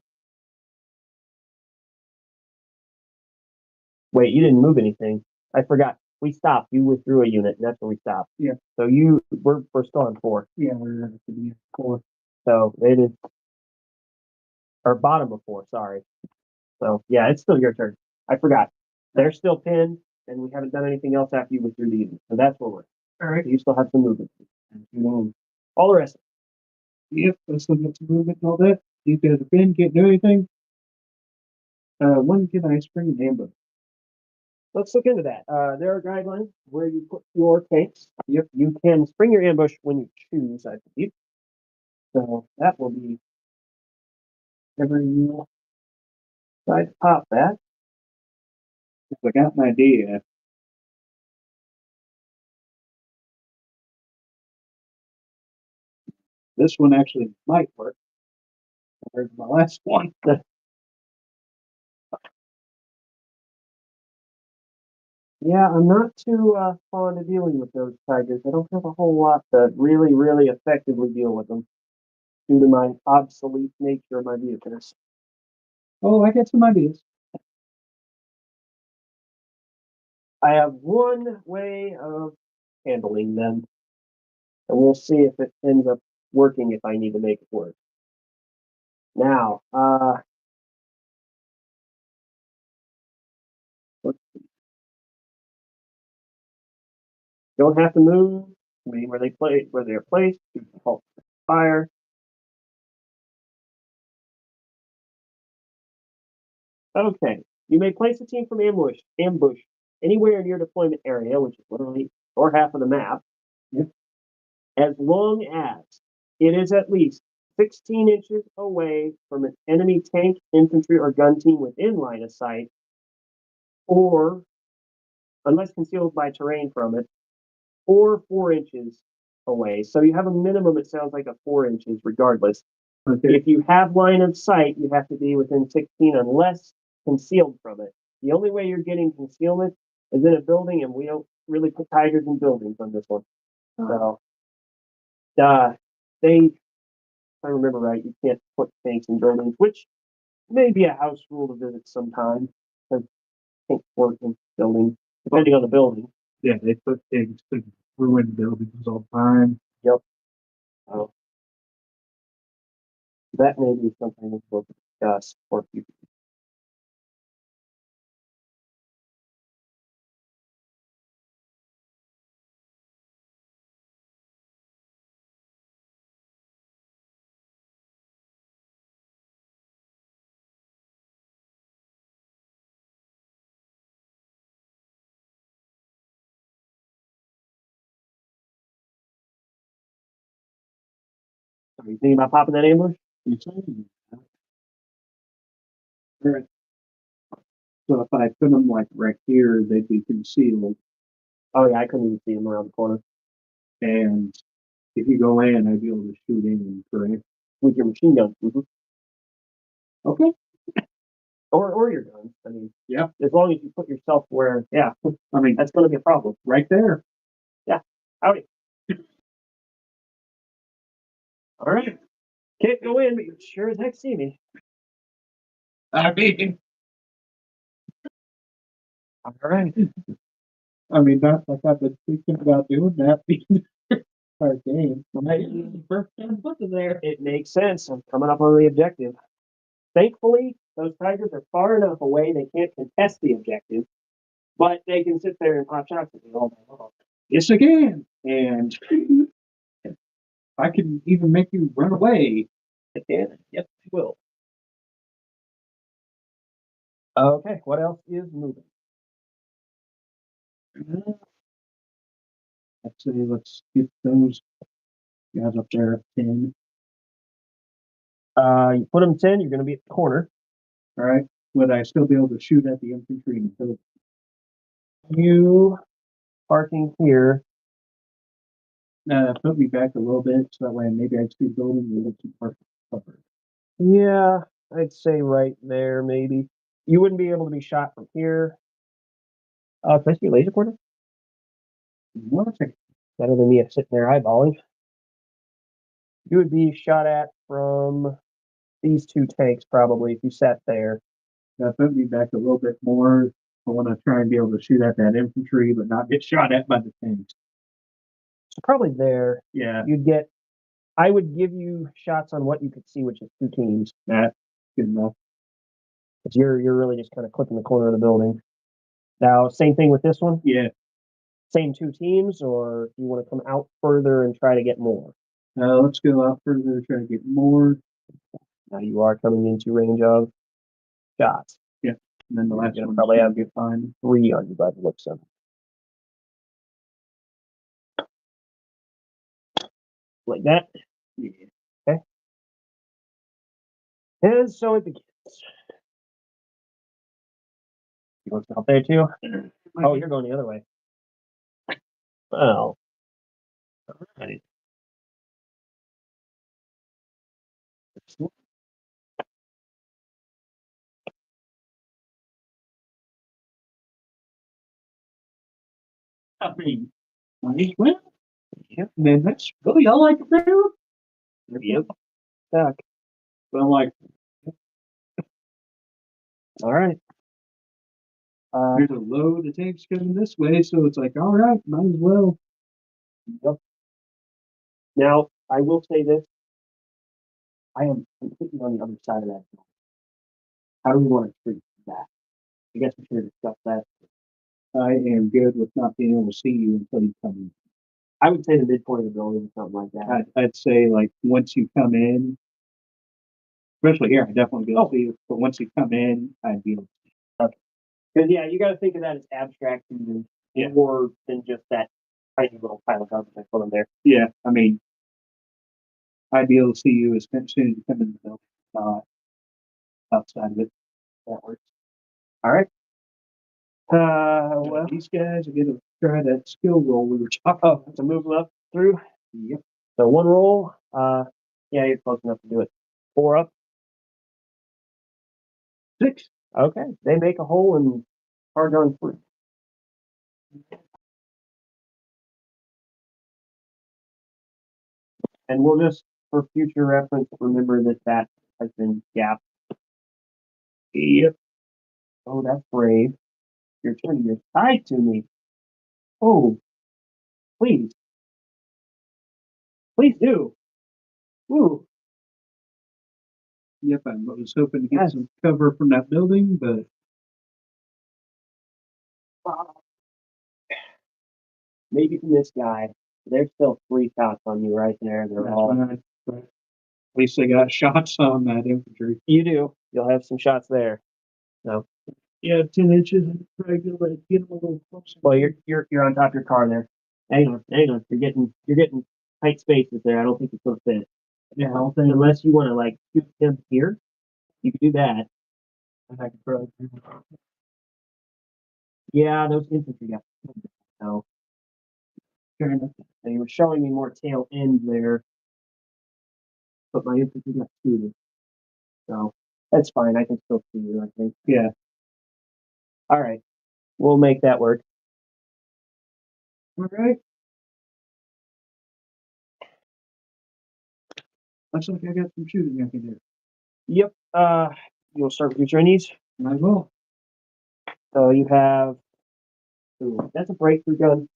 Wait, you didn't move anything. I forgot. We stopped. You withdrew a unit, and that's where we stopped. Yeah. So we're still on 4. Yeah, we're at the 4. So it is, or bottom of 4, sorry. So yeah, it's still your turn. I forgot. They're still pinned, and we haven't done anything else after you withdrew the unit. So that's where we're at. All right. So you still have some movement. And all the rest. Yep, let's look at some movement and all that. These guys are pinned, can't do anything. When can I spring an ambush? Let's look into that. There are guidelines where you put your tanks. You can spring your ambush when you choose, I believe. So that will be whenever you decide to pop that. I got an idea. This one actually might work compared to my last one. Yeah, I'm not too fond of dealing with those tigers. I don't have a whole lot to really, really effectively deal with them due to my obsolete nature of my vehicles. Oh, I got some ideas. I have one way of handling them, and we'll see if it ends up working if I need to make it work. Now, let's see. Don't have to move. I mean, where they're placed. Halt fire. Okay. You may place a team from ambush anywhere in your deployment area, which is literally or half of the map, as long as it is at least 16 inches away from an enemy tank, infantry, or gun team within line of sight, or unless concealed by terrain from it, or 4 inches away. So you have a minimum, it sounds like, of 4 inches regardless. Okay. If you have line of sight, you have to be within 16 unless concealed from it. The only way you're getting concealment is in a building, and we don't really put tigers in buildings on this one. So, if I remember right, you can't put tanks in buildings, which may be a house rule to visit sometime, because tanks work in buildings, depending on the building. Yeah, they put things to ruin buildings all the time. Yep. So, that may be something we'll discuss for future. Are you thinking about popping that ambush? Right. So if I put them like right here, they'd be concealed. Oh yeah, I couldn't even see him around the corner And if you go in, I'd be able to shoot in, correct? with your machine gun. Okay. Or your guns. I mean, Yeah. as long as you put yourself where, yeah, I mean, that's going to be a problem. right there. Howdy. All right. Can't go in, but you sure as heck see me. I mean, All right. not like I've been thinking about doing that our game. First 10 foot in there. It makes sense. I'm coming up on the objective. Thankfully, those tigers are far enough away they can't contest the objective, but they can sit there and pop shots at me all day long. Yes, again. And I can even make you run away. Yes, I will. Okay, what else is moving? Actually, let's get those guys up there at 10. You put them 10, you're going to be at the corner. All right. Would I still be able to shoot at the infantry and kill it? You parking here. Put me back a little bit so that way maybe I see building a little too far covered. Yeah, I'd say right there, maybe. You wouldn't be able to be shot from here. Can I see your laser pointer? One second. Better than me sitting there eyeballing. You would be shot at from these two tanks, probably, if you sat there. Put me back a little bit more. I want to try and be able to shoot at that infantry, but not get shot at by the tanks. So probably there. Yeah, You'd get. I would give you shots on what you could see, which is two teams. that's good enough. Because you're really just kind of clipping the corner of the building. Now, same thing with this one. Yeah. Same two teams, or do you want to come out further and try to get more? Let's go out further, try to get more. Now you are coming into range of shots. And then the last You're one gonna probably have get fine. 3 on you by the looks of it. Like that. Yeah. Okay. And so it begins. You want out there too? Oh, you're going the other way. Well. All right. I mean, well, yeah, man, that's really all I can do. Yep. Stuck. But I'm like, All right. There's a load of tanks coming this way, so it's like, all right, might as well. Yep. Now, I will say this. I am completely on the other side of that. How do we want to treat that? I guess we should have discussed that. I am good with not being able to see you until you come in. I would say the midpoint of the building or something like that. I'd say like once you come in, especially here, I definitely be able to see you. But once you come in, I'd be able to see you. Because yeah, you got to think of that as abstract and more than just that tiny little pile of garbage I put on there. Yeah, I mean, I'd be able to see you as soon as you come in the building, outside of it. That works. All right. Well, These guys are gonna try that skill roll we were talking about. to move up through. Yep. So one roll. Yeah, you're close enough to do it. 4 up. 6. Okay, they make a hole and charge on through. And we'll just, for future reference, remember that that has been gapped. Yep. Oh, that's brave. You're turning your side to me. Oh, please. Please do. Ooh. Yep, I was hoping to get some cover from that building, but Maybe from this guy. There's still 3 shots on you right there. They're that's all. fine. But at least they got shots on that infantry. You do. You'll have some shots there. No. Yeah, 10 inches. And try to like, get them a little closer. Well, you're on top of your car there. Hang on. You're getting tight spaces there. I don't think it's gonna fit. Yeah, I don't think Unless you want to like shoot him here, you can do that. I could probably do that. Yeah, those infantry got so. Fair enough. And you were showing me more tail end there, but my infantry got scooted. So that's fine. I can still see you. I think. Yeah. All right, we'll make that work. All right. Looks like I got some shooting I can do. Yep. You'll start with your trainees. Might as well. So you have. Ooh, that's a breakthrough gun.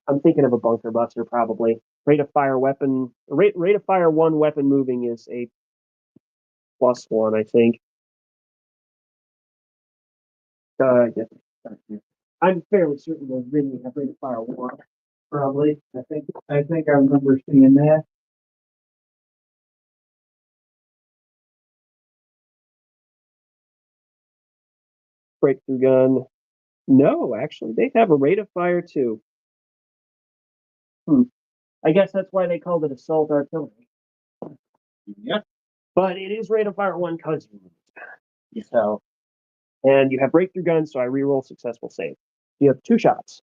I'm thinking of a bunker buster probably. Rate of fire weapon. Rate of fire 1 weapon moving is a +1, I think. Yes. I'm fairly certain those really have rate of fire 1. Probably. I think I remember seeing that. Breakthrough gun. No, actually, they have a rate of fire 2. I guess that's why they called it assault artillery. Yep. But it is rate of fire 1 because so. And you have breakthrough gun, so I reroll successful save. You have 2 shots.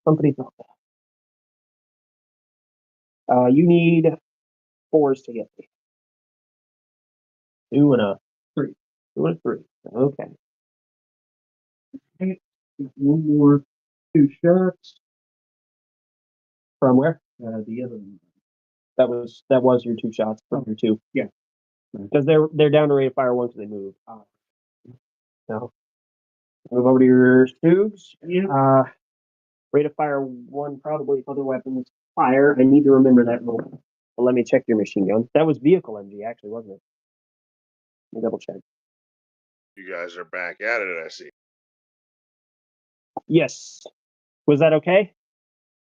Company thought. You need 4s to get me. 2 and a 3. 2 and a 3. Okay. One more 2 shots. From where? The other one. That was your 2 shots from your 2. Yeah. Because they're down to rate of fire 1 because they move. So move over to your Stoogs. Yeah. Rate of fire 1 probably other weapons fire. I need to remember that rule. But let me check your machine gun. That was vehicle MG actually, wasn't it? Let me double check. You guys are back at it, I see. Yes. Was that okay?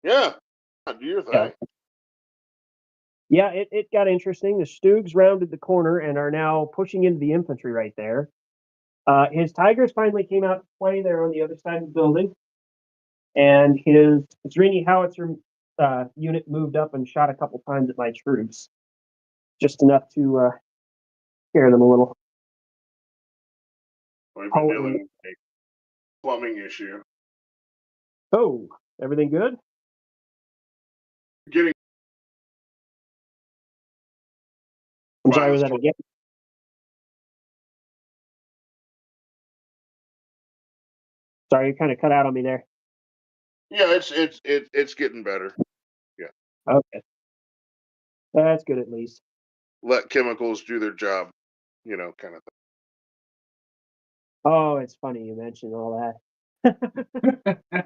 Yeah. Do your thing. Yeah, it got interesting. The Stoogs rounded the corner and are now pushing into the infantry right there. His Tigers finally came out to play there on the other side of the building. And his Zrini howitzer unit moved up and shot a couple times at my troops. Just enough to scare them a little. We've been dealing with a plumbing issue. Oh, everything good? Getting I'm sorry, was that again? Sorry, you kind of cut out on me there. yeah, it's getting better. Okay. That's good at least. Let chemicals do their job, kind of thing. Oh, it's funny you mentioned all that.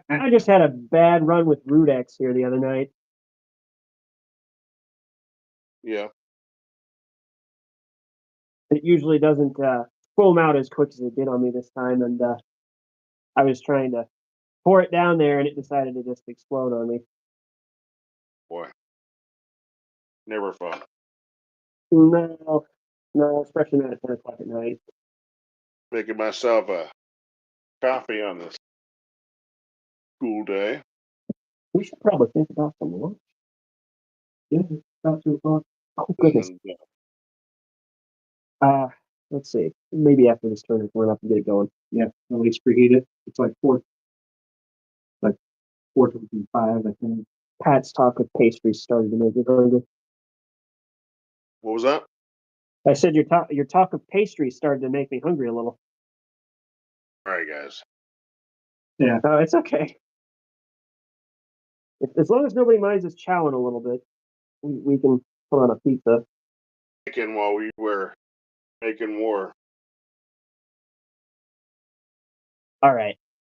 I just had a bad run with Rudex here the other night. Yeah. It usually doesn't foam out as quick as it did on me this time, and I was trying to pour it down there, and it decided to just explode on me. Boy. Never fun. No, especially not at 10 o'clock at night. Making myself a coffee on this cool day. We should probably think about some lunch. Yeah, it's about 2 o'clock. Oh, goodness. And, Let's see. Maybe after this tournament, we're enough to get it going. Yeah, at least preheat it. It's like 4:25, I think. Pat's talk of pastries started to make me hungry. what was that? I said your talk of pastries started to make me hungry a little. All right, guys. No, it's okay. As long as nobody minds us chowing a little bit, we can put on a pizza. Making while we were making war. All right.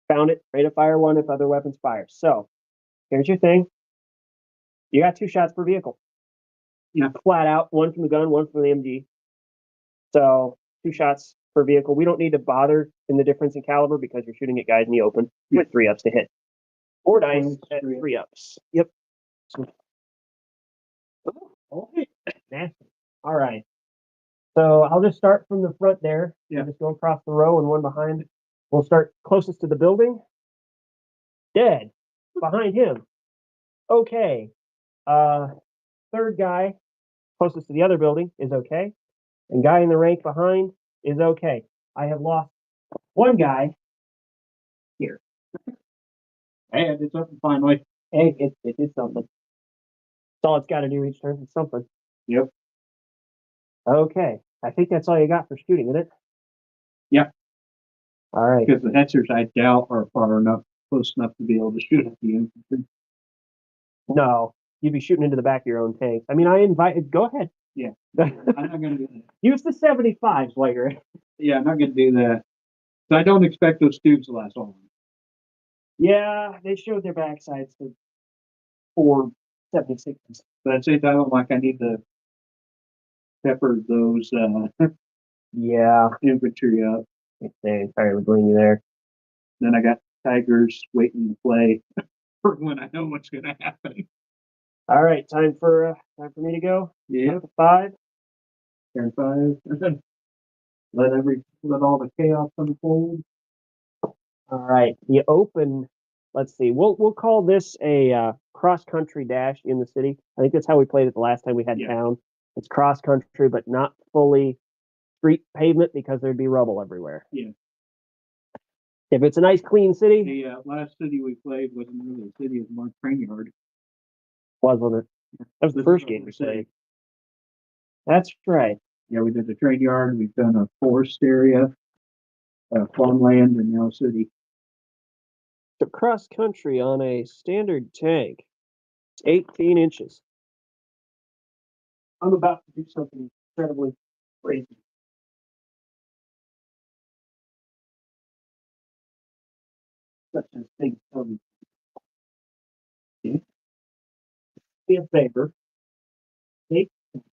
Found it. Rate of fire 1 if other weapons fire. So, here's your thing. You got 2 shots per vehicle. Yeah. Flat out, 1 from the gun, 1 from the MG. So, 2 shots per vehicle. We don't need to bother in the difference in caliber because you're shooting at guys in the open with 3 ups to hit. 4 dice at 3 ups. Yep. Okay. Nasty. All right. So I'll just start from the front there. Yeah. Just go across the row and 1 behind. We'll start closest to the building. Dead. Behind him. Okay. Third guy closest to the other building is okay. And guy in the rank behind is okay. I have lost 1 guy here. Hey, I did something finally. Hey, it did something. That's all it's got to do each turn is something. Yep. Okay. I think that's all you got for shooting, isn't it? Yeah. All right. Because the Hetzers, I doubt, are close enough to be able to shoot at the infantry. No, you'd be shooting into the back of your own tank. I mean, go ahead. Yeah. I'm not going to do that. Use the 75s while you're. Yeah, I'm not going to do that. So I don't expect those tubes to last long. Yeah, they showed their backsides to 476s. But at the same time, I need to pepper those Yeah, infantry up. they entirely blame you there. Then I got Tigers waiting to play for when I know what's going to happen. All right, time for me to go. Yeah. 5. Turn 5. And then let all the chaos unfold. All right, the open. Let's see. We'll call this a cross country dash in the city. I think that's how we played it the last time we had town. It's cross country, but not fully street pavement because there'd be rubble everywhere. Yeah. If it's a nice clean city, The last city we played wasn't really a city, it was more train yard. wasn't it? That was the first game we played. That's right. Yeah, we did the train yard. We've done a forest area, farmland, and now city. So cross country on a standard tank. It's 18 inches. I'm about to do something incredibly crazy. Such as things come. Be a favor. Take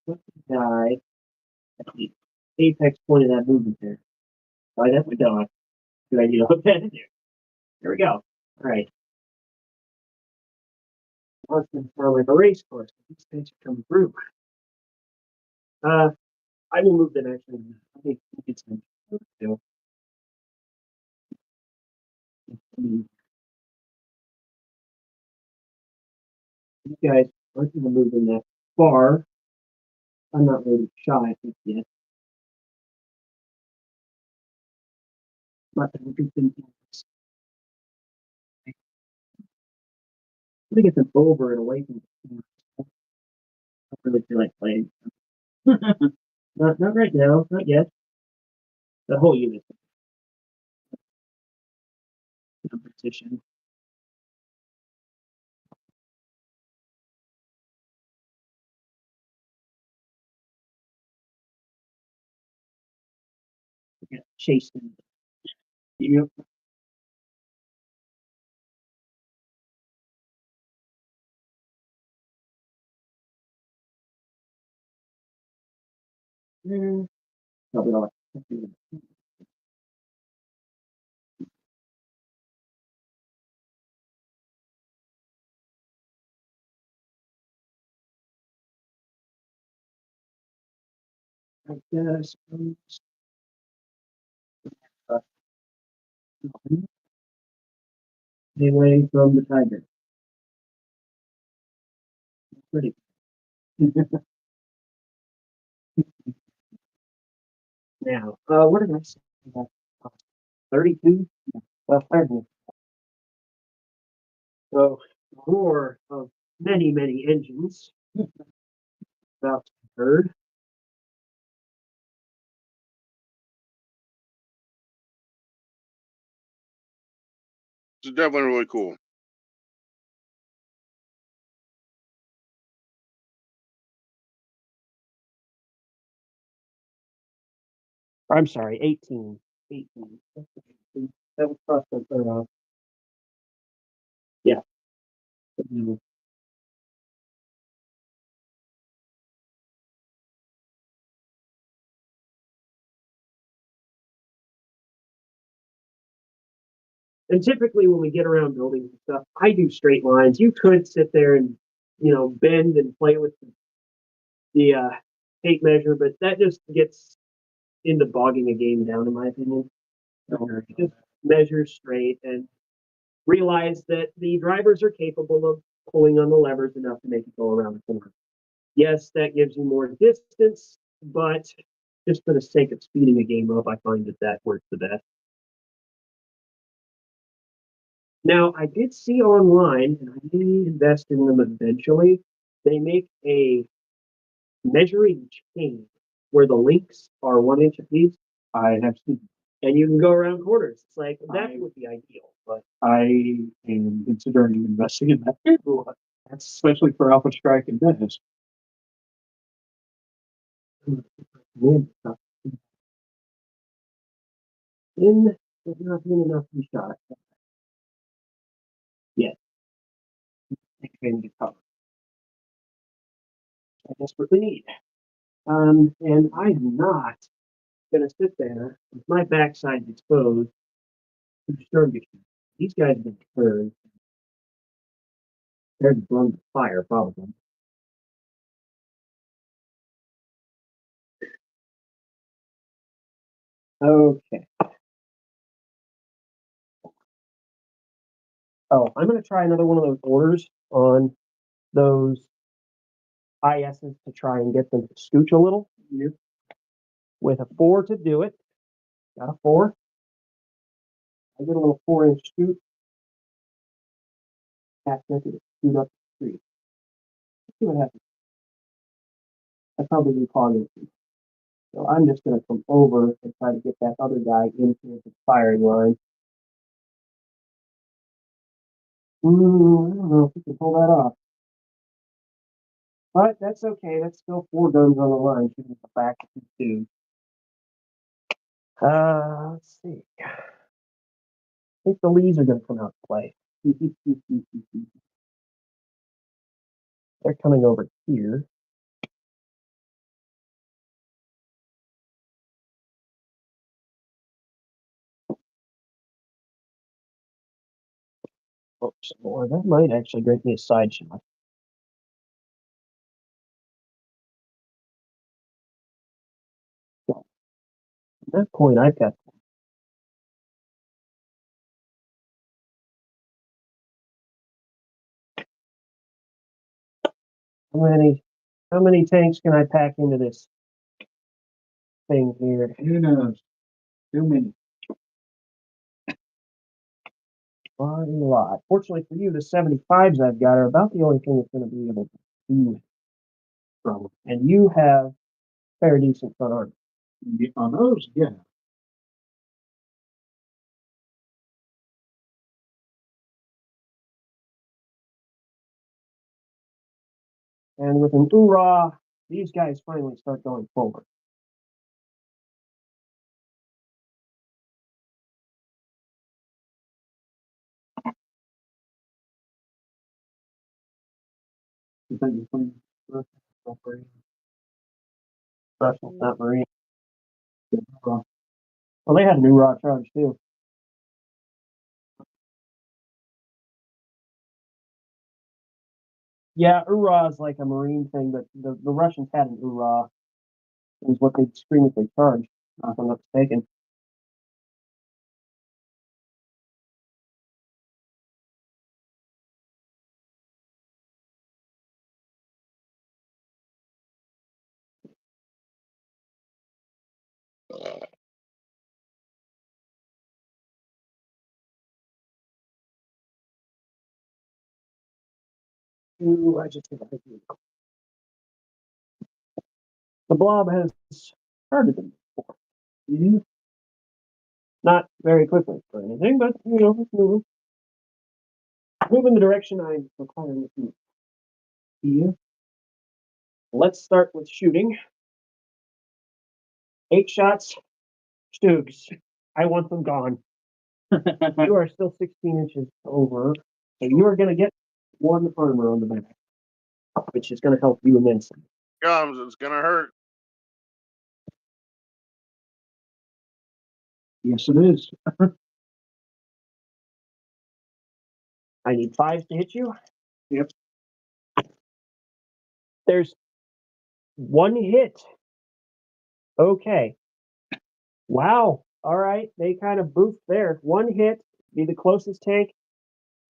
the die at the apex point of that movement there. Right up my dog. Good idea to hook that in there. There we go. All right. Once it's more like a race course. These things are coming through. I will move the next one. I think it's some do. You guys aren't going to move in that far. I'm not really shy yet. But I do think I'm going to get them over and away from the I don't really feel like playing. Not right now, not yet. The whole unit. Competition. Get chased in. Yep. Probably all right. I guess. Away from the tiger. Pretty. Now, what did I say? 32? Well, pardon. So, more of many, many engines about to be heard. It's definitely really cool. I'm sorry, 18. 18. That was crossroads. Yeah. And typically when we get around buildings and stuff, I do straight lines. You could sit there and, bend and play with the tape measure, but that just gets into bogging a game down, in my opinion. Just measure straight and realize that the drivers are capable of pulling on the levers enough to make it go around the corner. Yes, that gives you more distance, but just for the sake of speeding a game up, I find that works the best. Now, I did see online, and I may invest in them eventually. They make a measuring chain where the links are 1 inch apiece. I have seen. And you can go around corners. It's like that would be ideal, but I am considering investing in that. That's especially for Alpha Strike and Dennis. in there's not been enough to be shot yet. I can get covered. I desperately need. And I'm not gonna sit there with my backside exposed to skirmish. These guys have been turned. They're blown to fire, probably. Okay. Oh, I'm gonna try another one of those orders on those ISs to try and get them to scooch a little. With a 4 to do it. Got a 4. I get a little 4-inch scoot. That's it. Scoot up the street. Let's see what happens. I probably be clogging. So I'm just gonna come over and try to get that other guy into the firing line. I don't know if we can pull that off. But that's okay. That's still 4 guns on the line shooting at the back of the two. Let's see. I think the Lees are gonna come out to play. They're coming over here. Oops, or that might actually grant me a side shot. So, at that point, I've got how many tanks can I pack into this thing here? Who knows? Too many. A lot. Fortunately for you, the 75s I've got are about the only thing that's going to be able to do it from. And you have fair decent front arm. On those, yeah. And with an oorah, these guys finally start going forward. that between Russian submarine. well, Well, they had a new raw charge too. Yeah, Ura is like a marine thing, but the Russians had an Ura. It was what they extremely charged, if I'm not mistaken. Ooh, I just hit a hit. The blob has started them before. Not very quickly or anything, but it's moving. Move in the direction I'm requiring it to move. yeah. Let's start with shooting. 8 shots, Stoogs. I want them gone. You are still 16 inches over, so you are going to get 1 armor on the back, which is going to help you immensely. It's gonna hurt. Yes, it is. I need 5 to hit you. Yep. There's 1 hit. Okay. Wow. All right. They kind of boofed there. 1 hit, be the closest tank.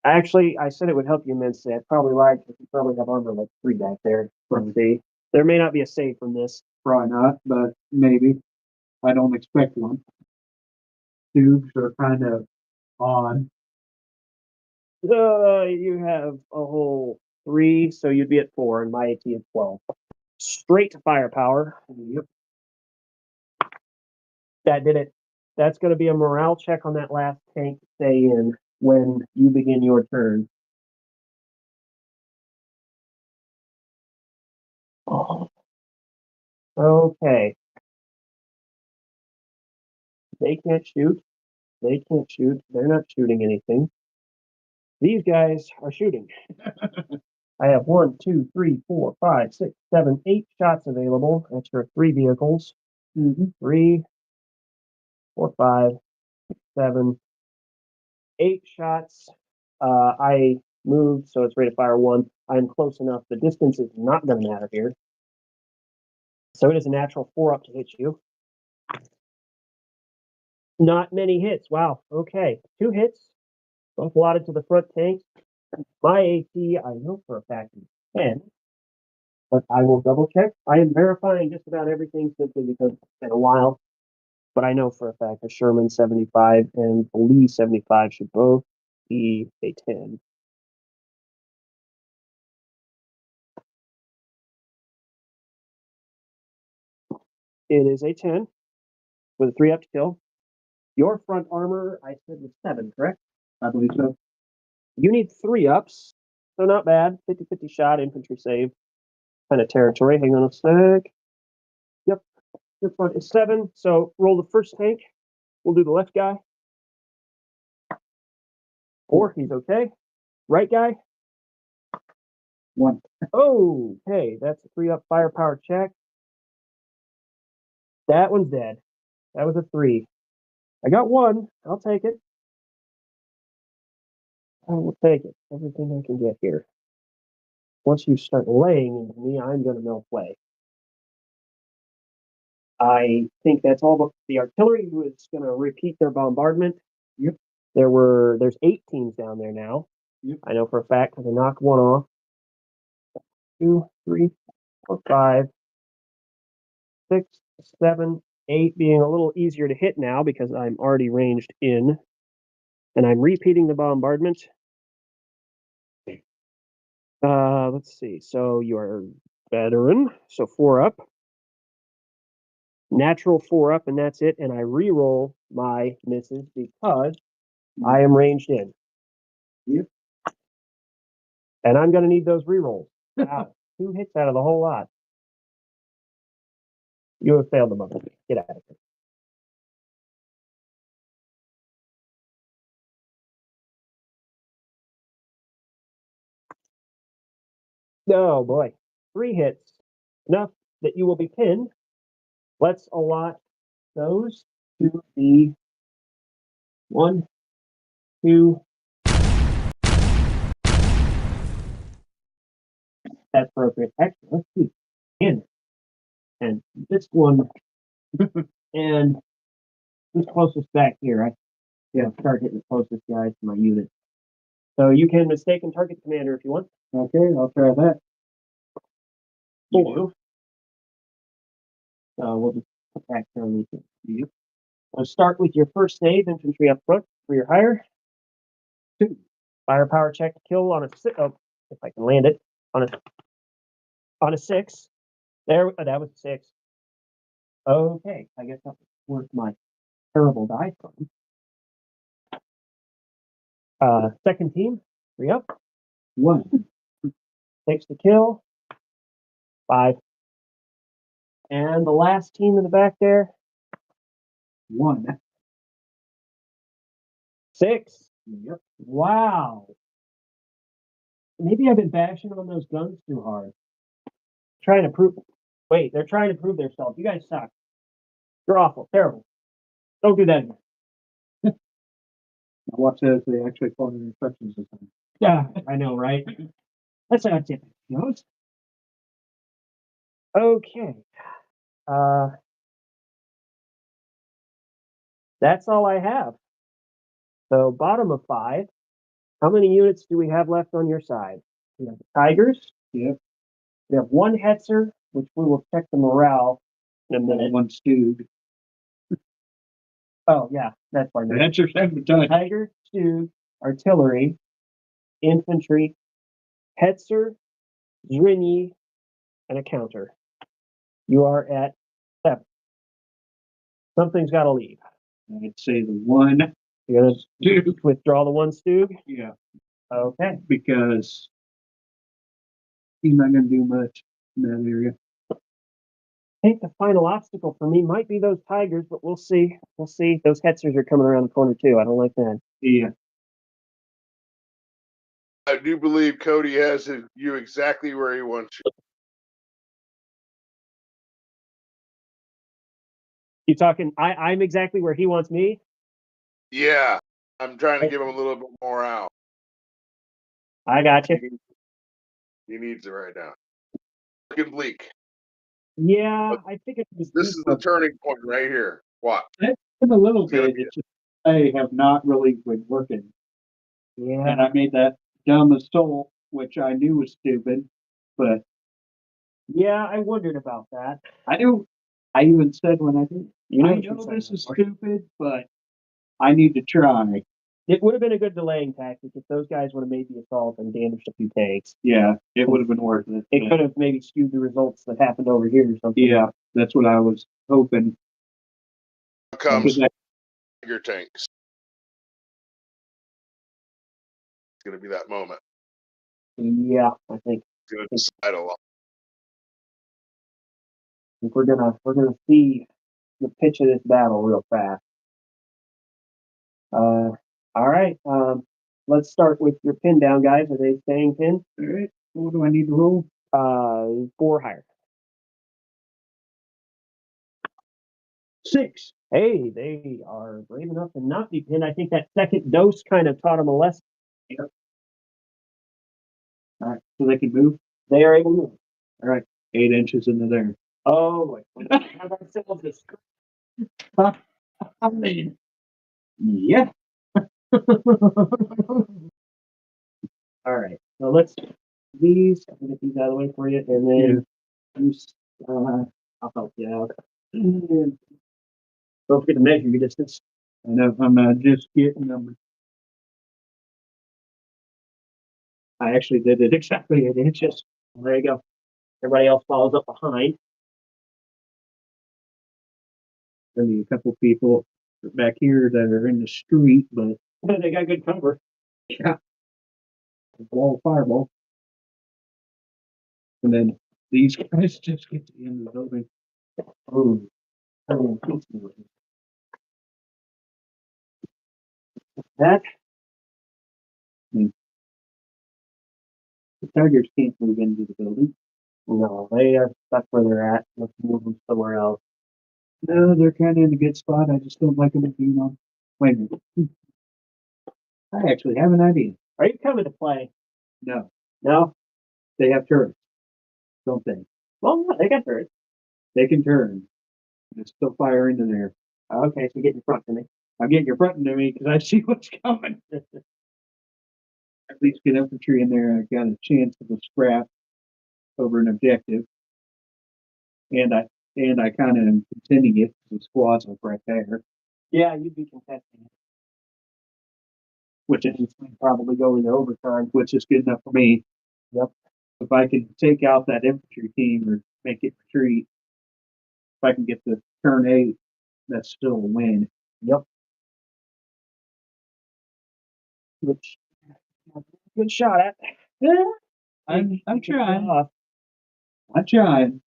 Actually, I said it would help you immensely. I probably lied because you probably have armor like 3 back there. Let's see. There may not be a save from this. Probably not, but maybe. I don't expect one. Tubes are kind of odd. You have a whole 3, so you'd be at 4, and my AT is 12. Straight to firepower. Yep. That did it. That's going to be a morale check on that last tank to stay in when you begin your turn. Oh. Okay. They can't shoot. They can't shoot. They're not shooting anything. These guys are shooting. I have 1, 2, 3, 4, 5, 6, 7, 8 shots available. That's your 3 vehicles. 3, 4, 5, 6, 7, 8 shots. I moved, so it's ready to fire 1. I'm close enough. The distance is not going to matter here. So it is a natural 4 up to hit you. Not many hits. Wow. Okay. 2 hits. Both allotted to the front tank. My AT, I know for a fact, is 10. But I will double check. I am verifying just about everything simply because it's been a while. But I know for a fact a Sherman 75 and the Lee 75 should both be a 10. It is a 10 with a 3 up to kill. Your front armor, I said, was 7, correct? I believe so. You need 3 ups, so not bad. 50-50 shot, infantry save kind of territory. Hang on a sec. Yep, your front is 7, so roll the first tank. We'll do the left guy. 4, he's okay. Right guy. 1. Oh, okay, that's a 3 up firepower check. That one's dead. That was a 3. I got 1. I'll take it. I will take it. Everything I can get here. Once you start laying into me, I'm going to melt away. I think that's all but the artillery was going to repeat their bombardment. Yep. There's 8 teams down there now. Yep. I know for a fact because I knocked 1 off. 2, 3, 4, 5, 6, 7, 8 being a little easier to hit now because I'm already ranged in. And I'm repeating the bombardment. Let's see. So you are veteran, so 4 up. Natural 4 up, and that's it. And I re-roll my misses because I am ranged in. Yep. And I'm going to need those re-rolls. Wow. 2 hits out of the whole lot. You have failed the button. Get out of here. Oh boy. 3 hits. Enough that you will be pinned. Let's allot those to the 1, 2. That's appropriate. Actually, let's do in. And this one and who's closest back here? Start hitting the closest guys to my unit. So you can mistaken target commander if you want. Okay, I'll try that. 4. So we'll just put that currently to you. We'll start with your first save, infantry up front for your hire. 2. Firepower check to kill on a 6. Oh, if I can land it on a 6. There, that was a 6. Okay, I guess that was worth my terrible die from. Second team, 3 up. 1. 6 to kill. 5. And the last team in the back there, 1. 6. Yep. Wow. Maybe I've been bashing on those guns too hard. Trying to prove. Wait, they're trying to prove themselves. You guys suck. You're awful. Terrible. Don't do that again. Now watch as they actually follow the instructions this time. Yeah, I know, right? That's how it goes. Okay. That's all I have. So bottom of 5. How many units do we have left on your side? We have the Tigers. Yep. We have 1 Hetzer, which we will check the morale in a minute. 1 Stug. Oh, yeah, that's part of it. That's your second time. Tiger, Stug, artillery, infantry, Hetzer, Zrinyi, and a counter. You are at 7. Something's got to leave. I'd say the 1. You're going to Stug. withdraw the 1 Stug? Yeah, Okay. because he's not going to do much in that area. I think the final obstacle for me might be those Tigers, but we'll see. We'll see. Those Hetzers are coming around the corner too. I don't like that. Yeah. I do believe Cody has you exactly where he wants you. You talking? I'm exactly where he wants me. Yeah, I'm trying to give him a little bit more out. I got you. He needs it right now. Looking bleak. Yeah, I think it was. This is the turning point right here. Watch. In a little It's gonna bit, be it's just I have not really been working. Yeah, And I made that dumb assault, which I knew was stupid, but yeah, I wondered about that. I even said when I did, You know I what you're know saying, this is of course. stupid, but I need to try. It would have been a good delaying tactic if those guys would have made the assault and damaged a few tanks. Yeah, it would have been worth it. It could have maybe skewed the results that happened over here or something. Yeah, that's what I was hoping. Comes Because your tanks. It's going to be that moment. Yeah, I think It's going to decide a lot. we're gonna see the pitch of this battle real fast. All right. Let's start with your pin down, guys. Are they staying pinned? all right, what do I need to roll? 4 higher. 6. Hey, they are brave enough to not be pinned. I think that second dose kind of taught them a lesson. Yep. All right, so they can move. They are able to move. All right, 8 inches into there. Oh, boy. Have ourselves this. I mean, yeah. All right. So let's these. I'm gonna get these out of the way for you, and then I'll help you out. Don't forget to measure your distance. I know I'm just getting numbers. I actually did it exactly 8 inches. There you go. Everybody else follows up behind. There'll be a couple people back here that are in the street, but They got good cover. yeah, blow fireball. And then these guys just get to the end of the building. Ooh. That The Tigers can't move into the building. No, they are stuck where they're at. Let's move them somewhere else. No, they're kind of in a good spot. I just don't like them being on. Wait a minute. I actually have an idea. Are you coming to play? No, No? they have turrets, don't they? Well, no, they got turrets. They can turn. And still fire into there. Okay, so get in front of me. I'm getting your front into me because I see what's coming. At least get infantry in there. I got a chance of a scrap over an objective. And I kind of am contending it because the squad's up right there, Yeah, you'd be contesting it. which is Probably go into overtime. which is good enough for me. Yep. If I can take out that infantry team or make it retreat, if I can get the turn 8, that's still a win. Yep. Which good shot at. Yeah, I'm trying. I'm trying.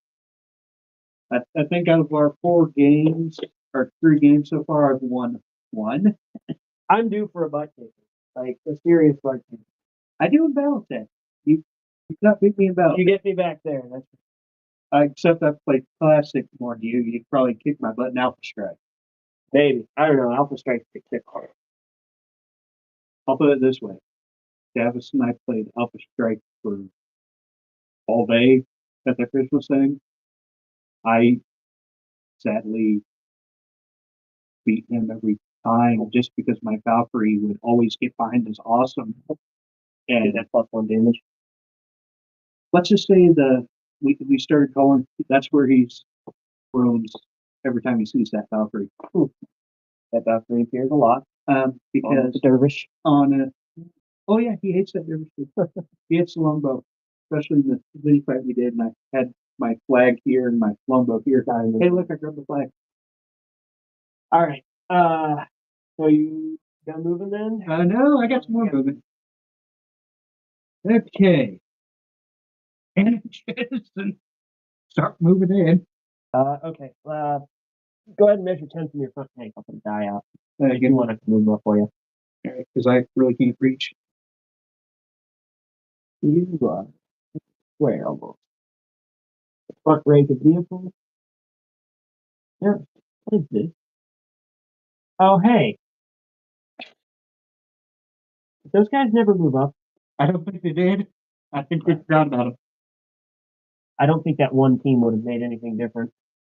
I think out of our 4 games or 3 games so far, I've won 1. I'm due for a butt kicker. Like a serious butt kicker. I do in balance that. You not beat me in balance. You get me back there. That's Except I've played classic more than you. You'd probably kick my butt in Alpha Strike. maybe. I don't know. Alpha Strike's a kick hard. I'll put it this way. Davis and I played Alpha Strike for all day at the Christmas thing. I sadly beat him every time just because my Valkyrie would always get behind his awesome. And That +1 damage. let's just say we started calling, that's where he's groans every time he sees that Valkyrie. That Valkyrie appears a lot. Because Dervish. oh yeah, he hates that dervish too. He hates the longbow, especially in the mini fight we did, and I had my flag here and my longbow here. Hey, look, I grabbed the flag. All right. So you done moving then? No, I got some more movement. Okay. And start moving in. Okay. Go ahead and measure 10 from your front tank. I'll put a die out. Get You want to move up for you. because I really can't reach. You are square almost. Front rank of vehicles. There. What is this? Oh, hey. Those guys never move up. I don't think they did. I think we forgot about them. I don't think that one team would have made anything different.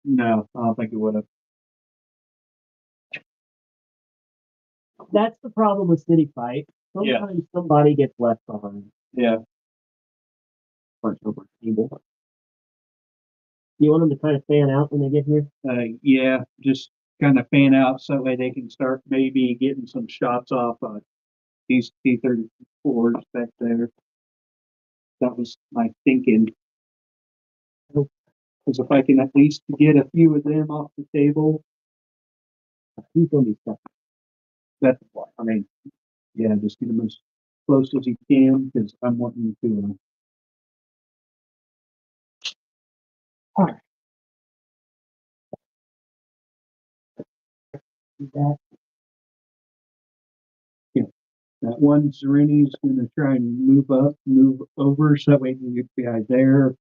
No, I don't think it would have. That's the problem with city fight. Sometimes somebody gets left behind. Yeah. Or over table. You want them to kind of fan out when they get here? Yeah, just kind of fan out so that way they can start maybe getting some shots off these T-34s back there. That was my thinking. Because if I can at least get a few of them off the table, he's going to be stuck. That's why. I mean, yeah, just get them as close as you can because I'm wanting to. All right. That. Yeah. That one Sereni's going to try and move over so that way we can get the guy there.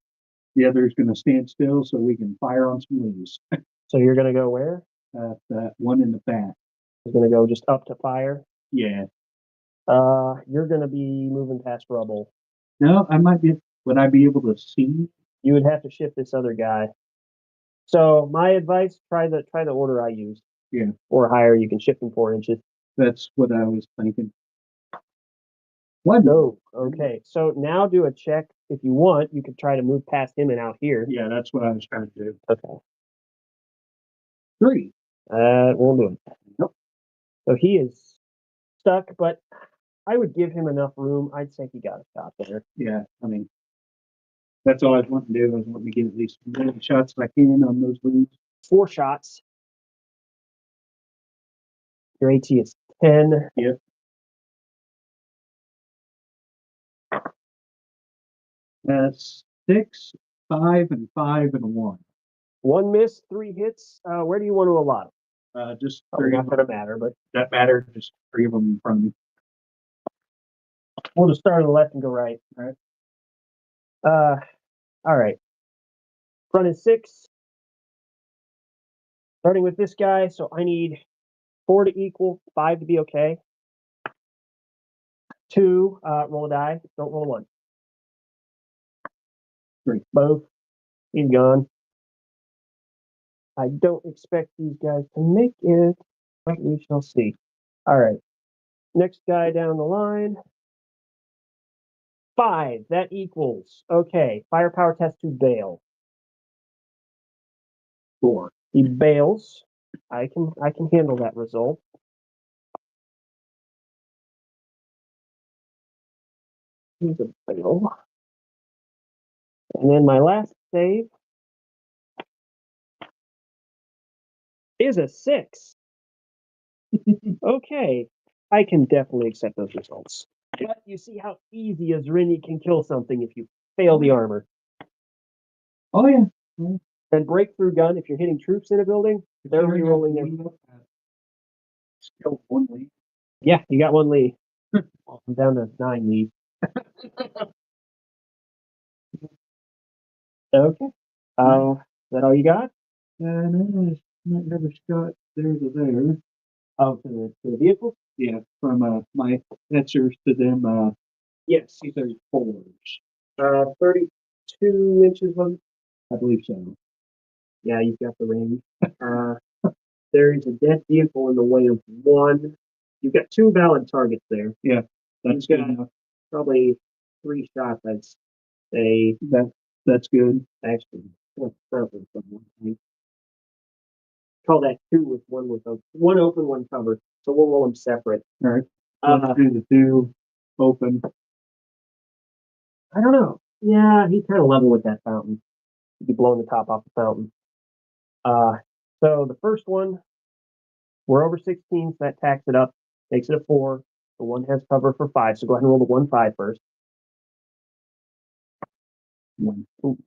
The other is going to stand still so we can fire on some leaves. So you're going to go where? That one in the back. You're going to go just up to fire? Yeah. You're going to be moving past rubble. No, would I be able to see? You would have to shift this other guy. So my advice, try the order I used. Yeah. Or higher, you can shift them 4 inches. That's what I was thinking. What? No. Okay. So now do a check. If you want, you could try to move past him and out here. Yeah, that's what I was trying to do. Okay. 3. Won't do it. Nope. So he is stuck, but I would give him enough room. I'd say he got a shot there. Yeah, I mean, that's all I was wanting to do. I was wanting to get at least as many shots as I can on those leads. 4 shots. Your AT is 10. Yep. That's 6, 5, and 5, and 1. 1 miss, 3 hits. Where do you want to allot them? Just Probably 3 not going to matter, but that matter. Just 3 of them in front of me. we'll just start on the left and go right. All right. All right. Front is 6. Starting with this guy, so I need 4 to equal, 5 to be okay. 2, roll a die. Don't roll a 1. 3, both. He's gone. I don't expect these guys to make it, but we shall see. All right. Next guy down the line. 5. That equals. Okay. Firepower test to bail. 4. He bails. I can handle that result. He's a bail. And then my last save is a 6. Okay. I can definitely accept those results. But you see how easy a Zrini can kill something if you fail the armor. Oh yeah. And breakthrough gun, if you're hitting troops in a building, they're re-rolling their. Skill 1 lead. Yeah, you got 1 lead. I'm down to 9 lead. Okay. Is that all you got? And not never Scott there to there. Oh, to the vehicle? Yeah, from my answers to them. Yes. C-34s. 32 inches was. I believe so. Yeah, you've got the range. There is a dead vehicle in the way of 1. You've got 2 valid targets there. Yeah, that's good got enough. Probably 3 shots, I'd say. That's good. Actually, call that 2 with 1 with 1 open, 1 covered. So we'll roll them separate. All right. Let's do the 2 open. I don't know. Yeah, he's kind of level with that fountain. He'd be blowing the top off the fountain. So the first one, we're over 16, so that tacks it up, makes it a 4. The 1 has cover for 5, so go ahead and roll the 1-5 first. 1. Ooh.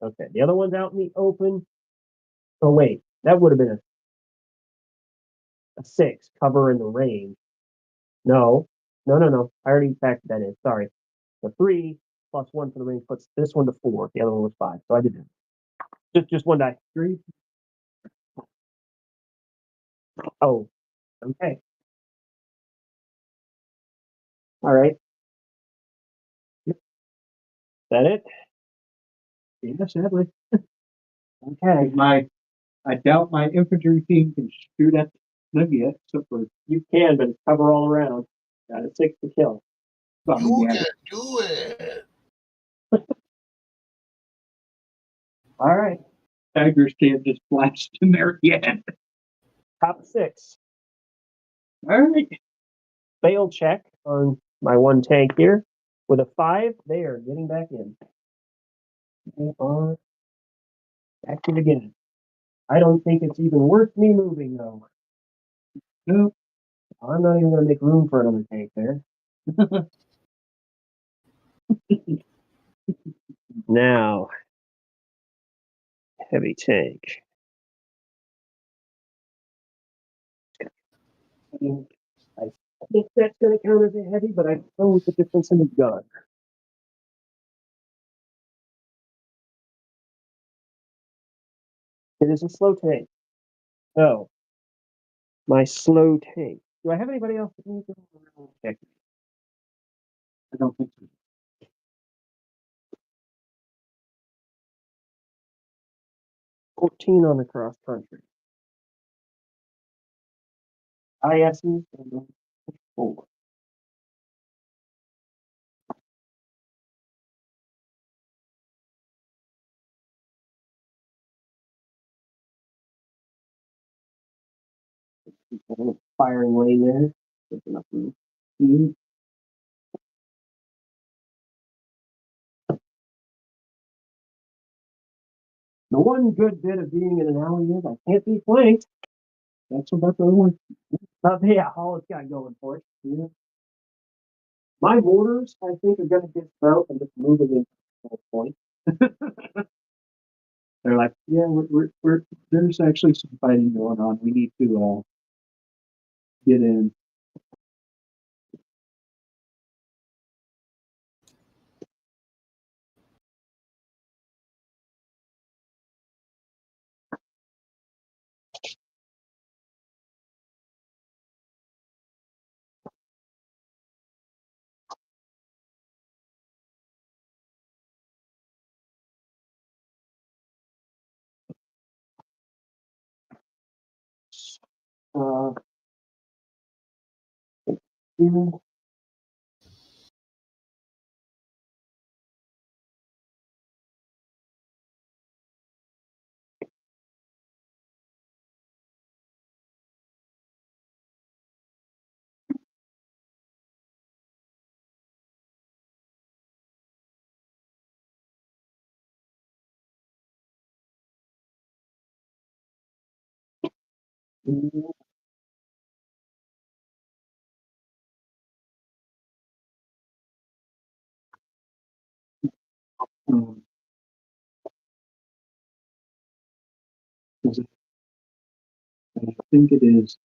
Okay, the other one's out in the open. Oh wait, that would have been a 6, cover in the range. No. I already factored that in. Sorry. The 3 plus 1 for the range puts this one to 4. The other one was 5, so I did that. Just 1 die. 3. Oh, okay. All right. Yep. Is that it? Yeah, sadly. Okay. I doubt my infantry team can shoot at them yet, except for You can, but it's cover all around. Got a 6 to kill. You can do it. All right. Tigers can't just blast in there yet. Top 6. All right. Fail check on my 1 tank here. With a 5, they are getting back in. They are active again. I don't think it's even worth me moving, though. No. I'm not even going to make room for another tank there. Now, heavy tank. I think that's going to count as a heavy, but I don't know the difference in the gun. It is a slow tank. Oh, my slow tank. Do I have anybody else that needs to check? I don't think so. 14 on the cross country. ISs and 4. Firing lane there. That's enough room. The one good bit of being in an alley is I can't be flanked. That's about the only one. Yeah, all it's got going for it. Yeah. My mortars, I think, are going to dismount and just move it into the point. They're like, yeah, we're there's actually some fighting going on. We need to get in. Yeah. Um, is it, I think it is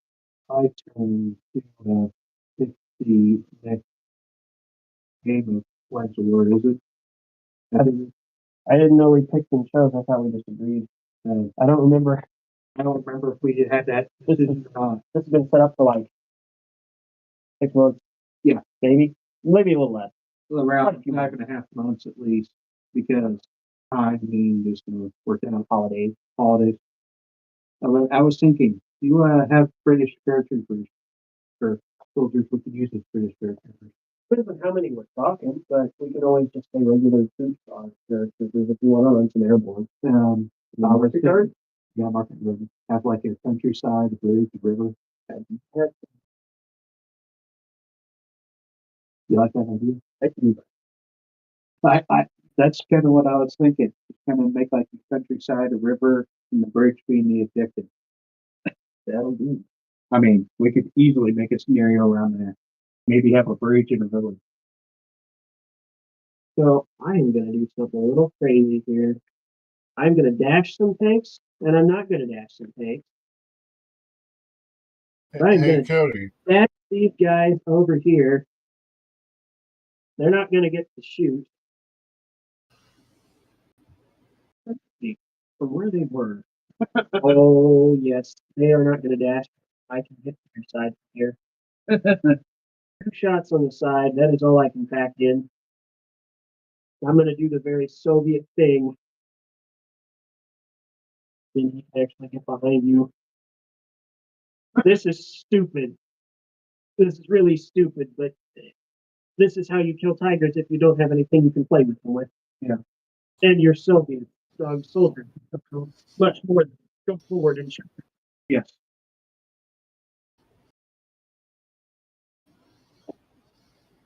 my turn to pick the next game of Flags of War, is it? I didn't know we picked and chose. I thought we just agreed. I don't remember. I don't remember if we had that decision or not. This has been set up for like 6 months. Yeah. Maybe a little less. Around 5.5 months at least, because timing is going to work out. Holidays. I was thinking, you have British paratroopers or soldiers we could use as British paratroopers. Depends on how many we're talking, but we can always just say regular troops are paratroopers if you want to run some airborne. Rearguard? Yeah, market river. Have like a countryside, a bridge, a river. You like that idea? I can do I that's kind of what I was thinking. Kind of make like a countryside, a river, and the bridge being the objective. that'll do. I mean, we could easily make a scenario around that. Maybe have a bridge in a village. So I am going to do something a little crazy here. I'm going to dash some tanks, and I'm not going to dash some tanks. I'm Hey, going to Cody. dash these guys over here. They're not going to get to shoot. Let's see from where they were. Oh, yes. They are not going to dash. I can hit their side here. 2 shots on the side. That is all I can pack in. I'm going to do the very Soviet thing. Then he can actually get behind you. This is stupid. This is really stupid, but this is how you kill tigers if you don't have anything you can play with them with. Yeah. And you're Soviet soldiers. Much more than go forward and shoot. Yes.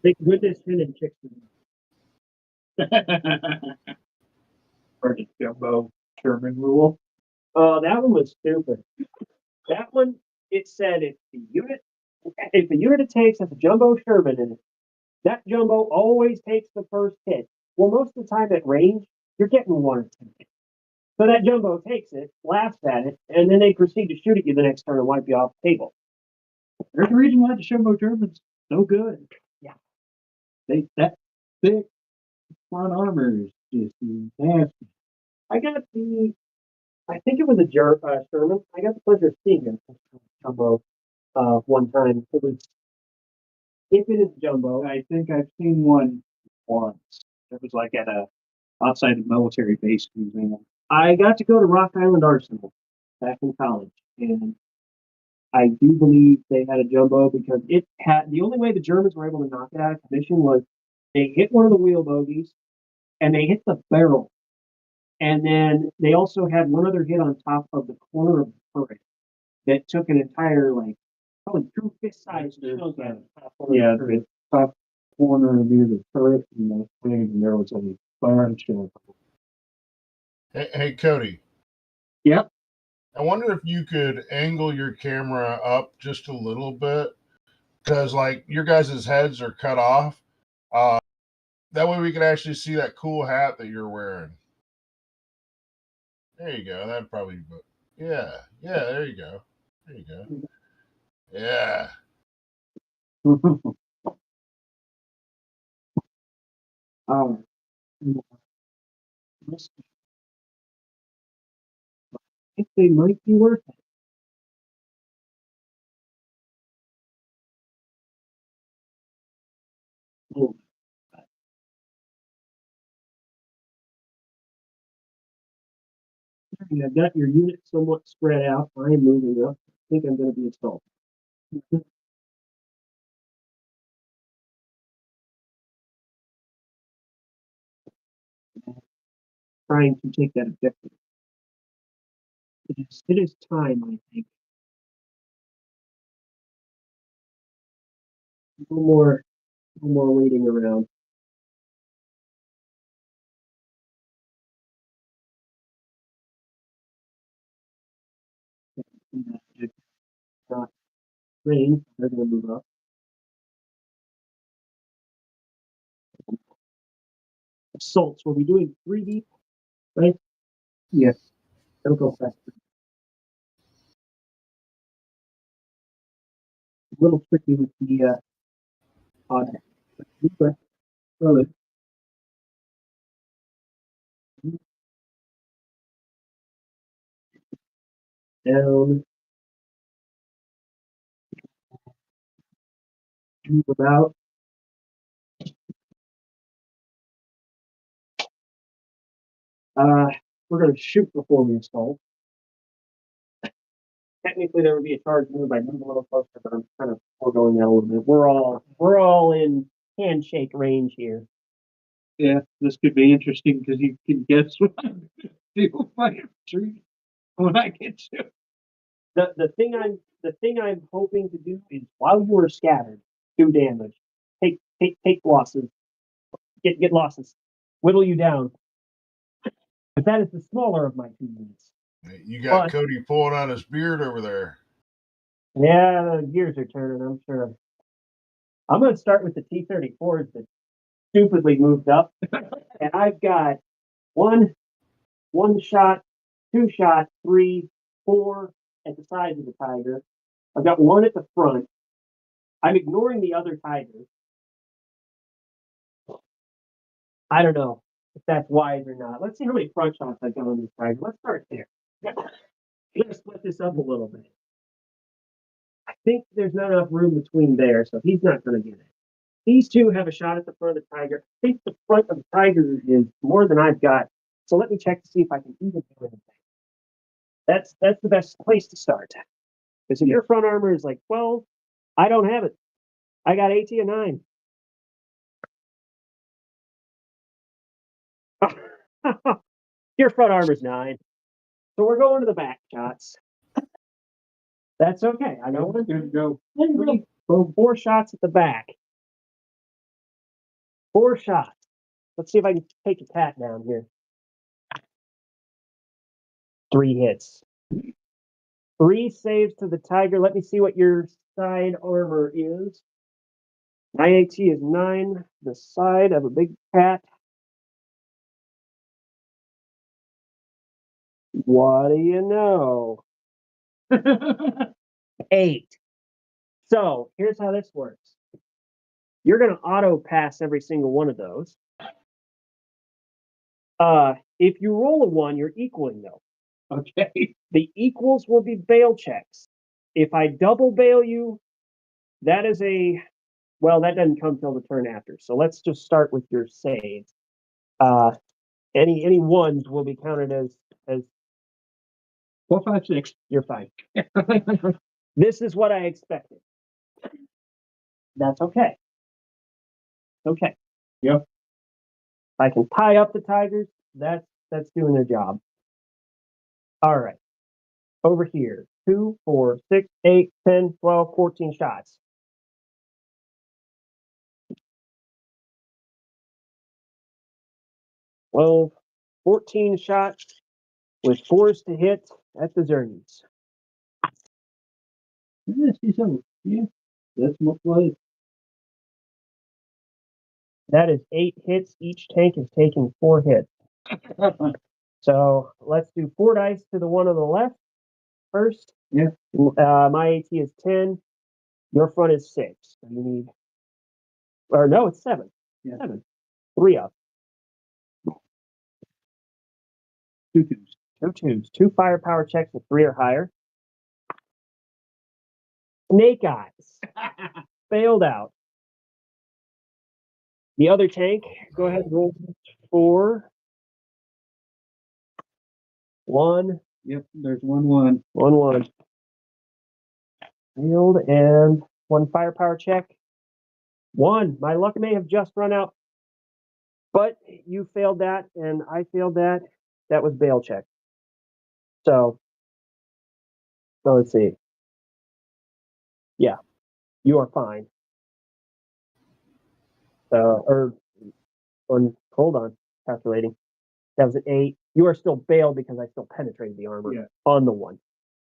Thank goodness Henan kicks them. Or the jumbo Sherman rule. Oh, that one was stupid. That one, it said if the unit of tanks has a jumbo Sherman in it, that jumbo always takes the first hit. Well, most of the time at range, you're getting 1 or 2 hits. So that jumbo takes it, laughs at it, and then they proceed to shoot at you the next turn and wipe you off the table. There's a reason why the jumbo German's so good. Yeah. That thick front armor is just nasty. I think it was a Sherman. I got the pleasure of seeing him jumbo one time. If it is jumbo, I think I've seen one once. It was like at a outside the military base museum. I got to go to Rock Island Arsenal back in college, and I do believe they had a jumbo because it had the only way the Germans were able to knock it out of commission was they hit one of the wheel bogies and they hit the barrel. And then they also had one other hit on top of the corner of the turret that took an entire, like, probably 2 fist-sized chunk out of the top corner. Yeah, the top corner near the turret and the thing, and there was a bunch of. Hey, Cody. Yep. I wonder if you could angle your camera up just a little bit, because like your guys' heads are cut off. That way we can actually see that cool hat that you're wearing. There you go. That'd probably, yeah. There you go. Yeah. I think they might be worth it. Oh. I've got your unit somewhat spread out. I am moving up think I'm going to be installed. Trying to take that objective. It is time, I think. No more waiting around. Not rain, they're going to move up. Assaults, we'll be doing 3 deep, right? Yes. It'll go faster. A little tricky with the odd. But really. Down. Move about. We're going to shoot before we install. Technically, there would be a charge move. I move a little closer, but I'm kind of foregoing that a little bit. We're all in handshake range here. Yeah, this could be interesting because you can guess what I'm gonna do with my infantry when I get to. The thing I'm hoping to do is while you are scattered, do damage. Take losses. Get losses. Whittle you down. But that is the smaller of my 2 units. You got Cody pulling on his beard over there. Yeah, the gears are turning, I'm sure. I'm going to start with the T-34s that stupidly moved up. And I've got one shot, 2 shot, 3, 4 at the sides of the Tiger. I've got 1 at the front. I'm ignoring the other Tigers. I don't know if that's wise or not. Let's see how many front shots I've got on this Tiger. Let's start there. Let's split this up a little bit. I think there's not enough room between there, so he's not going to get it. These 2 have a shot at the front of the Tiger. I think the front of the Tiger is more than I've got. So let me check to see if I can even do anything. That's the best place to start. Because if your front armor is like 12, I don't have it. I got 18 and 9. Your front armor's 9. So we're going to the back shots. That's okay. I know we're going to go 4 shots at the back. 4 shots. Let's see if I can take a cat down here. 3 hits. 3 saves to the Tiger. Let me see what your side armor is. My AT is 9. The side of a big cat. What do you know? 8. So here's how this works. You're going to auto pass every single one of those. If you roll a 1, you're equaling though. Okay. The equals will be bail checks. If I double bail you, that is that doesn't come till the turn after. So let's just start with your saves. Any ones will be counted as 4, 5, 6. You're fine. This is what I expected. That's okay. Okay. Yep. If I can tie up the Tigers, that's doing their job. All right. Over here. 2, 4, 6, 8, 10, 12, 14 shots. Well, 14 shots with 4s to hit at the Zernies. Yeah, that's what was. That is 8 hits. Each tank is taking 4 hits. So let's do 4 dice to the one on the left first. Yeah. My AT is 10. Your front is 6. So you need, or no, it's 7. Yeah. 7. 3 up. 2 2s. 2 2s. 2 firepower checks with 3 or higher. Snake eyes. Failed out. The other tank, go ahead and roll 4. 1. Yep, there's 1 1. 1 1. Failed, and one firepower check. One. My luck may have just run out. But you failed that, and I failed that. That was bail check. So let's see. Yeah, you are fine. Hold on, calculating. That was an 8. You are still bailed because I still penetrated the armor on the 1.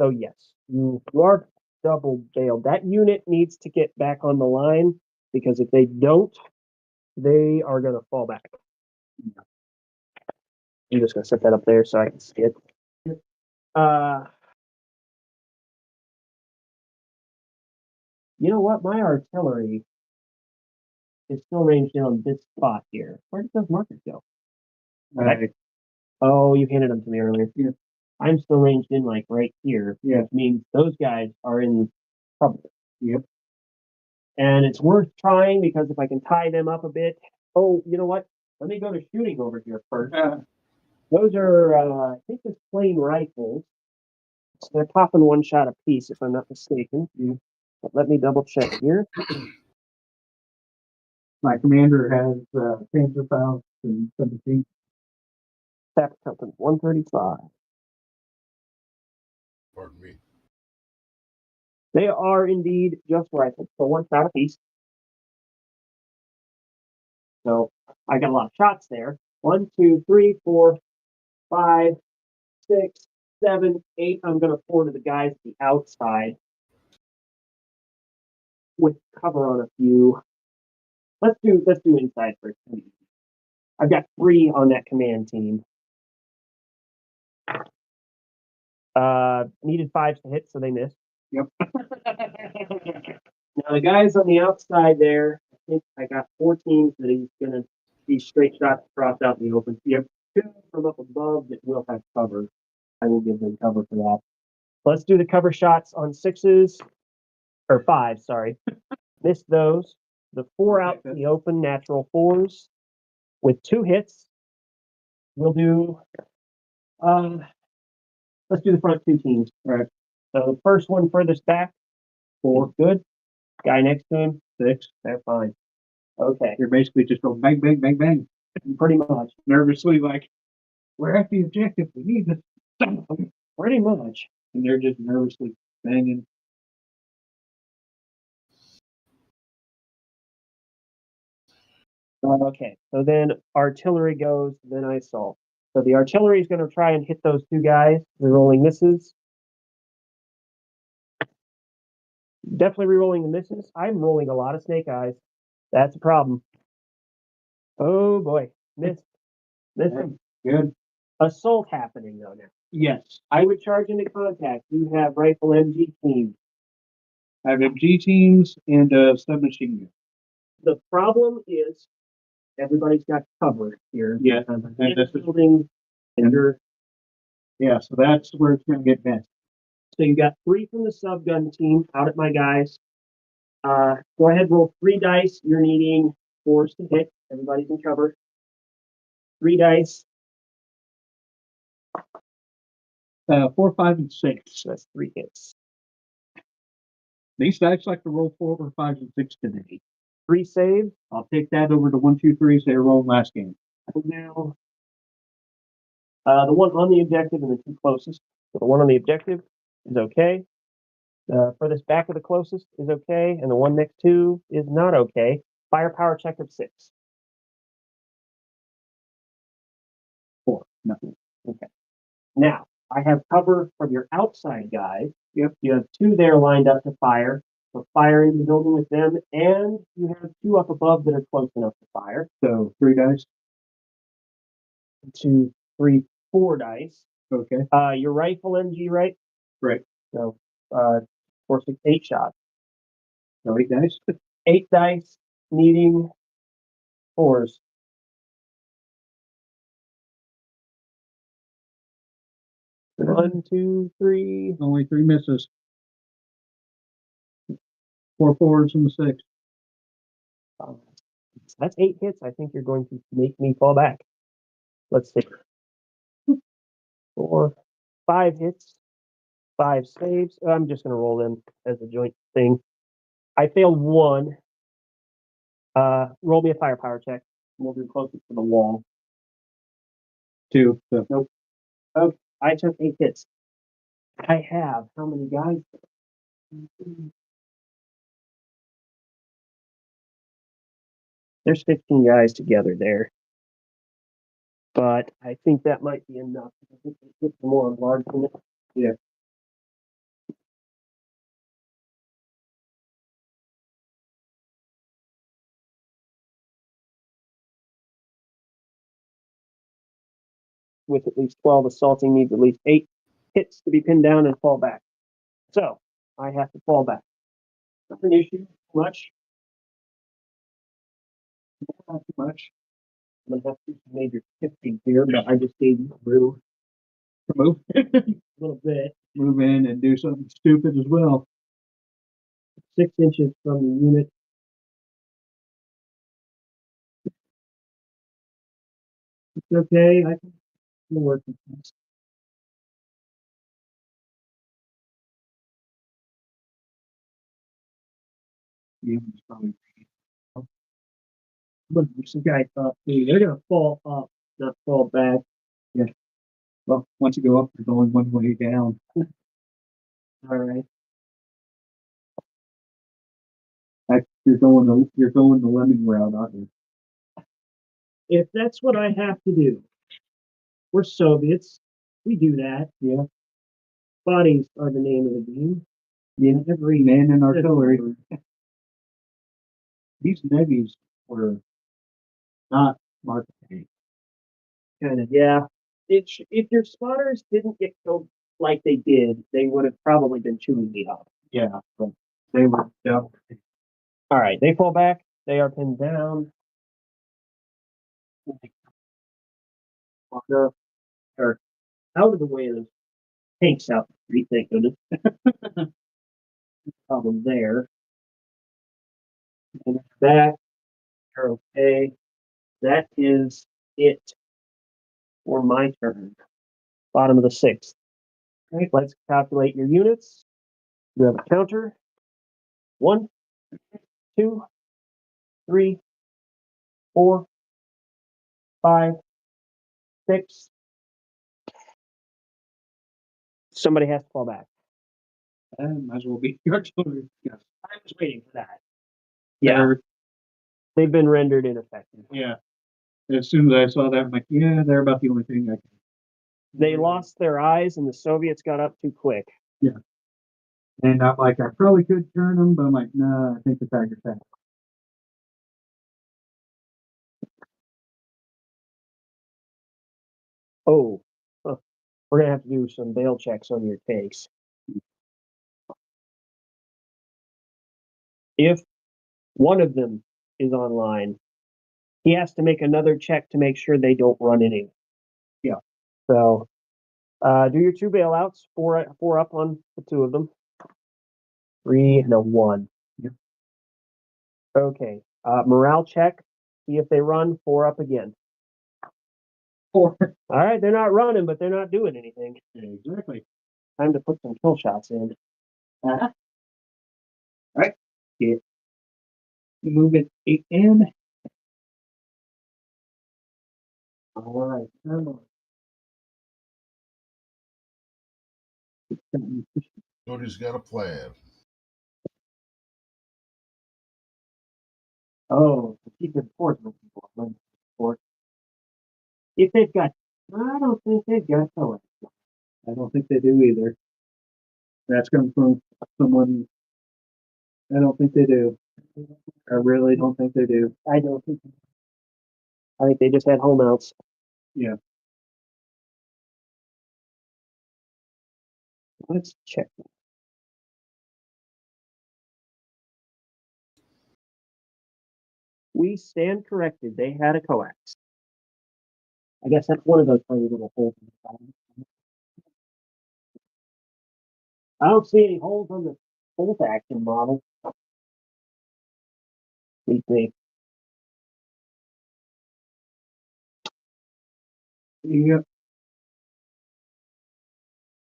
So yes, you are double bailed. That unit needs to get back on the line because if they don't, they are going to fall back. I'm just going to set that up there so I can see it. You know what? My artillery is still ranged in on this spot here. Where did those markers go? Oh, you handed them to me earlier. Yeah. I'm still ranged in like right here. Yeah. Which means those guys are in trouble. Yep. And it's worth trying because if I can tie them up a bit. Oh, you know what? Let me go to shooting over here first. Those are, I think, it's plain rifles. So they're popping one shot apiece, if I'm not mistaken. Yeah. But let me double check here. My commander has Panzer Faust and 17. Tap company 135. Pardon me. They are indeed just rifles, so one shot apiece. So I got a lot of shots there. 1, 2, 3, 4, 5, 6, 7, 8. I'm gonna pour to the guys at the outside with cover on a few. Let's do inside first. I've got 3 on that command team. Needed 5s to hit, so they missed. Yep. Now the guys on the outside there, I think I got 4 teams that he's gonna be straight shots across out in the open. Yep. 2 from up above that will have cover. I will give them cover for that. Let's do the cover shots on 6s or 5s. Sorry, missed those. The 4 out in the open, natural 4s with 2 hits. We'll do. Let's do the front 2 teams. All right. So the first one furthest back, 4, good. Guy next to him, 6, they're fine. Okay. You're basically just going bang, bang, bang, bang. Pretty much. Nervously, like, we're at the objective. We need this. Pretty much. And they're just nervously banging. Okay. So then artillery goes, then I assault. So the artillery is going to try and hit those 2 guys. They're rolling misses. Definitely re-rolling the misses. I'm rolling a lot of snake eyes. That's a problem. Oh boy. Missed. Missing. Good. Assault happening though now. Yes. I would charge into contact. You have rifle MG team. I have MG teams and submachine gun. The problem is everybody's got cover here. Yeah. And that's building under. Yeah, so that's where it's going to get messed. So you got 3 from the sub-gun team out at my guys. Go ahead, roll 3 dice. You're needing 4s to hit. Everybody's in cover. 3 dice. 4, 5, and 6. So that's 3 hits. These dice like to roll 4 or 5 and 6 today. 3 save. I'll take that over to 1, 2, 3s they rolled last game. We'll do the one on the objective and the 2 closest. So the one on the objective is okay. Furthest back of the closest is okay, and the one next to is not okay. Firepower check of 6. 4, nothing. Okay. Now, I have cover from your outside guys. Yep. You have 2 there lined up to fire. So fire into the building with them, and you have 2 up above that are close enough to fire. So 3 dice. 2, 3, 4 dice. Okay. Your rifle MG, right? Right. So 4, 6, 8 shots. So 8 dice. 8 dice, needing 4s. One, 2, 3. Only 3 misses. 4 4s and 6. That's 8 hits. I think you're going to make me fall back. Let's see. 4, 5 hits. 5 saves. I'm just going to roll them as a joint thing. I failed 1. Roll me a firepower check. We'll do closest to the wall. 2. So. Nope. Okay. I took 8 hits. I have how many guys? There's 15 guys together there. But I think that might be enough. I think they get some more enlargement. Yeah. With at least 12 assaulting needs at least 8 hits to be pinned down and fall back. So I have to fall back. Not an issue much. Not too much. I'm gonna have to do some major shifting here, but I just gave you room To move. a little bit. Move in and do something stupid as well. 6 inches from the unit. It's okay. I can work with this. Yeah, it's probably. But some guys thought they're gonna fall up, not fall back. Well, once you go up, you're going one way down. All right. You're going the lemming route, aren't you? If that's what I have to do, we're Soviets. We do that. Yeah. Bodies are the name of the game. Yeah, every man in artillery. These navies were not marked. Kind of, yeah. If your spotters didn't get killed like they did, they would have probably been chewing me up. Yeah, but they were. Yeah. All right, they fall back. They are pinned down. Or out of the way of those tanks out the street, thank goodness. Problem there. And back. They're okay. That is it for my turn. Bottom of the 6th. Okay, let's calculate your units. You have a counter. 1, 2, 3, 4, 5, 6. Somebody has to fall back. Might as well be artillery. Yes. I was waiting for that. Yeah, they've been rendered ineffective. Yeah. As soon as I saw that, I'm like, yeah, they're about the only thing I can. They lost their eyes, and the Soviets got up too quick. Yeah. And I'm like, I probably could turn them, but I'm like, nah, I think the Tiger's back. Oh, huh. We're gonna have to do some bail checks on your tanks. If one of them is online, he has to make another check to make sure they don't run any. Yeah. So, do your 2 bailouts. 4 up on the 2 of them. 3 and a 1. Yeah. Okay. Morale check. See if they run. 4 up again. 4. All right, they're not running, but they're not doing anything. Exactly. Time to put some kill shots in. Uh-huh. All right. Yeah. Move it 8 in. All right, come on. Cody's got a plan. Oh, the secret enforcement people. If they've got, I don't think they've got color. I don't think they do either. That's coming from someone. I don't think they do. I really don't think they do. I don't think. I think they just had home outs. Yeah. Let's check. We stand corrected. They had a coax. I guess that's one of those tiny little holes in the side. I don't see any holes on the bolt action model. We think. Yep.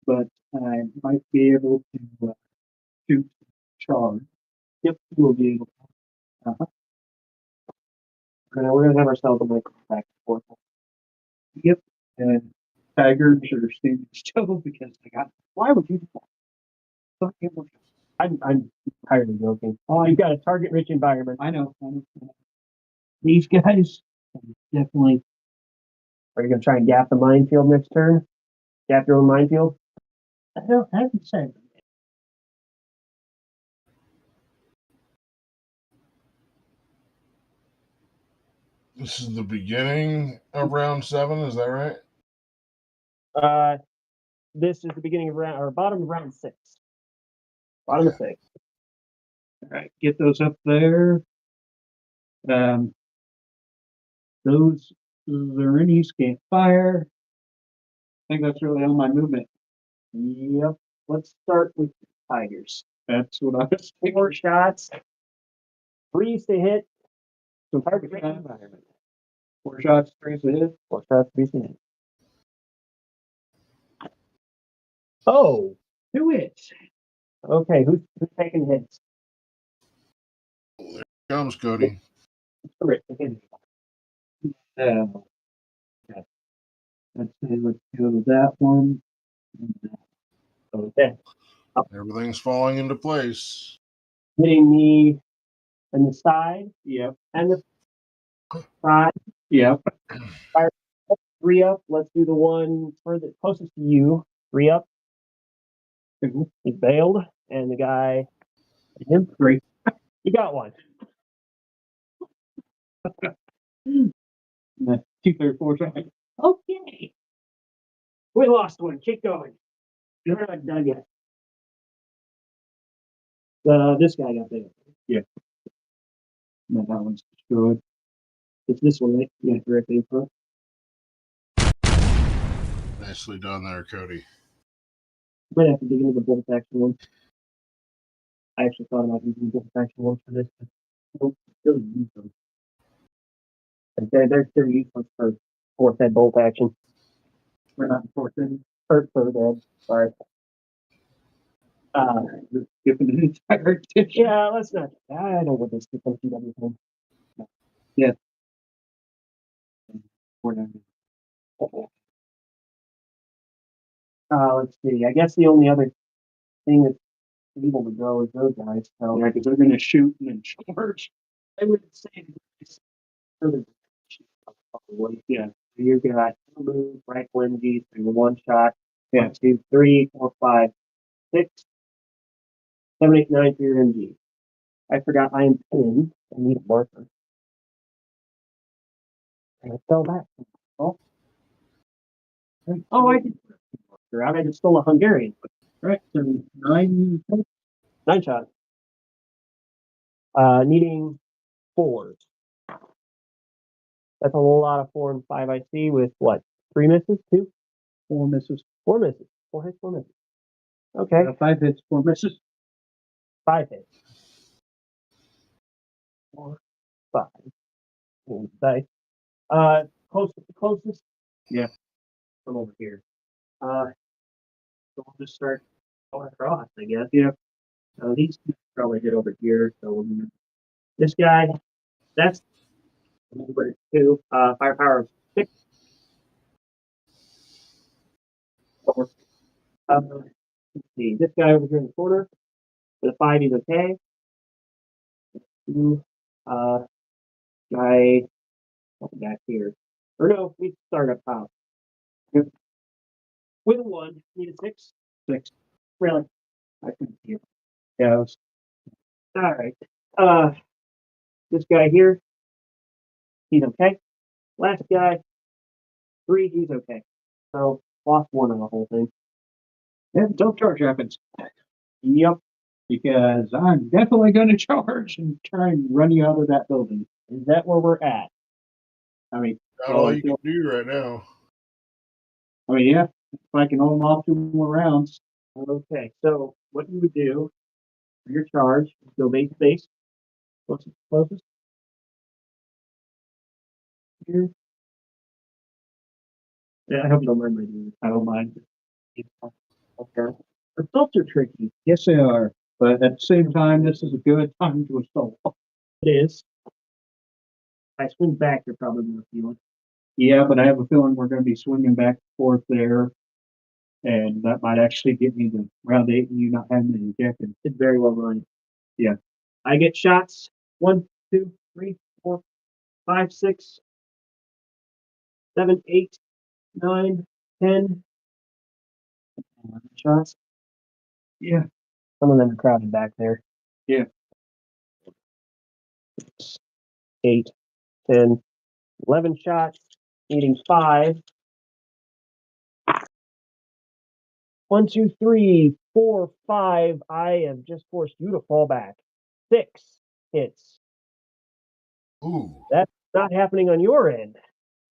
But I might be able to shoot charge. Yep, you will be able to. Uh-huh. We're gonna have ourselves a micro back and forth. Yep. And tigers are standing still because I got. Why would you do that? Fuck it, look. I'm entirely joking. Oh, You've got a target-rich environment. I know. These guys definitely. Are you gonna try and gap the minefield next turn? Gap your own minefield? I haven't said. This is the beginning of round 7, is that right? This is the beginning of round or bottom of round 6. Bottom of 6. All right, get those up there. Those Zerinies can't fire. I think that's really all my movement. Yep. Let's start with the tigers. That's what I was thinking. 4 shots. 3 to hit. So target-rich environment. 4 shots, 3 to hit. 4 shots, 3 to hit. Oh, Do it. okay. Who's taking hits? Comes Cody. Rick, again. Yeah. Let's see, let's go to that one. Okay. Everything's falling into place. Hitting me on the side Yep. and the side. Yep. 3 up. Let's do the one further closest to you. 3 up. He's bailed, and the guy, him, 3. You got one. 2, 3, 4 shots. Okay. We lost one. Keep going. You're not done yet. This guy got bailed. No, that one's destroyed. It's this one, right? Yeah, directly in front. Nicely done there, Cody. Might have to dig into the bolt action one. I actually thought about using the bolt action one for this, but don't really use them. They're useless for fourth head bolt action. We're not in fourth inning. Or third head, sorry. We're skipping an entire ditch. Yeah, let's not. I don't want this to come to everything. We're not. Let's see. I guess the only other thing that's able to go is those guys. So Yeah, because they're going to shoot and then charge. I would say further. Yeah. You got 2 move, rifle MGs, and 1 shot. Yeah. 1, 2, 3, 4, 5, 6, 7, 8, 9 for your MG. I forgot I am pinned. I need a marker. And I fell back. Oh, I did. Marker out. I just stole a Hungarian. Right. So 9. 9 shot. Needing 4s. That's a lot of 4 and 5 I see with what? 3 misses? 2? 4 misses. 4 misses. 4 hits, 4 misses. Okay. 5 hits, 4 misses. 5 hits. 4, 5. And dice. Closest. Yeah. From over here. So we'll just start going across, I guess. Yeah. These two probably hit over here. So this guy, that's number 2. Firepower of 6. 4. Let's see. This guy over here in the corner with a 5, he's okay. 2. Guy back here. Or no, we start up top. Yep. With a 1, need a 6. 6. Really? I couldn't see it. Yeah. It was, All right. This guy here, he's okay. Last guy, 3, he's okay. So lost 1 on the whole thing. yeah, don't charge weapons. Yep. Because I'm definitely going to charge and try and run you out of that building. Is that where we're at? I mean, That's all you can do right now. yeah. If I can hold them off 2 more rounds. Okay. So what you would do for your charge is go base to base. Closest. Here. Yeah, I hope you don't mind my doing this. I don't mind. Okay. Assaults are tricky. Yes, they are. But at the same time, this is a good time to assault. It is. If I swing back, you're probably going to feel it. Yeah, but I have a feeling we're going to be swinging back and forth there. And that might actually get me to round 8 and you not having any objectives. It's very well run. Yeah. I get shots. 1, 2, 3, 4, 5, 6, 7, 8, 9, 10. 11 shots. Yeah. Some of them are crowded back there. Yeah. 8, 10, 11 shots, needing 5. 1, 2, 3, 4, 5. I have just forced you to fall back. 6 hits. Ooh, That's not happening on your end.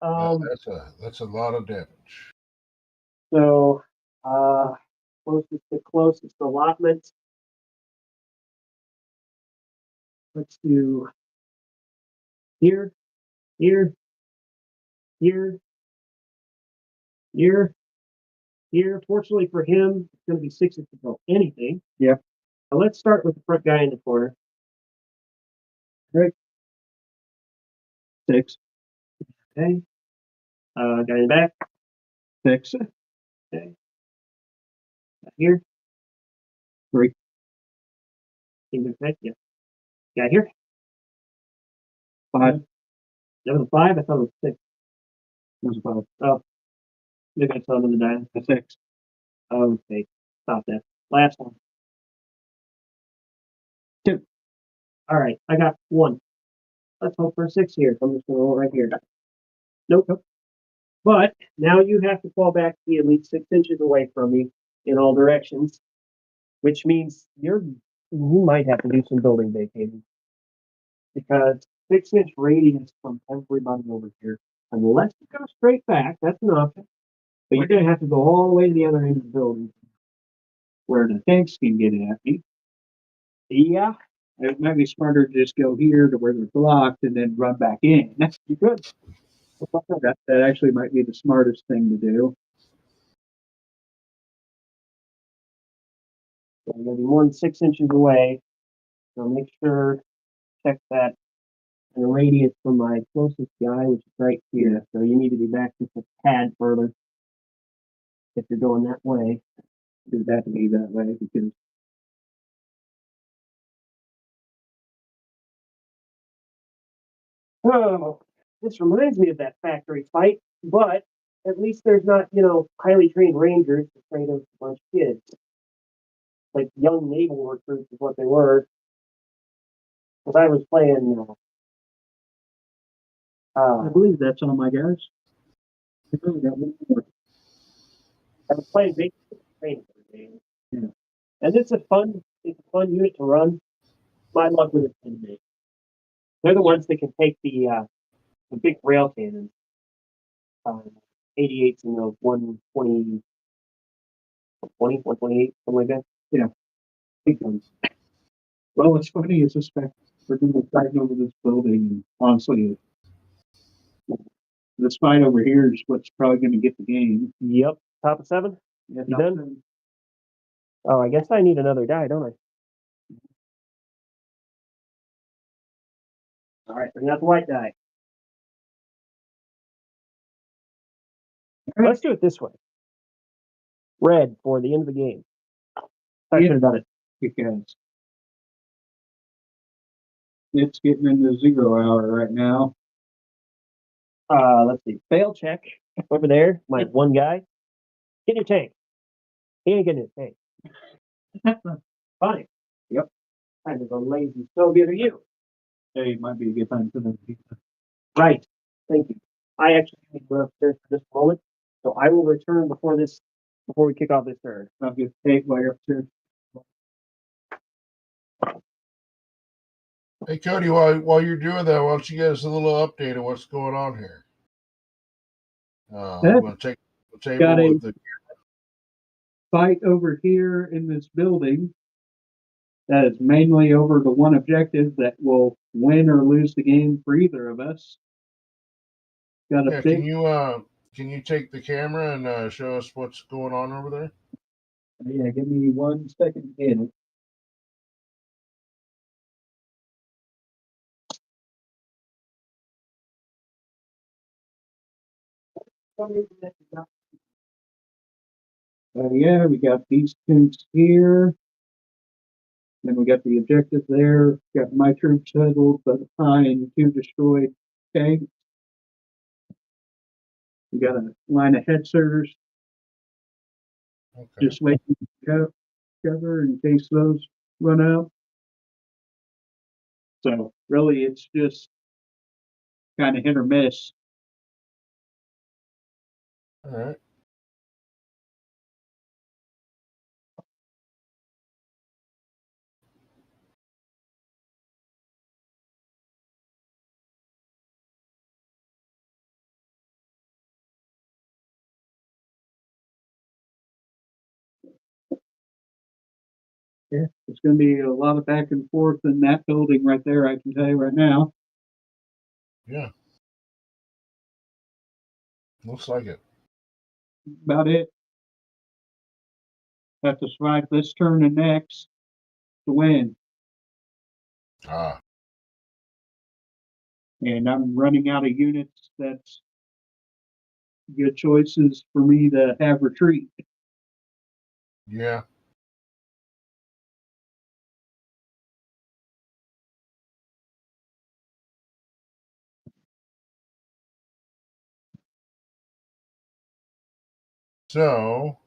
that's a lot of damage. So, closest to closest allotment. Let's do here, here, here, here, here. Fortunately for him, it's going to be 6 to go anything. Yep. Now let's start with the front guy in the corner. Right. 6. Okay. Guy in the back. 6. Okay. Got here. 3. Okay. Yeah. Guy here. 5. That was a 5. I thought it was 6. That was 5. Oh, maybe I saw another die. A 6. Okay. Stop that. Last one. 2. All right. I got 1. Let's hope for a 6 here. I'm just going to roll right here. Nope. But now you have to fall back to be at least 6 inches away from me in all directions, which means you might have to do some building vacating because 6-inch radius from everybody over here, unless you go straight back, that's an option. But you're going to have to go all the way to the other end of the building Where the tanks can get at me. Yeah, It might be smarter to just go here to where they're blocked and then run back in. you could. That actually might be the smartest thing to do. So you're going to be more than 6 inches away. So make sure, check that. And the radius from my closest guy, which is right here. So you need to be back just a tad further if you're going that way. Do that to be that way because Oh, this reminds me of that factory fight, but at least there's not, highly trained rangers afraid of a bunch of kids. Like young naval recruits is what they were. Because I was playing, I believe that's all my guys. I really got one more. I was playing basic training for the game. Yeah. And it's a fun unit to run. My luck with it been big. They're the ones that can take the big rail cannons. 88s and the 120, 128, something like that. Yeah. Big guns. Well, what's funny is this fact we're going to be fighting over this building, and honestly, this fight over here is what's probably going to get the game. Yep. Top of 7? Yeah, You done? Oh, I guess I need another die, don't I? All right, bring out the white die. Let's do it this way. Red for the end of the game. I should have done it. Because it's getting into 0 hour right now. Let's see. Fail check over there. My one guy. Get in your tank. He ain't getting his tank. Fine. Yep. Kind of a lazy Soviet are you? Hey, it might be a good time for them. Right. Thank you. I actually need to go upstairs for this moment, so I will return before we kick off this turn. I'll get paid while you're upstairs. Hey Cody, while you're doing that, why don't you give us a little update of what's going on here? I'm going to take the table Got with the fight over here in this building that is mainly over the one objective that will win or lose the game for either of us. Got a yeah. big Can you take the camera and show us what's going on over there? Yeah, give me 1 second to get it. Yeah, we got these tanks here. Then we got the objective there. Got my troops huddled behind 2 destroyed tanks. We got a line of headsers Okay. just waiting to cover in case those run out. So really, it's just kind of hit or miss. All right. Yeah, it's going to be a lot of back and forth in that building right there. I can tell you right now. Yeah. Looks like it. About it. Have to survive this turn and next to win. Ah. And I'm running out of units. That's good choices for me to have retreat. Yeah. So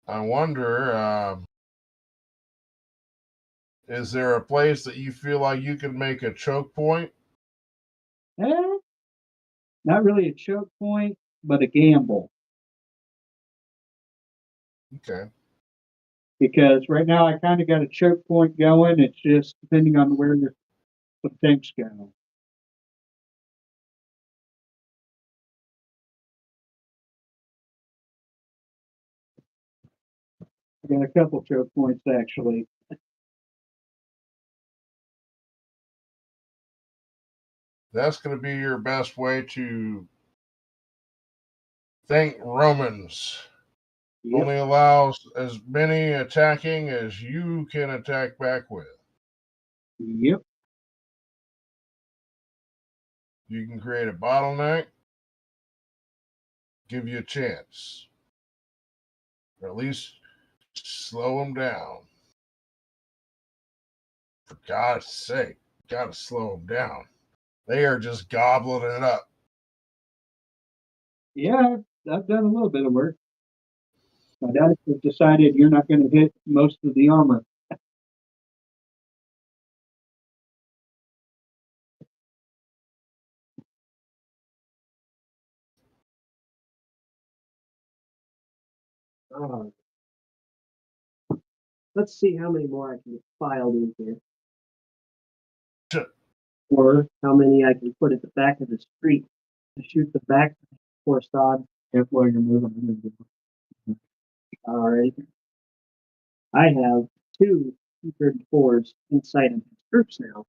I wonder, is there a place that you feel like you can make a choke point? Eh, not really a choke point, but a gamble. Okay. Because right now I kind of got a choke point going. It's just depending on where the tanks go. I got a couple choke points actually. That's going to be your best way to think Romans. Yep. Only allows as many attacking as you can attack back with. Yep. You can create a bottleneck, give you a chance, or at least slow them down. For God's sake, gotta slow them down. They are just gobbling it up. Yeah, I've done a little bit of work. My dad has decided you're not going to hit most of the armor. Let's see how many more I can get filed in here, Sure. or how many I can put at the back of the street to shoot the back for sod. Yep, while you're moving. All right. I have 2 T-34s inside of his troops now.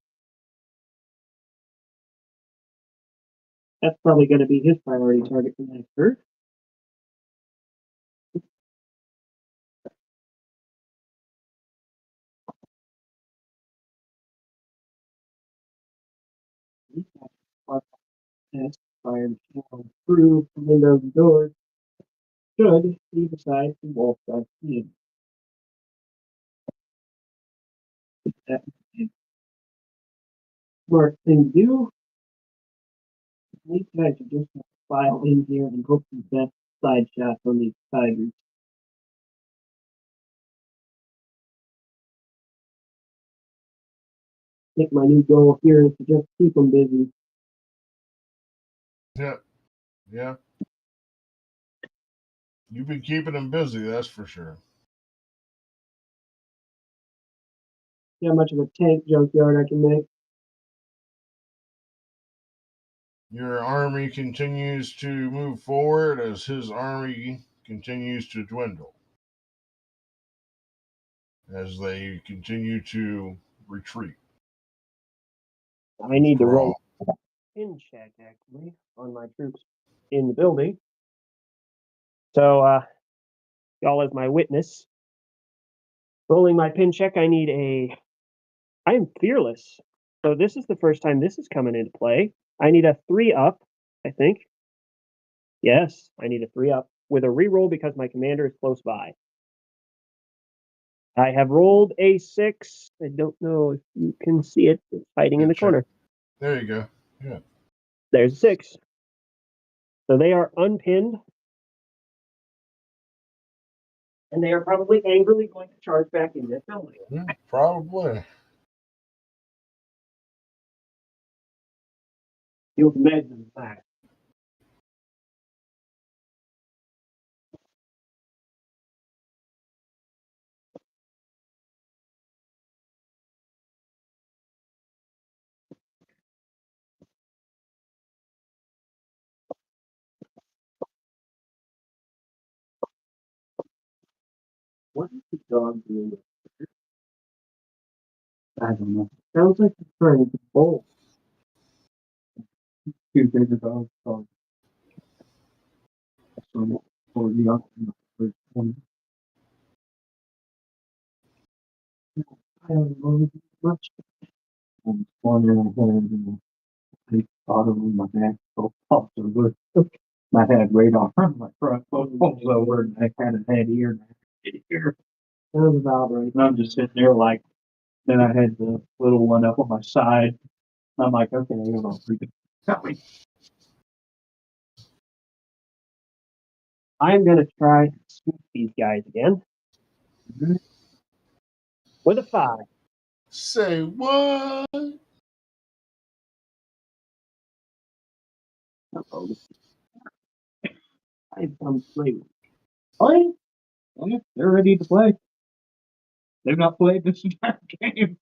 That's probably going to be his priority target for the next turn. Test fire through the windows and doors. Should leave aside from both sides. That smart thing to do. These guys are just going to file in here and hope for the best side shots on these tigers. I think my new goal here is to just keep them busy. Yeah. Yeah. You've been keeping them busy, that's for sure. See how much of a tank junkyard I can make. Your army continues to move forward as his army continues to dwindle. As they continue to retreat. I need to roll Withdrawal. in check actually on my troops in the building. So y'all as my witness. Rolling my pin check, I am fearless. So this is the first time this is coming into play. I need a 3 up, I think. Yes, I need a 3 up with a reroll because my commander is close by. I have rolled a 6. I don't know if you can see it. It's hiding in the corner. There you go. Yeah. There's a 6. So they are unpinned. And they are probably angrily going to charge back in this building. Yeah, probably. You'll imagine that. What is the dog doing? I don't know. Sounds like he's trying to bolt. Two bigger dogs. So for the other one. I don't know much. I'm wondering if I thought of my back, so off the roof. I had radar on my front, pulls over, and I kind of had ear. That was about right. And I'm just sitting there like, then I had the little one up on my side. I'm like, okay, I'm gonna freaking coming. I'm going to try to sweep these guys again. With a 5. Say what? Uh-oh. I've done play. Oh, yeah, they're ready to play. They've not played this entire game.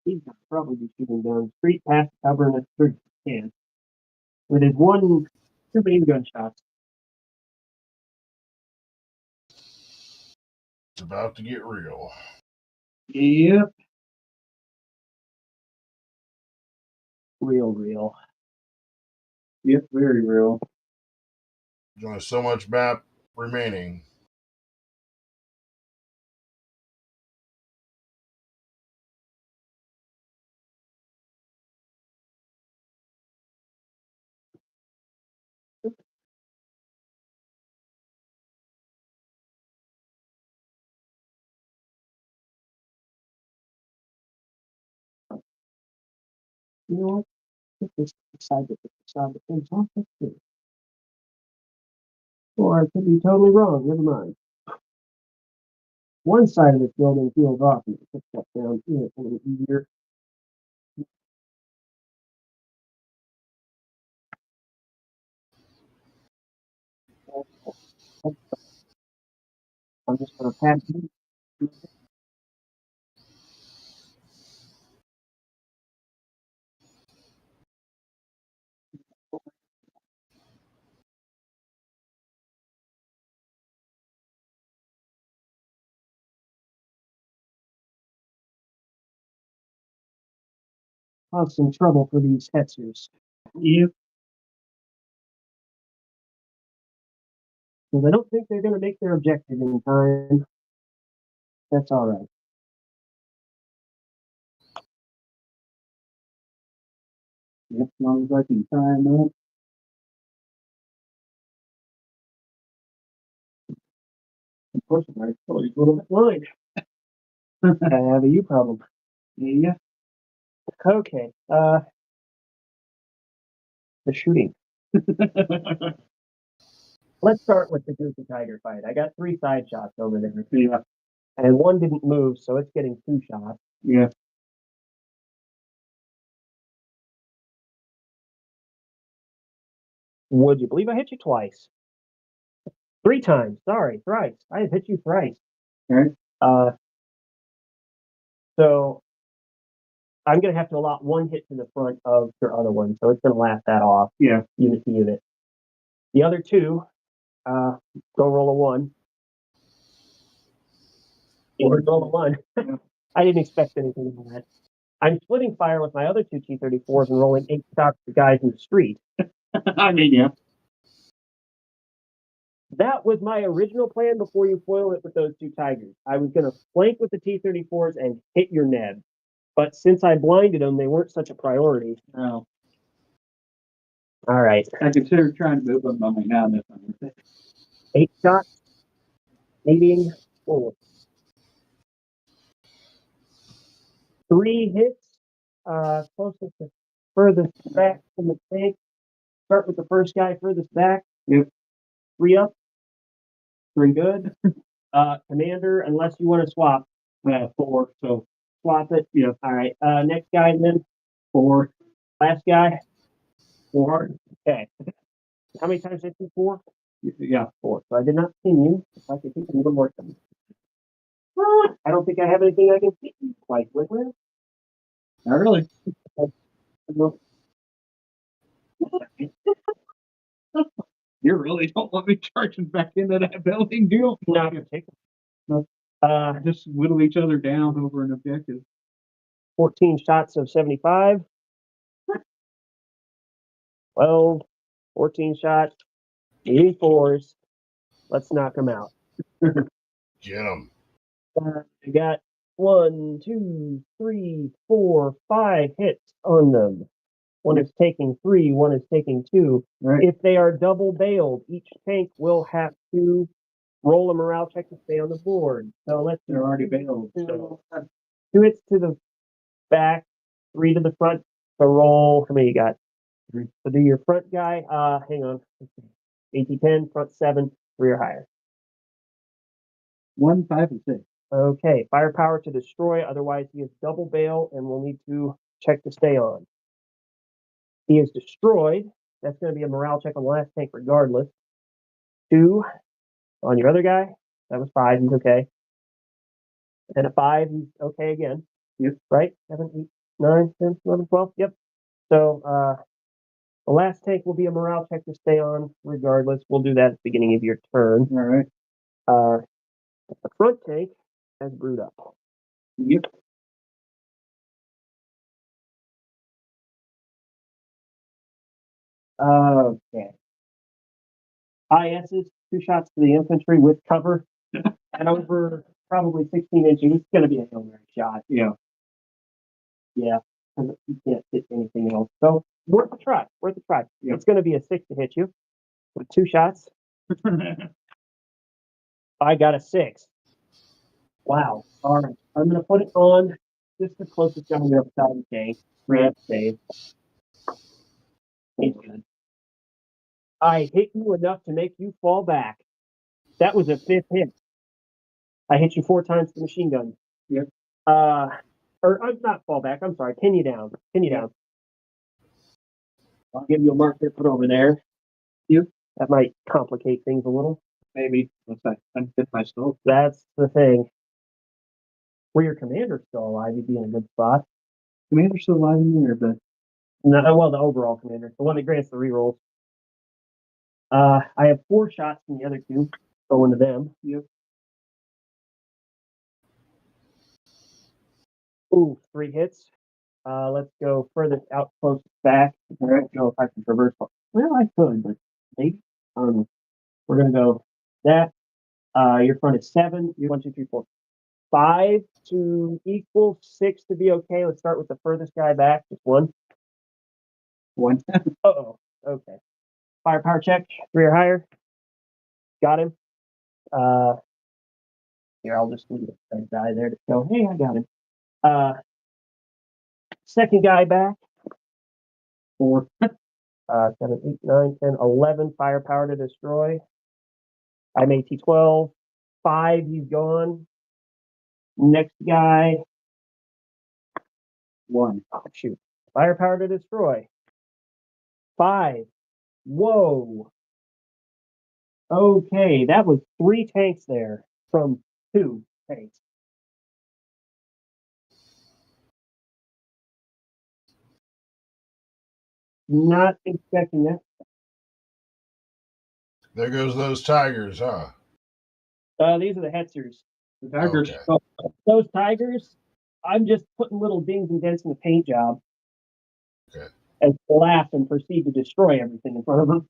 He's going to probably be shooting down street past cover and a third can. With his 2 main gunshots. It's about to get real. Yep. Real. Yep, very real. There's only so much map remaining. You know what? Put this side to side of things off. That's good. Or I could be totally wrong. Never mind. One side of this building feels off and put that down here. It's a little easier. I'm just going to pass it. Cause some trouble for these Hetzers. Yep. Because I don't think they're going to make their objective in time. That's all right. Yep, as long as I can time up. Of course, I told you a little bit blind. I have a U problem. Yeah. Okay. The shooting. Let's start with the Goofy Tiger fight. I got 3 side shots over there. Yeah. And 1 didn't move, so it's getting 2 shots. Yeah. Would you believe I hit you twice? 3 times. Sorry, thrice. I have hit you thrice. Okay. So I'm going to have to allot 1 hit to the front of your other one, so it's going to last that off. Yeah. Unit to unit. The other 2, go roll a 1. Roll a 1. I didn't expect anything of that. I'm splitting fire with my other 2 T-34s and rolling 8 shots to guys in the street. I mean, yeah. That was my original plan before you foil it with those two tigers. I was going to flank with the T-34s and hit your Neb. But since I blinded them, they weren't such a priority. No. All right. I considered trying to move them on me now. 8 shots. Needing 4. 3 hits. Closest to furthest back from the tank. Start with the first guy furthest back. Yep. 3 up. 3 good. Commander, unless you want to swap. 4. So swap it. Yeah. All right. Next guy then. 4. Last guy. 4. Okay. How many times did I do 4? Yeah. 4. So I did not see you. If I could think of one more time. I don't think I have anything I can see you quite with. Not really. You really don't want me charging back into that building, do you? No, you're taking. No. Just whittle each other down over an objective. 14 shots of 75. 12, 14 shots. Needing 4s. Let's knock them out. Get them. I got 1, 2, 3, 4, 5 hits on them. One is taking 3, one is taking 2. Right. If they are double bailed, each tank will have to roll a morale check to stay on the board. So let's They're already bailed. So 2 hits to the back, 3 to the front. So roll. How many you got? 3. So do your front guy. Hang on. 18-10, front 7, 3 or higher. 1, 5, and 6. Okay, firepower to destroy. Otherwise, he is double bail and will need to check to stay on. He is destroyed. That's going to be a morale check on the last tank regardless. 2 on your other guy. That was 5. He's okay. And a 5. He's okay again. Yep. Right? 7, 8, 9, 10, 11, 12. Yep. So the last tank will be a morale check to stay on regardless. We'll do that at the beginning of your turn. All right. The front tank has brewed up. Yep. Okay. IS's 2 shots to the infantry with cover and over probably 16 inches. It's going to be a Hail Mary shot. Yeah. Yeah. You can't hit anything else. So worth a try. Worth a try. Yep. It's going to be a 6 to hit you with 2 shots. I got a 6. Wow. All right. I'm going to put it on just the closest guy on the other side of the tank. Grab save. He's good. I hit you enough to make you fall back. That was a 5th hit. I hit you 4 times with the machine gun. Yep. Or not fall back. I'm sorry. Pin you down. Pin you down. I'll give you a marker to put over there. That might complicate things a little. Maybe. Let's say unfit my skull. That's the thing. Were your commander's still alive, you'd be in a good spot. Commander's still alive in there, but No, well, the overall commander, the one that grants the rerolls. I have 4 shots from the other 2 going to them. Yep. Ooh, 3 hits. Let's go furthest out, close back. I don't know if I can traverse. Well, I could, but maybe. We're gonna go that. Your front is 7. 1, 2, 3, 4, 5 to equal 6 to be okay. Let's start with the furthest guy back. Just 1. 1. Uh-oh. Okay. Firepower check. 3 or higher. Got him. Here, I'll just leave that guy there to go, hey, I got him. Second guy back. 4. 7, 8, 9, 10, 11. Firepower to destroy. I'm AT-12. 5, he's gone. Next guy. 1. Oh, shoot. Firepower to destroy. 5. Whoa. Okay, that was 3 tanks there from 2 tanks. Not expecting that. There goes those tigers, huh? These are the Hetzers. The Tigers. Okay. Those tigers, I'm just putting little dings and dents in the paint job. Okay. And laugh and proceed to destroy everything in front of them.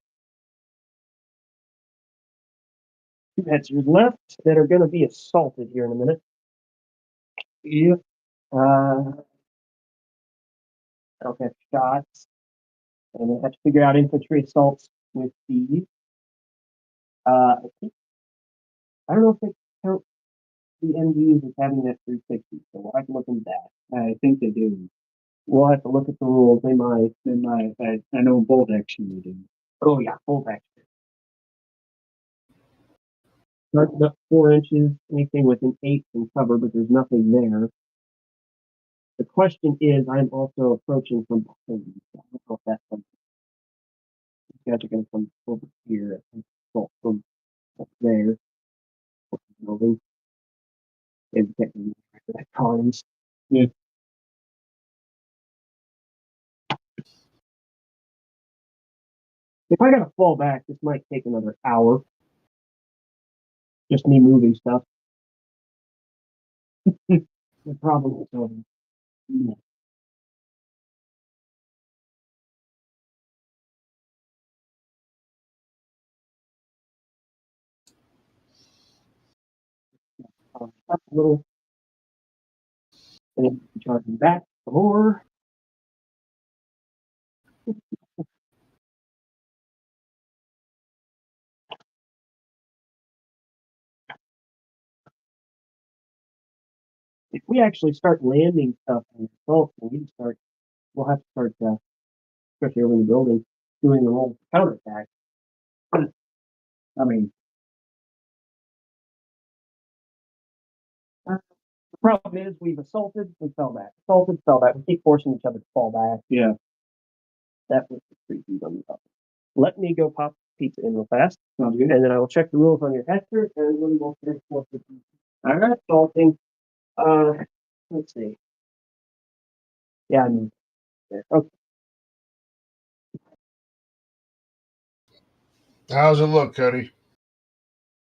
2 headsers left that are going to be assaulted here in a minute. Yep. I don't have shots. And I have to figure out infantry assaults with these. I don't know if they count the MGs as having that 360, so we'll have to look into that. I think they do. We'll have to look at the rules. They might. I know bolt action they do. Oh, yeah, full action. Starts up 4 inches, anything within 8 can cover, but there's nothing there. The question is, I'm also approaching from behind. I don't know if that's something. These guys are going to come over here and assault from up there. Building. Maybe can't remember that times. Yeah. If I gotta fall back, this might take another hour. Just me moving stuff. The problem is over. Yeah. Up a little. And then charging back some more. If we actually start landing stuff in the assault, we'll have to start, especially over in the building, doing the roll counterattack. I mean, The problem is we've assaulted, we fell back. Assaulted, fell back. We keep forcing each other to fall back. yeah. That was the creepy on the top. Let me go pop pizza in real fast. Sounds good. And then I will check the rules on your Hector, and we will finish with the pizza. All right, assaulting. Let's see. Yeah, I mean, okay. How's it look, Cody?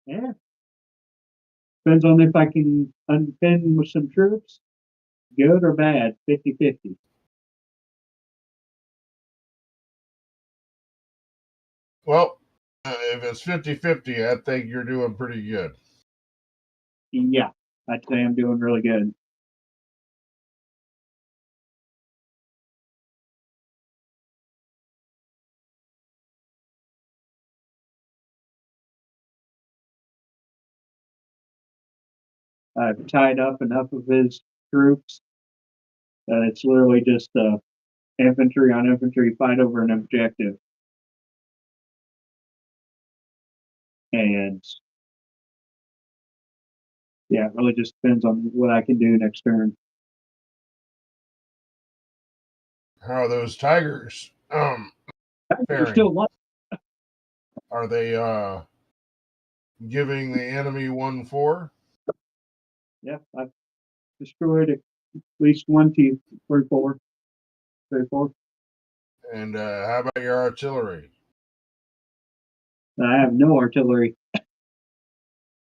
Yeah. Depends on if I can unpin with some troops. Good or bad, 50-50. Well, if it's 50-50, I think you're doing pretty good. Yeah, I'd say I'm doing really good. I've tied up enough of his troops that it's literally just infantry on infantry fight over an objective. And yeah, it really just depends on what I can do next turn. How are those tigers? They're still alive. Are they giving the enemy 1-4? Yeah, I've destroyed at least one team, 3-4. 3-4. And how about your artillery? I have no artillery.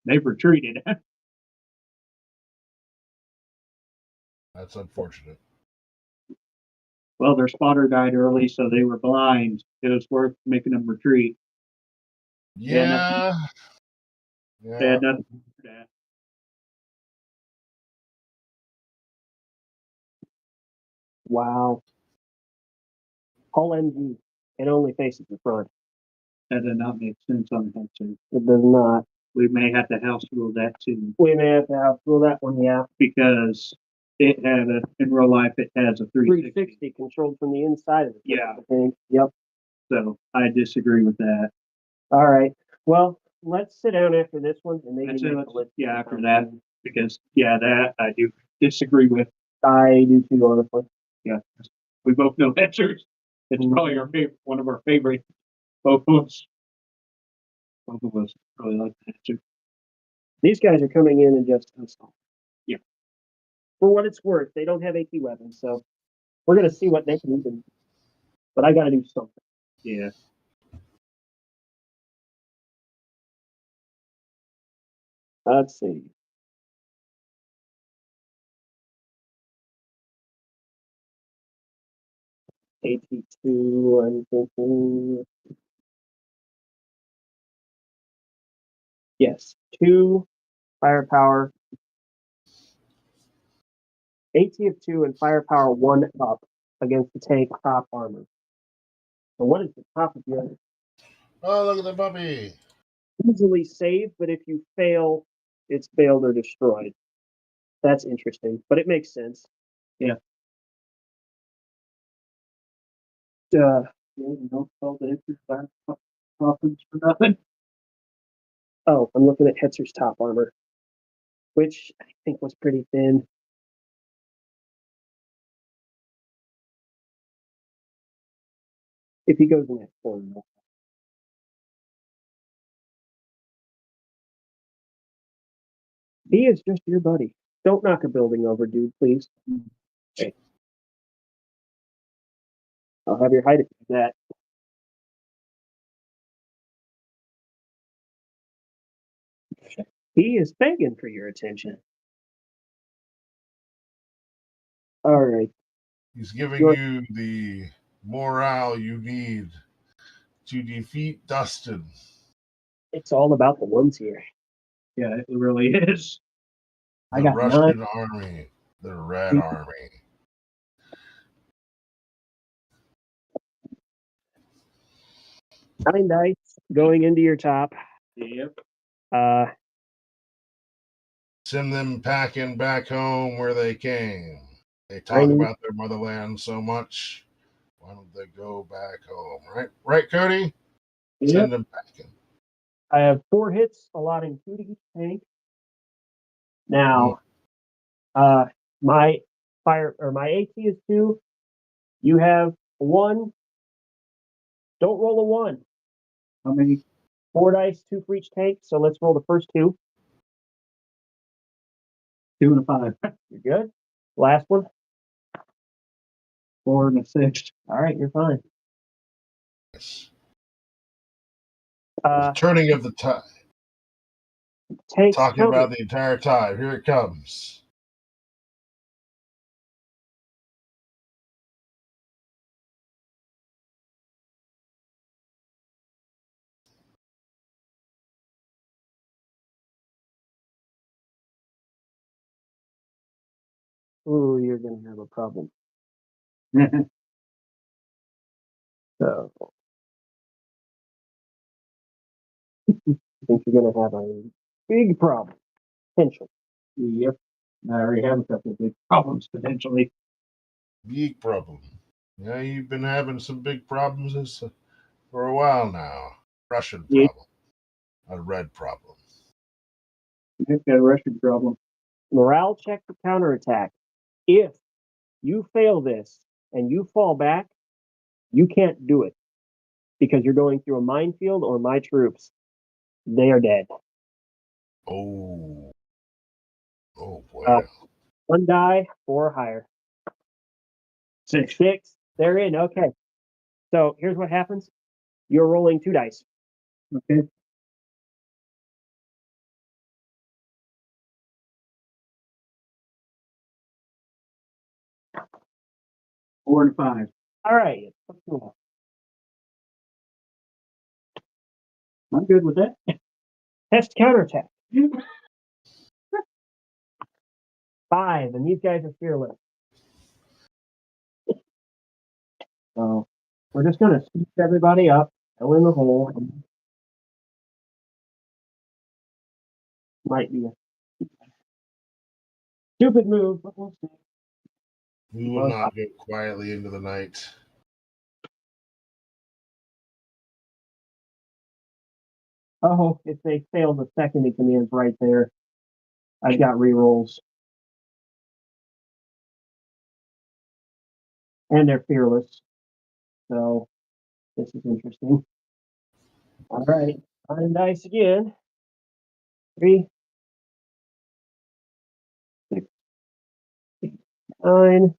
They've retreated. That's unfortunate. Well, their spotter died early, so they were blind. It was worth making them retreat. Yeah. They had nothing to do with that. Wow. All MG. It only faces the front. That did not make sense on the headset. It does not. We may have to house rule that too, We may have to house rule that one, yeah. because it had in real life, it has a 360. 360 controlled from the inside of the Yeah. I think. Yep. So I disagree with that. All right. Well, let's sit down after this one and maybe That's make it. a list. Yeah, after that, because that I do disagree with. I do too, honestly. Yeah, we both know that truth. It's probably our favorite, one of our favorite. Both of us really like that too. These guys are coming in and just install. Yeah. For what it's worth, they don't have AT weapons, so we're gonna see what they can do. But I gotta do something. Yeah. Let's see. AT2, I'm thinking. Yes, 2 firepower, AT of 2 and firepower 1 up against the tank top armor. So what is the top of your Oh, look at the puppy. easily saved, but if you fail, it's failed or destroyed. That's interesting, but it makes sense. Yeah. Don't call the entry back coffins for nothing. Oh, I'm looking at Hetzer's top armor, which I think was pretty thin. If he goes in that corner. He is just your buddy. Don't knock a building over, dude, please. Okay. I'll have your height if you do that. He is begging for your attention. All right. He's giving Your- you the morale you need to defeat Dustin. It's all about the ones here. Yeah, it really is. I The got Russian army, the Red Mhm. Army. 9 dice going into your top. Yep. Send them packing back home where they came. They talk Right. about their motherland so much. Why don't they go back home? Right, Cody? Send them packing. I have 4 hits, allotting 2 to each tank. Now, my my AT is 2. You have 1. Don't roll a 1. How many? 4 dice, 2 for each tank. So let's roll the first 2. 2 and a 5. You're good. Last one. 4 and a 6. All right, you're fine. Yes. Uh, Turning of the tide. tanks Talking counter. about the entire time. Here it comes. Ooh, you're gonna have a problem. So I think you're gonna have a big problem. Potential. Yep. I already have a couple of big problems potentially. Big problem. Yeah, you've been having some big problems for a while now. Russian Yeah. problem. A red problem. I've got a Russian problem. Morale check for counterattack. If you fail this and you fall back, you can't do it because you're going through a minefield or my troops. They are dead. Oh. Oh, boy. 1 die, 4 or higher. 6. 6. They're in. Okay. So here's what happens. You're rolling 2 dice. Okay. Four and a 5. All right. I'm good with that. Test counterattack. 5, and these guys are fearless. So we're just gonna scoop everybody up, go in the hole. Might be a stupid move, but we'll see. We will not go quietly into the night. Oh, if they fail the second in command's right there. I've got rerolls. And they're fearless. So this is interesting. All right. 9 dice again. 3, 6, 8, 9.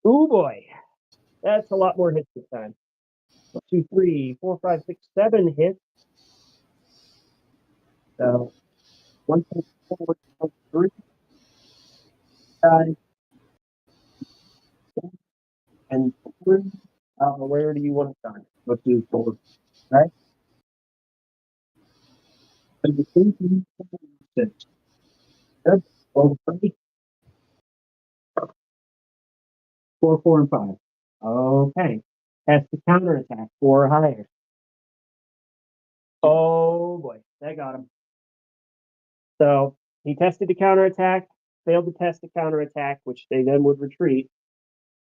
Oh boy. That's a lot more hits this time. 1, 2, 3, 4, 5, 6, 7 hits. So 1, 2, 4, 3. And 4. Where do you want to start? Let's do 4. Right? And the 6. Good. 4, 4, and 5. Okay. Test the counterattack 4 or higher. Oh boy, that got him. So he tested the counterattack, failed to test the counterattack, which they then would retreat.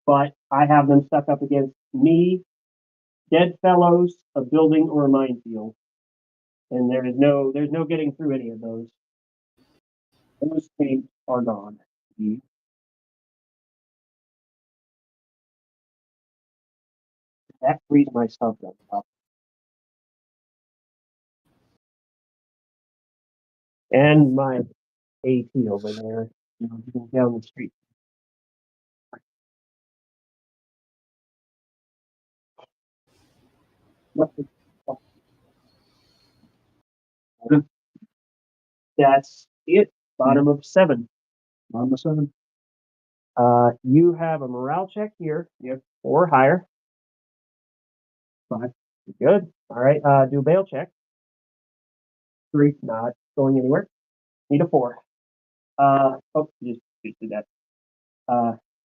But I have them stuck up against me, dead fellows, a building, or a minefield. And there's no getting through any of those. Those things are gone. That frees my stuff up. And my AT over there, down the street. That's it. Bottom of 7. On the 7. You have a morale check here. Yep. 4 or higher. 5. Good. All right. Do a bail check. 3. Not going anywhere. Need a 4. You just did that.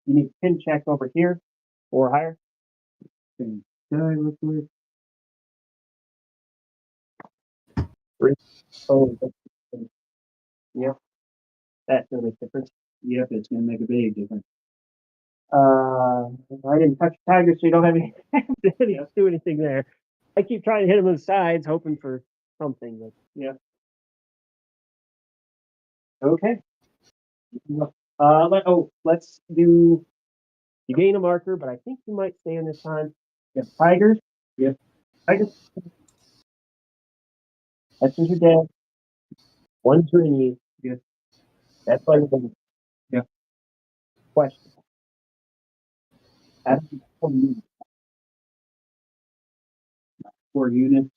You need a pin check over here. 4 or higher. Okay. Die real quick. 3. Oh, yep. That's gonna make a difference. Yep, it's gonna make a big difference. I didn't touch the tiger, so you don't have any do anything there. I keep trying to hit him on the sides, hoping for something. But yeah. Okay. Let's do. You gain a marker, but I think you might stay in this time. You have tigers. Yep. Tigers. That's your dead. 1 tree. Yep. That's why you're Yep. Question. How 4 units.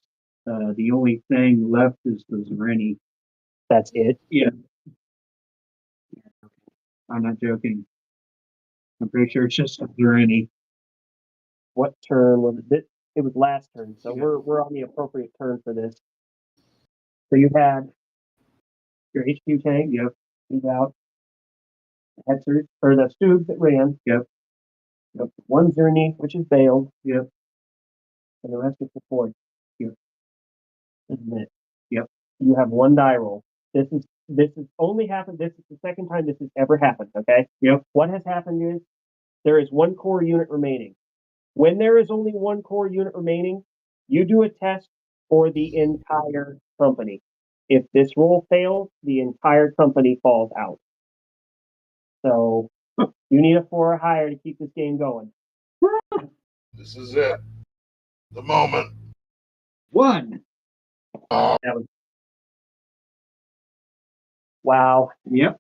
The only thing left is the Zereni. That's it. Yeah. I'm not joking. I'm pretty sure it's just a Zereni. What turn was it? It was last turn, so Yeah. we're on the appropriate turn for this. So you had your HQ tank. Yep. He's out. Hetzers, or the Stoogs that ran. Yep. 1 Zerny, which is bailed. Yep. And the rest is deployed. Yep. Isn't it? Yep. You have 1 die roll. This has only happened. This is the second time this has ever happened. Okay. Yep. What has happened is there is 1 core unit remaining. When there is only 1 core unit remaining, you do a test for the entire company. If this roll fails, the entire company falls out. So you need a 4 or higher to keep this game going. This is it. The moment. 1. Oh, That was wow. Yep.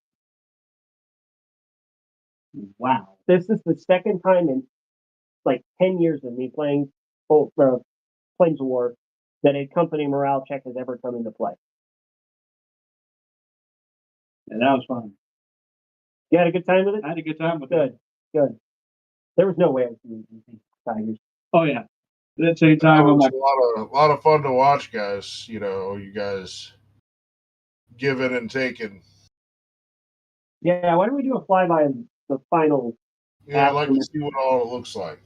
Wow. This is the second time in like 10 years of me playing Planes of War that a company morale check has ever come into play. And that was fun. You had a good time with it? I had a good time with it. Good. There was no way I was doing anything. Tigers. Oh yeah. At the same time, I'm it like, was a lot of fun to watch, guys. You guys giving and taking. Yeah, why don't we do a flyby of the final? Yeah, I'd like to see what all it looks like.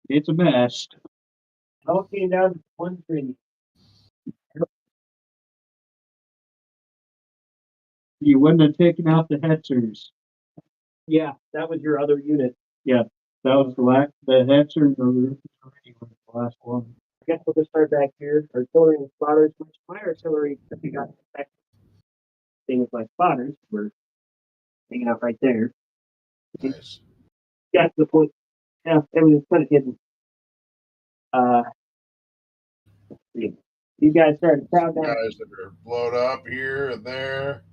it's a mess. All came down to 1 tree. You wouldn't have taken out the Hetzers. Yeah, that was your other unit. Yeah, that was the Hetzers were the last one. I guess we'll just start back here. Artillery and spotters, which my artillery, if you got things like spotters, were hanging out right there. Nice. Got to the point. Yeah, everything's kind of hidden. Let's see. You guys started to crowd down. Guys that are blown up here and there.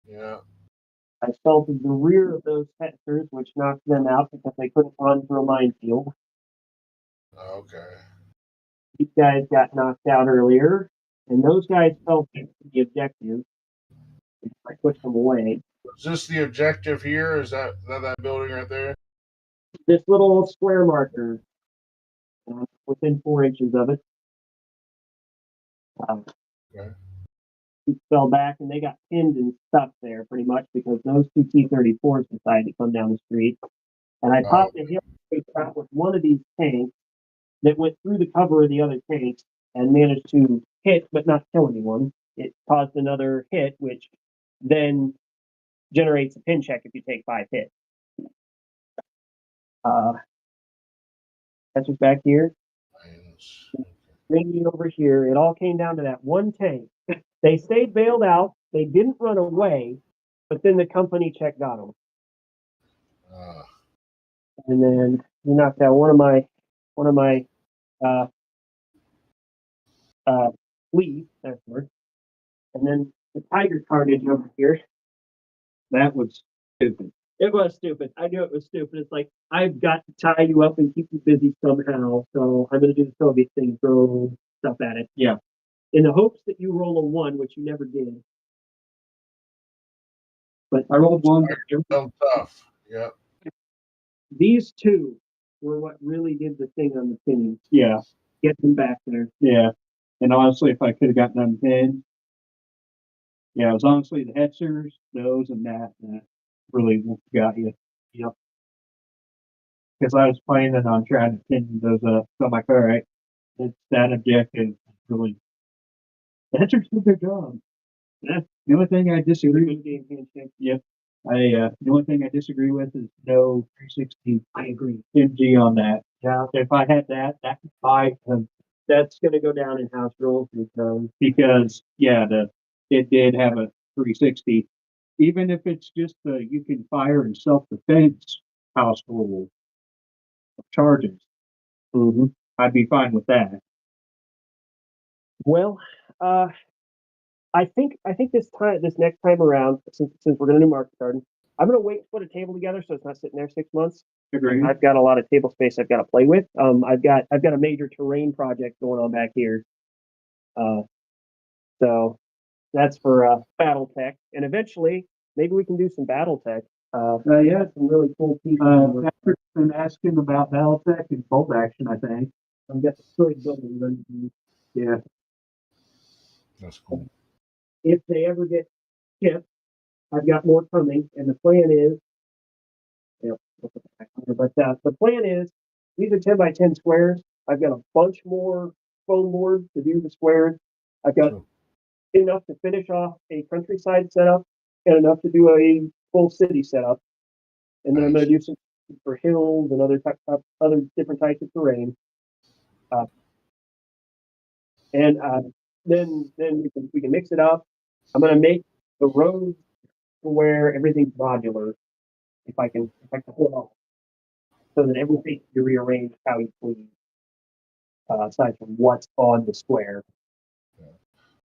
Yeah. I assaulted the rear of those Hetzers, which knocked them out because they couldn't run through a minefield. Okay. These guys got knocked out earlier, and those guys fell to the objective. I pushed them away. Is this the objective here? Is that building right there? This little square marker. within 4 inches of it. Okay. He fell back, and they got pinned and stuck there pretty much because those two T-34s decided to come down the street. And I popped a hill shot with one of these tanks that went through the cover of the other tanks and managed to hit but not kill anyone. It caused another hit, which then generates a pin check if you take 5 hits. That's just back here. Bringing over here, it all came down to that one tank. They stayed bailed out. They didn't run away, but then the company check got them. And then he knocked out one of my sleeves. That's word. And then the tiger carnage over here. That was stupid. It was stupid. I knew it was stupid. It's like, I've got to tie you up and keep you busy somehow. So I'm going to do the Soviet thing, throw stuff at it. Yeah. In the hopes that you roll a 1, which you never did. But I rolled one. Still tough. Yeah. These two were what really did the thing on the pinning. Yeah. Get them back there. Yeah. And honestly, if I could have gotten them pinned, yeah, it was honestly the hetzers, those, and that really got you. Yep. Because I was planning on trying to pin those up. So I'm like, all right, it's that objective. Really, the hetzers did their job. Yeah. The only thing I disagree with, Game handshake. yep. The only thing I disagree with is no 360 I agree. MG on that. Yeah. If I had that might have, That's going to go down in house rules because yeah, it did have a 360. Even if it's just you can fire in self-defense house rule of charges, I'd be fine with that. Well, I think this next time around, since we're going to do market garden, I'm going to wait to put a table together so it's not sitting there 6 months. Agree. I've got a lot of table space I've got to play with. I've got a major terrain project going on back here. So that's for battle tech, and eventually maybe we can do some battle tech. Yeah, some really cool people. Patrick's been asking about Battletech and bolt action, I think. I've got the story building ready. Yeah. That's cool. If they ever get shipped, I've got more coming, and the plan is, but the plan is these are 10 by 10 squares. I've got a bunch more foam boards to do the squares. I've got enough to finish off a countryside setup and enough to do a full city setup, and then I'm going to do some for hills and other different types of terrain. And then we can mix it up. I'm going to make the roads to where everything's modular, if I can pull it off, so that everything can be rearranged how you please, aside from what's on the square.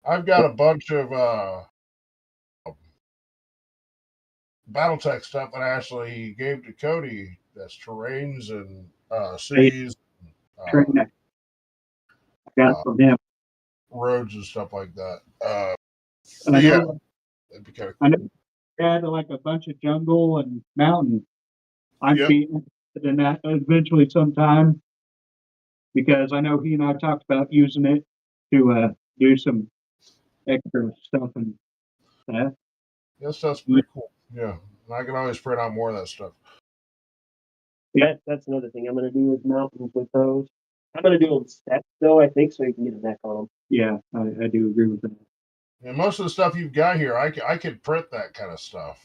I've got a bunch of Battletech stuff that I actually gave to Cody. That's terrains and cities, I got it from him. roads and stuff like that. And I yeah, know, that'd be kind of I know cool. we had like a bunch of jungle and mountain. I'm Yep. beating it in that eventually sometime, because I know he and I talked about using it to do some extra stuff and that. That stuff's pretty cool. Yeah, and I can always print out more of that stuff. Yeah, that's another thing I'm going to do is mountains with those. I'm going to do them steps though, I think, so you can get a neck on them. Yeah, I do agree with that. And most of the stuff you've got here, I could print that kind of stuff.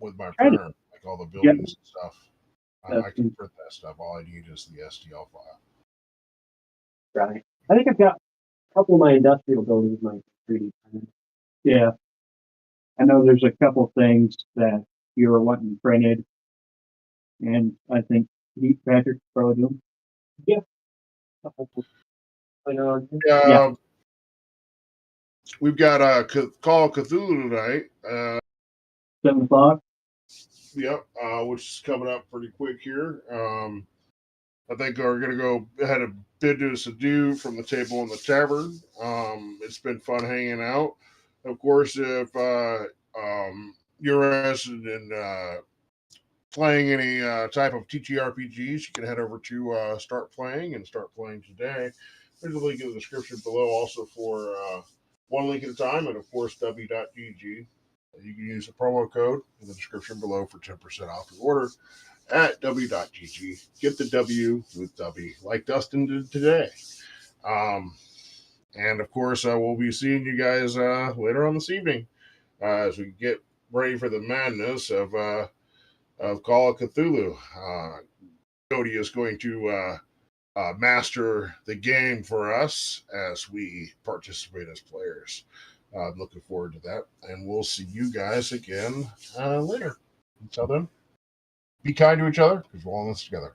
With my printer, like all the buildings and stuff. I can print that stuff. All I need is the STL file. Right. I think I've got a couple of my industrial buildings might be 3D printed. Yeah. I know there's a couple things that you were wanting printed, and I think Patrick probably do them. Yeah. Yeah. We've got Call of Cthulhu tonight. 7 o'clock. Yep, which is coming up pretty quick here. I think we're going to go ahead and bid to us adieu from the table in the tavern. It's been fun hanging out. Of course, if you're interested in playing any type of TTRPGs, you can head over to Start Playing and start playing today. There's a link in the description below also for one link at a time, and of course w.gg. You can use the promo code in the description below for 10% off your order at w.gg. Get the W with W, like Dustin did today. And of course, we'll be seeing you guys later on this evening as we get ready for the madness of Call of Cthulhu. Cody is going to master the game for us as we participate as players. I'm looking forward to that, and we'll see you guys again later. Until then, be kind to each other because we're all in this together.